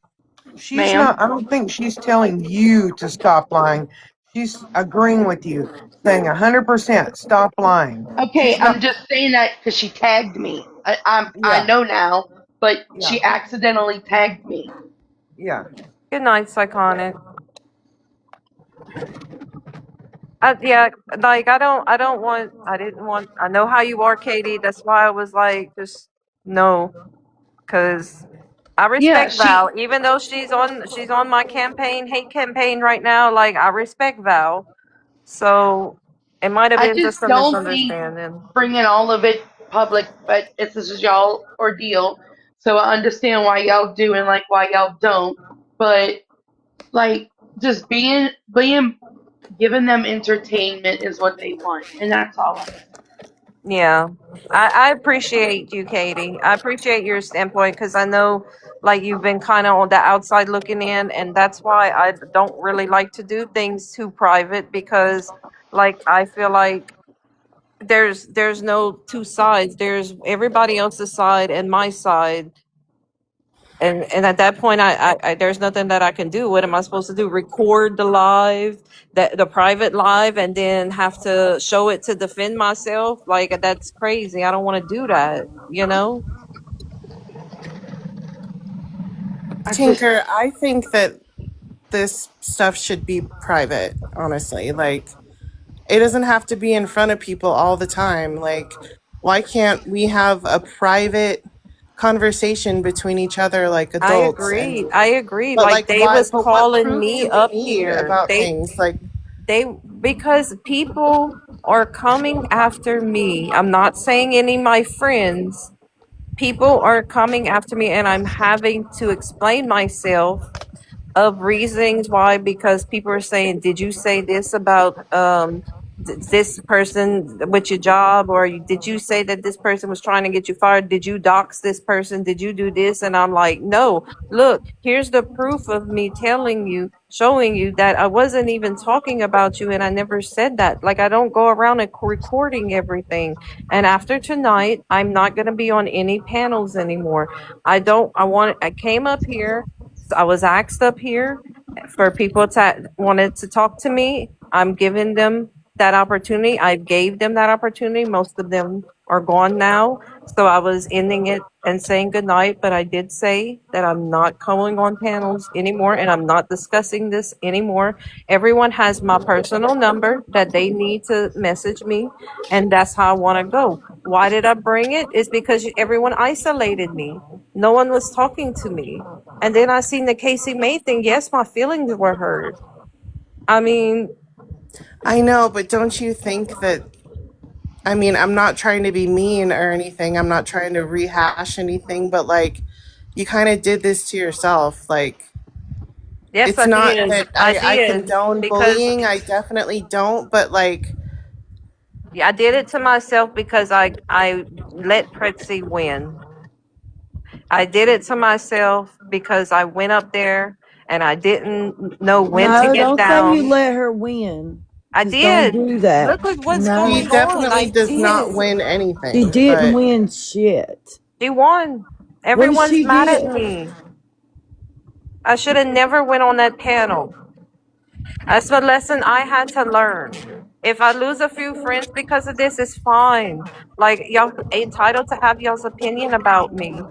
she's ma'am. not, I don't think she's telling you to stop lying. She's agreeing with you, saying 100% stop lying. Okay, She's I'm not, just saying that because she tagged me. I yeah, know now, but yeah, she accidentally tagged me. yeah. Good night, Psychonic. Yeah, like I didn't want. I know how you are, Katie. That's why I was like, just no, because I Yeah, respect Val, even though she's on my hate campaign right now. Like I respect Val, so it might have I been just just a don't think misunderstanding. bringing all of it public, but this is y'all ordeal. So I understand why y'all do and like why y'all don't. But like just being giving them entertainment is what they want, and that's all I'm saying. Yeah, I appreciate you, Katie. I appreciate your standpoint because I know, like, you've been kind of on the outside looking in, and that's why I don't really like to do things too private because, like, I feel like there's no two sides. There's everybody else's side and my side, and at that point, I there's nothing that I can do. What am I supposed to do? Record the live, the private live, and then have to show it to defend myself? Like, that's crazy. I don't want to do that. You know? I just Tinker, I think that this stuff should be private, honestly. Like, it doesn't have to be in front of people all the time. Like, why can't we have a private conversation between each other like I adults? And agree. I agree. but Like, like, they why? was But what calling proof me do we up need here. about things? Like, They because people are coming after me. I'm not saying any of my friends. People are coming after me, and I'm having to explain myself of reasons why, because people are saying, did you say this about this person with your job, or did you say that this person was trying to get you fired? Did you dox this person? Did you do this? And I'm like, no, look, here's the proof of me telling you, showing you that I wasn't even talking about you and I never said that. Like, I don't go around and recording everything. And after tonight, I'm not going to be on any panels anymore. I came up here, I was asked up here for people that wanted to talk to me. I'm giving them that opportunity. I gave them that opportunity. Most of them are gone now. So I was ending it and saying goodnight, but I did say that I'm not going on panels anymore and I'm not discussing this anymore. Everyone has my personal number that they need to message me, and that's how I want to go. Why did I bring it? It's because everyone isolated me. No one was talking to me. And then I seen the Casey May thing. Yes, my feelings were hurt. I mean, I know, but don't you think that? I mean, I'm not trying to be mean or anything. I'm not trying to rehash anything, but like, you kind of did this to yourself. Like, yes, it's I not did. that I I did condone because bullying. I definitely don't. But like, yeah, I did it to myself because I let Pretzi win. I did it to myself because I went up there and I didn't know when to No, get don't say you down. let her win. I Just don't did. do that. Look at what's she No, going on. definitely I does not did. win she anything. didn't But win shit. She won. What did Everyone's she mad at get? me. I should have never went on that panel. That's the lesson I had to learn. If I lose a few friends because of this, it's fine. Like, y'all entitled to have y'all's opinion about me.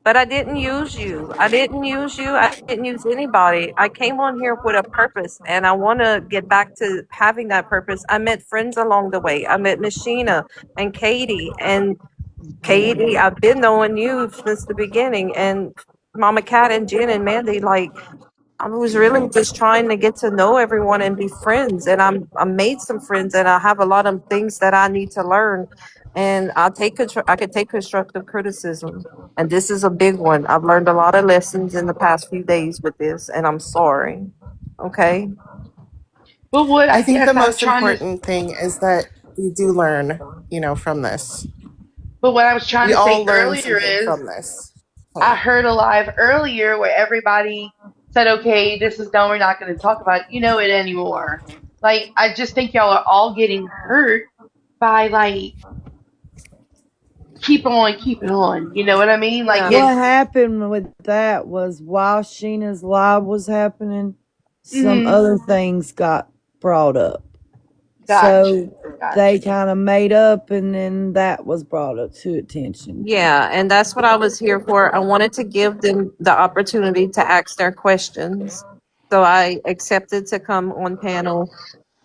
But I didn't use you. I didn't use you. I didn't use anybody. I came on here with a purpose, and I want to get back to having that purpose. I met friends along the way. I met Miss Sheena and Katie. And Katie, I've been knowing you since the beginning. And Mama Cat and Jen and Mandy, like, I was really just trying to get to know everyone and be friends. And I made some friends, and I have a lot of things that I need to learn. And I could take constructive criticism. And this is a big one. I've learned a lot of lessons in the past few days with this, and I'm sorry. Okay. but what I I think the guess I'm most trying to important thing is that you do learn, from this. but what I was trying We to say all learn earlier something is from this. I So, heard a live earlier where everybody said, okay, this is done. We're not going to talk about, it anymore. Like, I just think y'all are all getting hurt by, like, keep on keeping on. You know what I mean? Like, Yeah. What happened with that was while Sheena's live was happening, some mm-hmm, other things got brought up. gotcha. So they Gotcha. kind of made up, and then that was brought up to attention. Yeah, and that's what I was here for. I wanted to give them the opportunity to ask their questions. So I accepted to come on panel.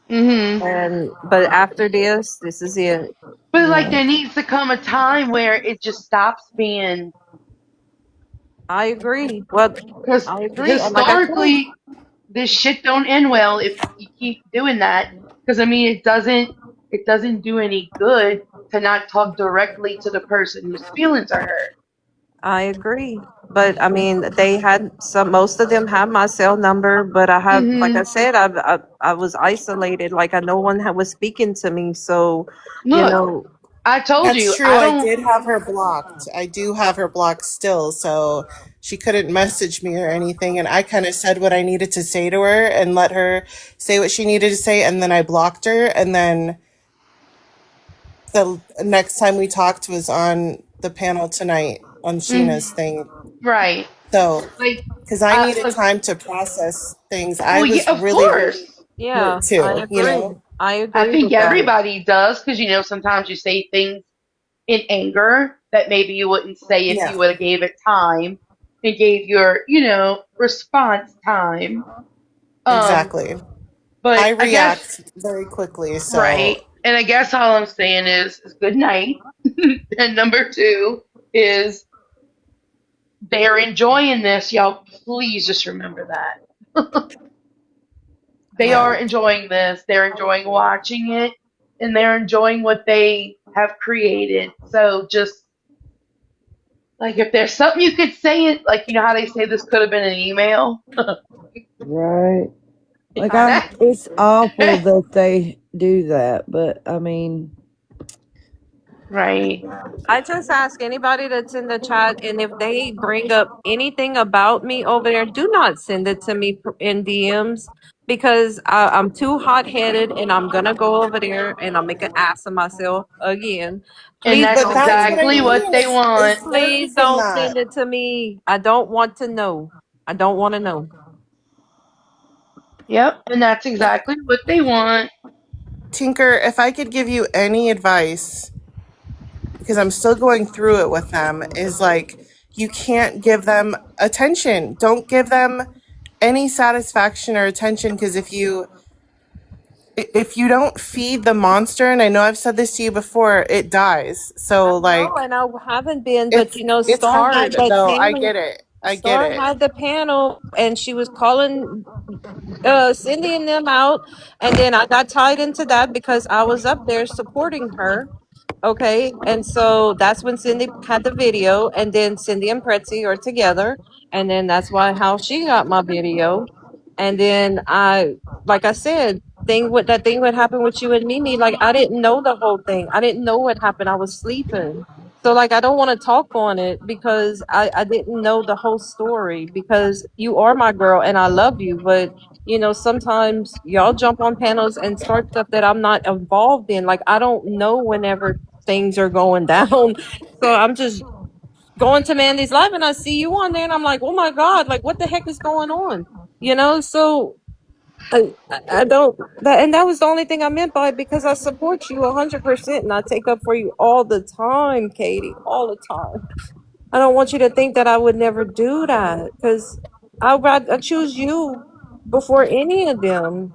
Mm-hmm. And but after this is it. But, like, Right. there needs to come a time where it just stops being, I agree. Well, because I agree. And like I said, historically, this shit don't end well if you keep doing that. Because I mean, it doesn't do any good to not talk directly to the person whose feelings are hurt. I agree. But I mean, they had some. Most of them have my cell number, but I have, like I Mm-hmm. said, I was isolated. Like, no one was speaking to me. So, you Look, know. I told That's you, true. I I don't. did have her blocked. I do have her blocked still, so she couldn't message me or anything. And I kind of said what I needed to say to her and let her say what she needed to say. And then I blocked her. And then the next time we talked was on the panel tonight on Mm, Sheena's thing. right. So, Like, because I needed time to process things, I well, yeah, was of really, course. really Yeah, hurt I too, you agree. know? I I agree think with that. everybody does because sometimes you say things in anger that maybe you wouldn't say if you Yeah, would have gave it time and gave your response time. Um, exactly. but I I guess react very quickly, right, so and I guess all I'm saying is good night. And number two is they're enjoying this, y'all. Please just remember that. They are yeah. enjoying this. They're enjoying watching it, and they're enjoying what they have created. So just like if there's something you could say it, like how they say this could have been an email. Right. Like that it's awful that they do that, but I mean, right. I just ask anybody that's in the chat, and if they bring up anything about me over there, do not send it to me in DMs because I'm too hot headed, and I'm gonna go over there and I'll make an ass of myself again. And Please that's But don't that's send what it I to exactly me. what mean they want. is worse Please than don't that. send it to me. I don't want to know. I don't want to know. Yep, and that's exactly what they want. Tinker, if I could give you any advice, because I'm still going through it with them, is like you can't give them attention. Don't give them any satisfaction or attention because if you don't feed the monster, and I know I've said this to you before, it dies. I So know, like and I haven't been, but it's Star hard had that though. I panel. get it. I get Star it. had the panel, and she was calling Cindy and them out, and then I got tied into that because I was up there supporting her. Okay, and so that's when Cindy had the video, and then Cindy and Pretzi are together, and then that's why how she got my video, and then like I said, thing would happen with you and Mimi. Like I didn't know the whole thing. I didn't know what happened. I was sleeping, so like I don't want to talk on it because I didn't know the whole story because you are my girl and I love you, but sometimes y'all jump on panels and start stuff that I'm not involved in. Like I don't know whenever things are going down. So I'm just going to Mandy's live and I see you on there and I'm like, oh my God, like what the heck is going on? So I don't that and that was the only thing I meant by it because I support you 100% and I take up for you all the time, Katie, all the time. I don't want you to think that I would never do that because I choose you before any of them.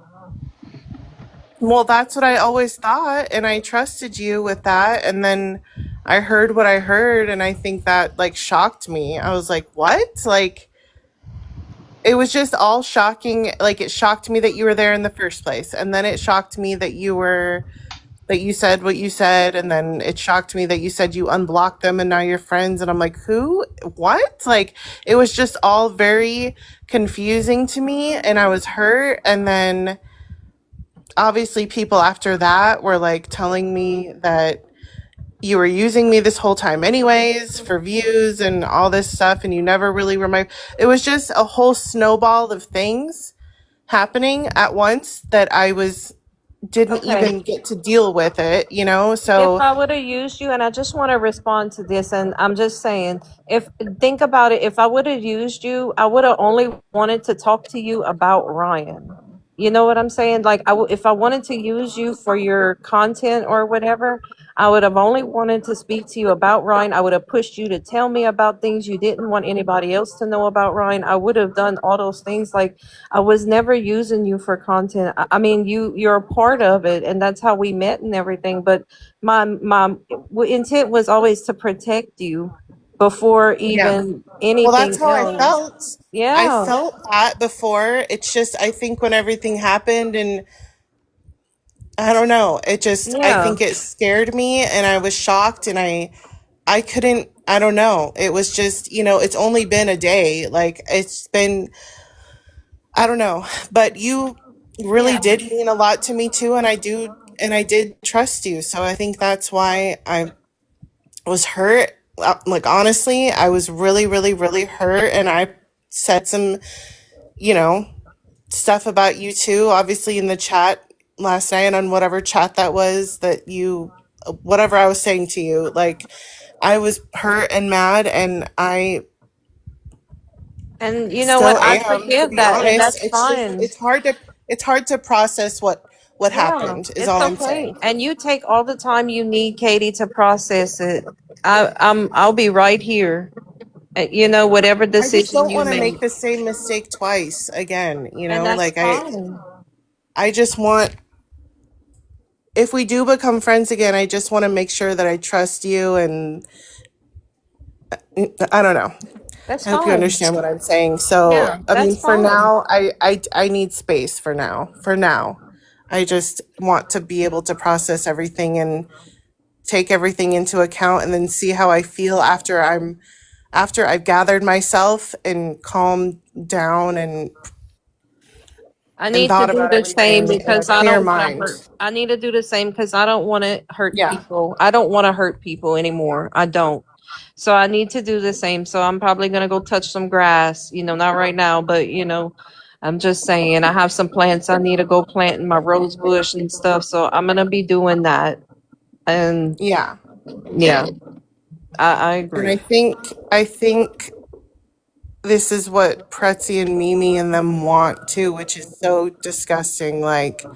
Well, that's what I always thought, and I trusted you with that. And then I heard what I heard, and I think that like shocked me. I was like, what? Like, it was just all shocking. Like, it shocked me that you were there in the first place. And then it shocked me that you said what you said. And then it shocked me that you said you unblocked them and now you're friends. And I'm like, who? What? Like, it was just all very confusing to me, and I was hurt. And then obviously people after that were like telling me that you were using me this whole time anyways for views and all this stuff and you never really remember. It was just a whole snowball of things happening at once that I was didn't Okay. even get to deal with it. If So I would have used you, and I just want to respond to this, and I'm just saying, if think about it, if I would have used you, I would have only wanted to talk to you about Ryan. You know what I'm saying? Like, if I wanted to use you for your content or whatever, I would have only wanted to speak to you about Ryan. I would have pushed you to tell me about things you didn't want anybody else to know about Ryan. I would have done all those things. Like, I was never using you for content. I mean, you're a part of it, and that's how we met and everything. But my intent was always to protect you before yeah. even Well, that's anything how I else. felt. I Yeah, felt that before. It's just I think when everything happened and I don't know, I yeah, think it scared me and I was shocked and I couldn't, I don't know. It was just, it's only been a day. Like, it's been, I don't know. But you really yeah. did mean a lot to me too. And and I did trust you. So I think that's why I was hurt. Like, honestly, I was really, really, really hurt. And I said some, you know, stuff about you too, obviously in the chat last night on whatever chat that was that you, whatever I was saying to you. Like, I was hurt and mad, and I And you know still what? I am, to forgive be that, and honest. that's It's just, fine. it's hard to process what Yeah, happened, is it's all I'm okay. saying. And you take all the time you need, Katie, to process it. I'll be right here. You know, whatever I just decision don't you want to make, make the same mistake twice again, you and know? that's Like, fine. I just want, if we do become friends again, I just want to make sure that I trust you, and I don't know. That's I hope you fine. understand what I'm saying. So, Yeah, I mean, that's for fine. now, I need space for now. For now. I just want to be able to process everything and take everything into account, and then see how I feel after I've gathered myself and calmed down I and need to thought do about the same everything in a because I clear don't want to mind. hurt. I need to do the same because I don't want to hurt Yeah. people. I don't want to hurt people anymore. I don't. So I need to do the same. So I'm probably going to go touch some grass, not right now, but I'm just saying I have some plants I need to go plant in my rose bush and stuff. So I'm going to be doing that. And Yeah. yeah, I And agree. I think this is what Pretzi and Mimi and them want too, which is so disgusting. Like,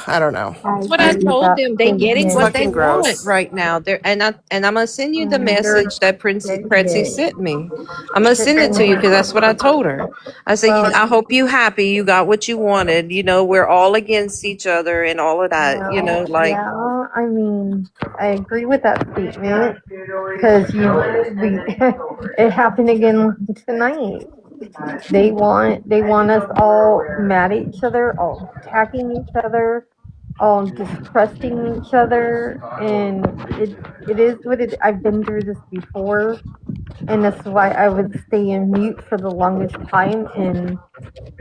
I don't know. I That's what I agree with told that them. They getting It's what statement. they fucking want gross. right now. And I'm gonna send you the They're message that Prince getting Pretzi it. sent me. I'm gonna send it to you because that's what I told her. I said, Well, I hope you happy. You got what you wanted. We're all against each other and all of that. Like yeah, I mean, I agree with that statement because it happened again tonight. They want us all mad at each other, all attacking each other, all distrusting each other, and it is what it. I've been through this before, and that's why I would stay in mute for the longest time. And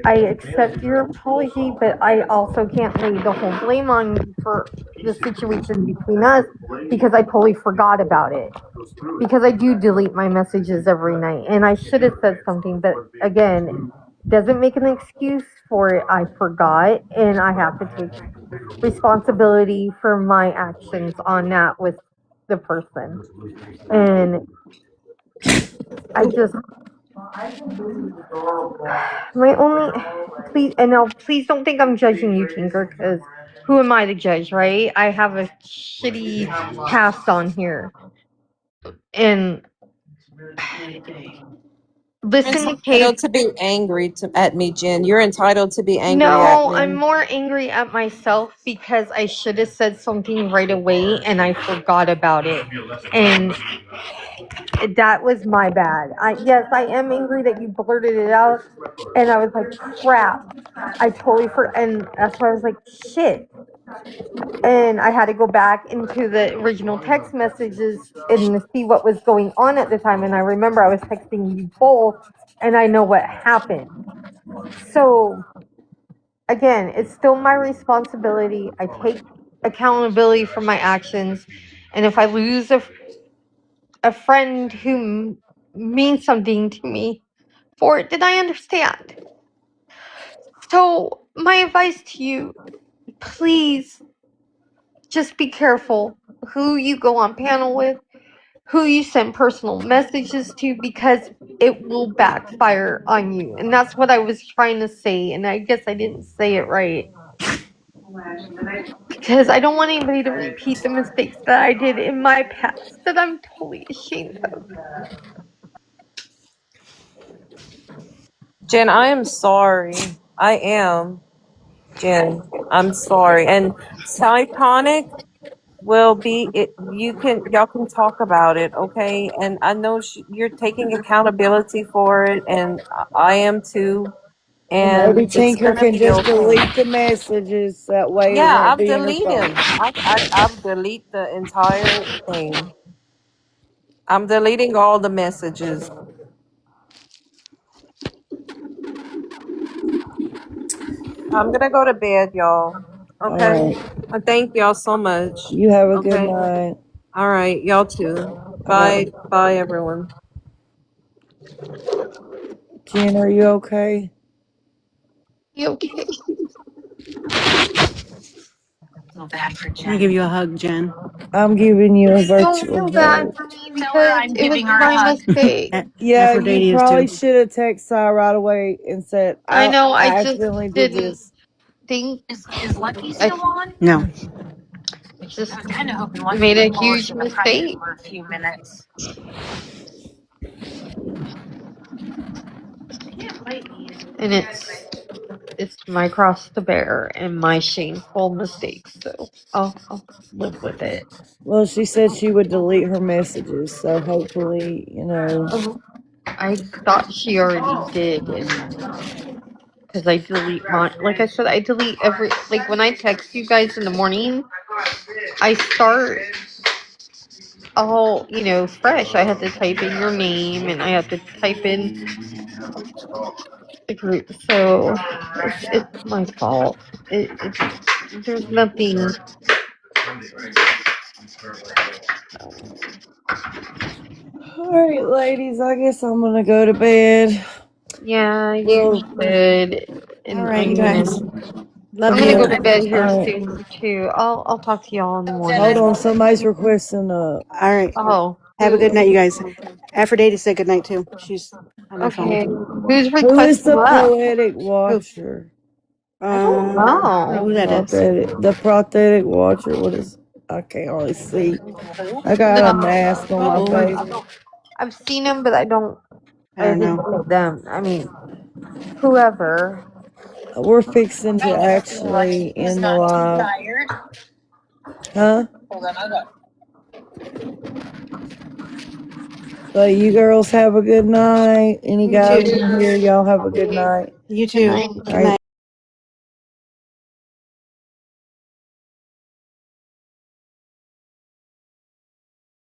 I accept your apology, but I also can't lay the whole blame on you for the situation between us because I totally forgot about it. Because I do delete my messages every night, and I should have said something, but again, doesn't make an excuse for it. I forgot, and I have to take responsibility for my actions on that with the person. And I just my only please and now please don't think I'm judging you, Tinker, because who am I to judge, right? I have a shitty past on here, and you're listen to Kate. entitled to be angry at me, Jen. You're entitled to be angry at No, I'm me. more angry at myself because I should have said something right away and I forgot about it. And that was my bad. I am angry that you blurted it out, and I was like, crap. I totally and that's why I was like, shit. And I had to go back into the original text messages and see what was going on at the time. And I remember I was texting you both, and I know what happened. So again, it's still my responsibility. I take accountability for my actions, and if I lose a friend who means something to me for it, then I understand. So my advice to you, please just be careful who you go on panel with, who you send personal messages to, because it will backfire on you. And that's what I was trying to say, and I guess I didn't say it right. Because I don't want anybody to repeat the mistakes that I did in my past that I'm totally ashamed of. Jen, I am sorry. I am. Jen, I'm sorry. And Cytonic will be it. Y'all can talk about it, okay? And I know you're taking accountability for it, and I am too. And maybe And it's Tinker gonna can be just okay. delete the messages. That way it Yeah, won't I've be in her deleted phone. them. I've delete the entire thing. I'm deleting all the messages. I'm gonna go to bed, y'all. Okay. All right. Thank y'all so much. You have a good Okay. night. All right. Y'all too. All right. Bye. Bye, everyone. Jen, are you okay? You okay? I'm gonna give you a hug, Jen. I'm giving you a Don't virtual feel bad hug. for me because it was my mistake. Yeah, you Aphrodite is probably too. should have texted Cy right away and said, I know, I I just accidentally did didn't this. think. I No. just made a huge mistake. And it's my cross to bear and my shameful mistakes. So I'll live with it. Well, she said she would delete her messages, so hopefully, I thought she already did, and because I delete my, like I said, I delete every, like when I text you guys in the morning, I start all, fresh. I had to type in your name and I had to type in the group, so it's my fault. There's nothing. All right, ladies, I guess I'm gonna go to bed. Yeah, you Well, should, All and right, you guys. I'm Love gonna you. go to bed all here right. soon too. I'll talk to y'all in the Hold morning. on, somebody's requesting All right. Oh, Have a good night, you guys. Aphrodite said good night too. She's on my phone. okay. Who's Who is requesting the what? poetic Who? watcher? I don't I don't know know. who that is. The prosthetic watcher. What is? I can't really see. I got a No, mask on my face. I've seen them, but I don't. I I don't didn't know. see them. I mean, whoever. We're fixing to actually end the live. Huh? But you girls have a good night. Any You guys too. in here, y'all have a good night. You Good too. night. All Good right. night.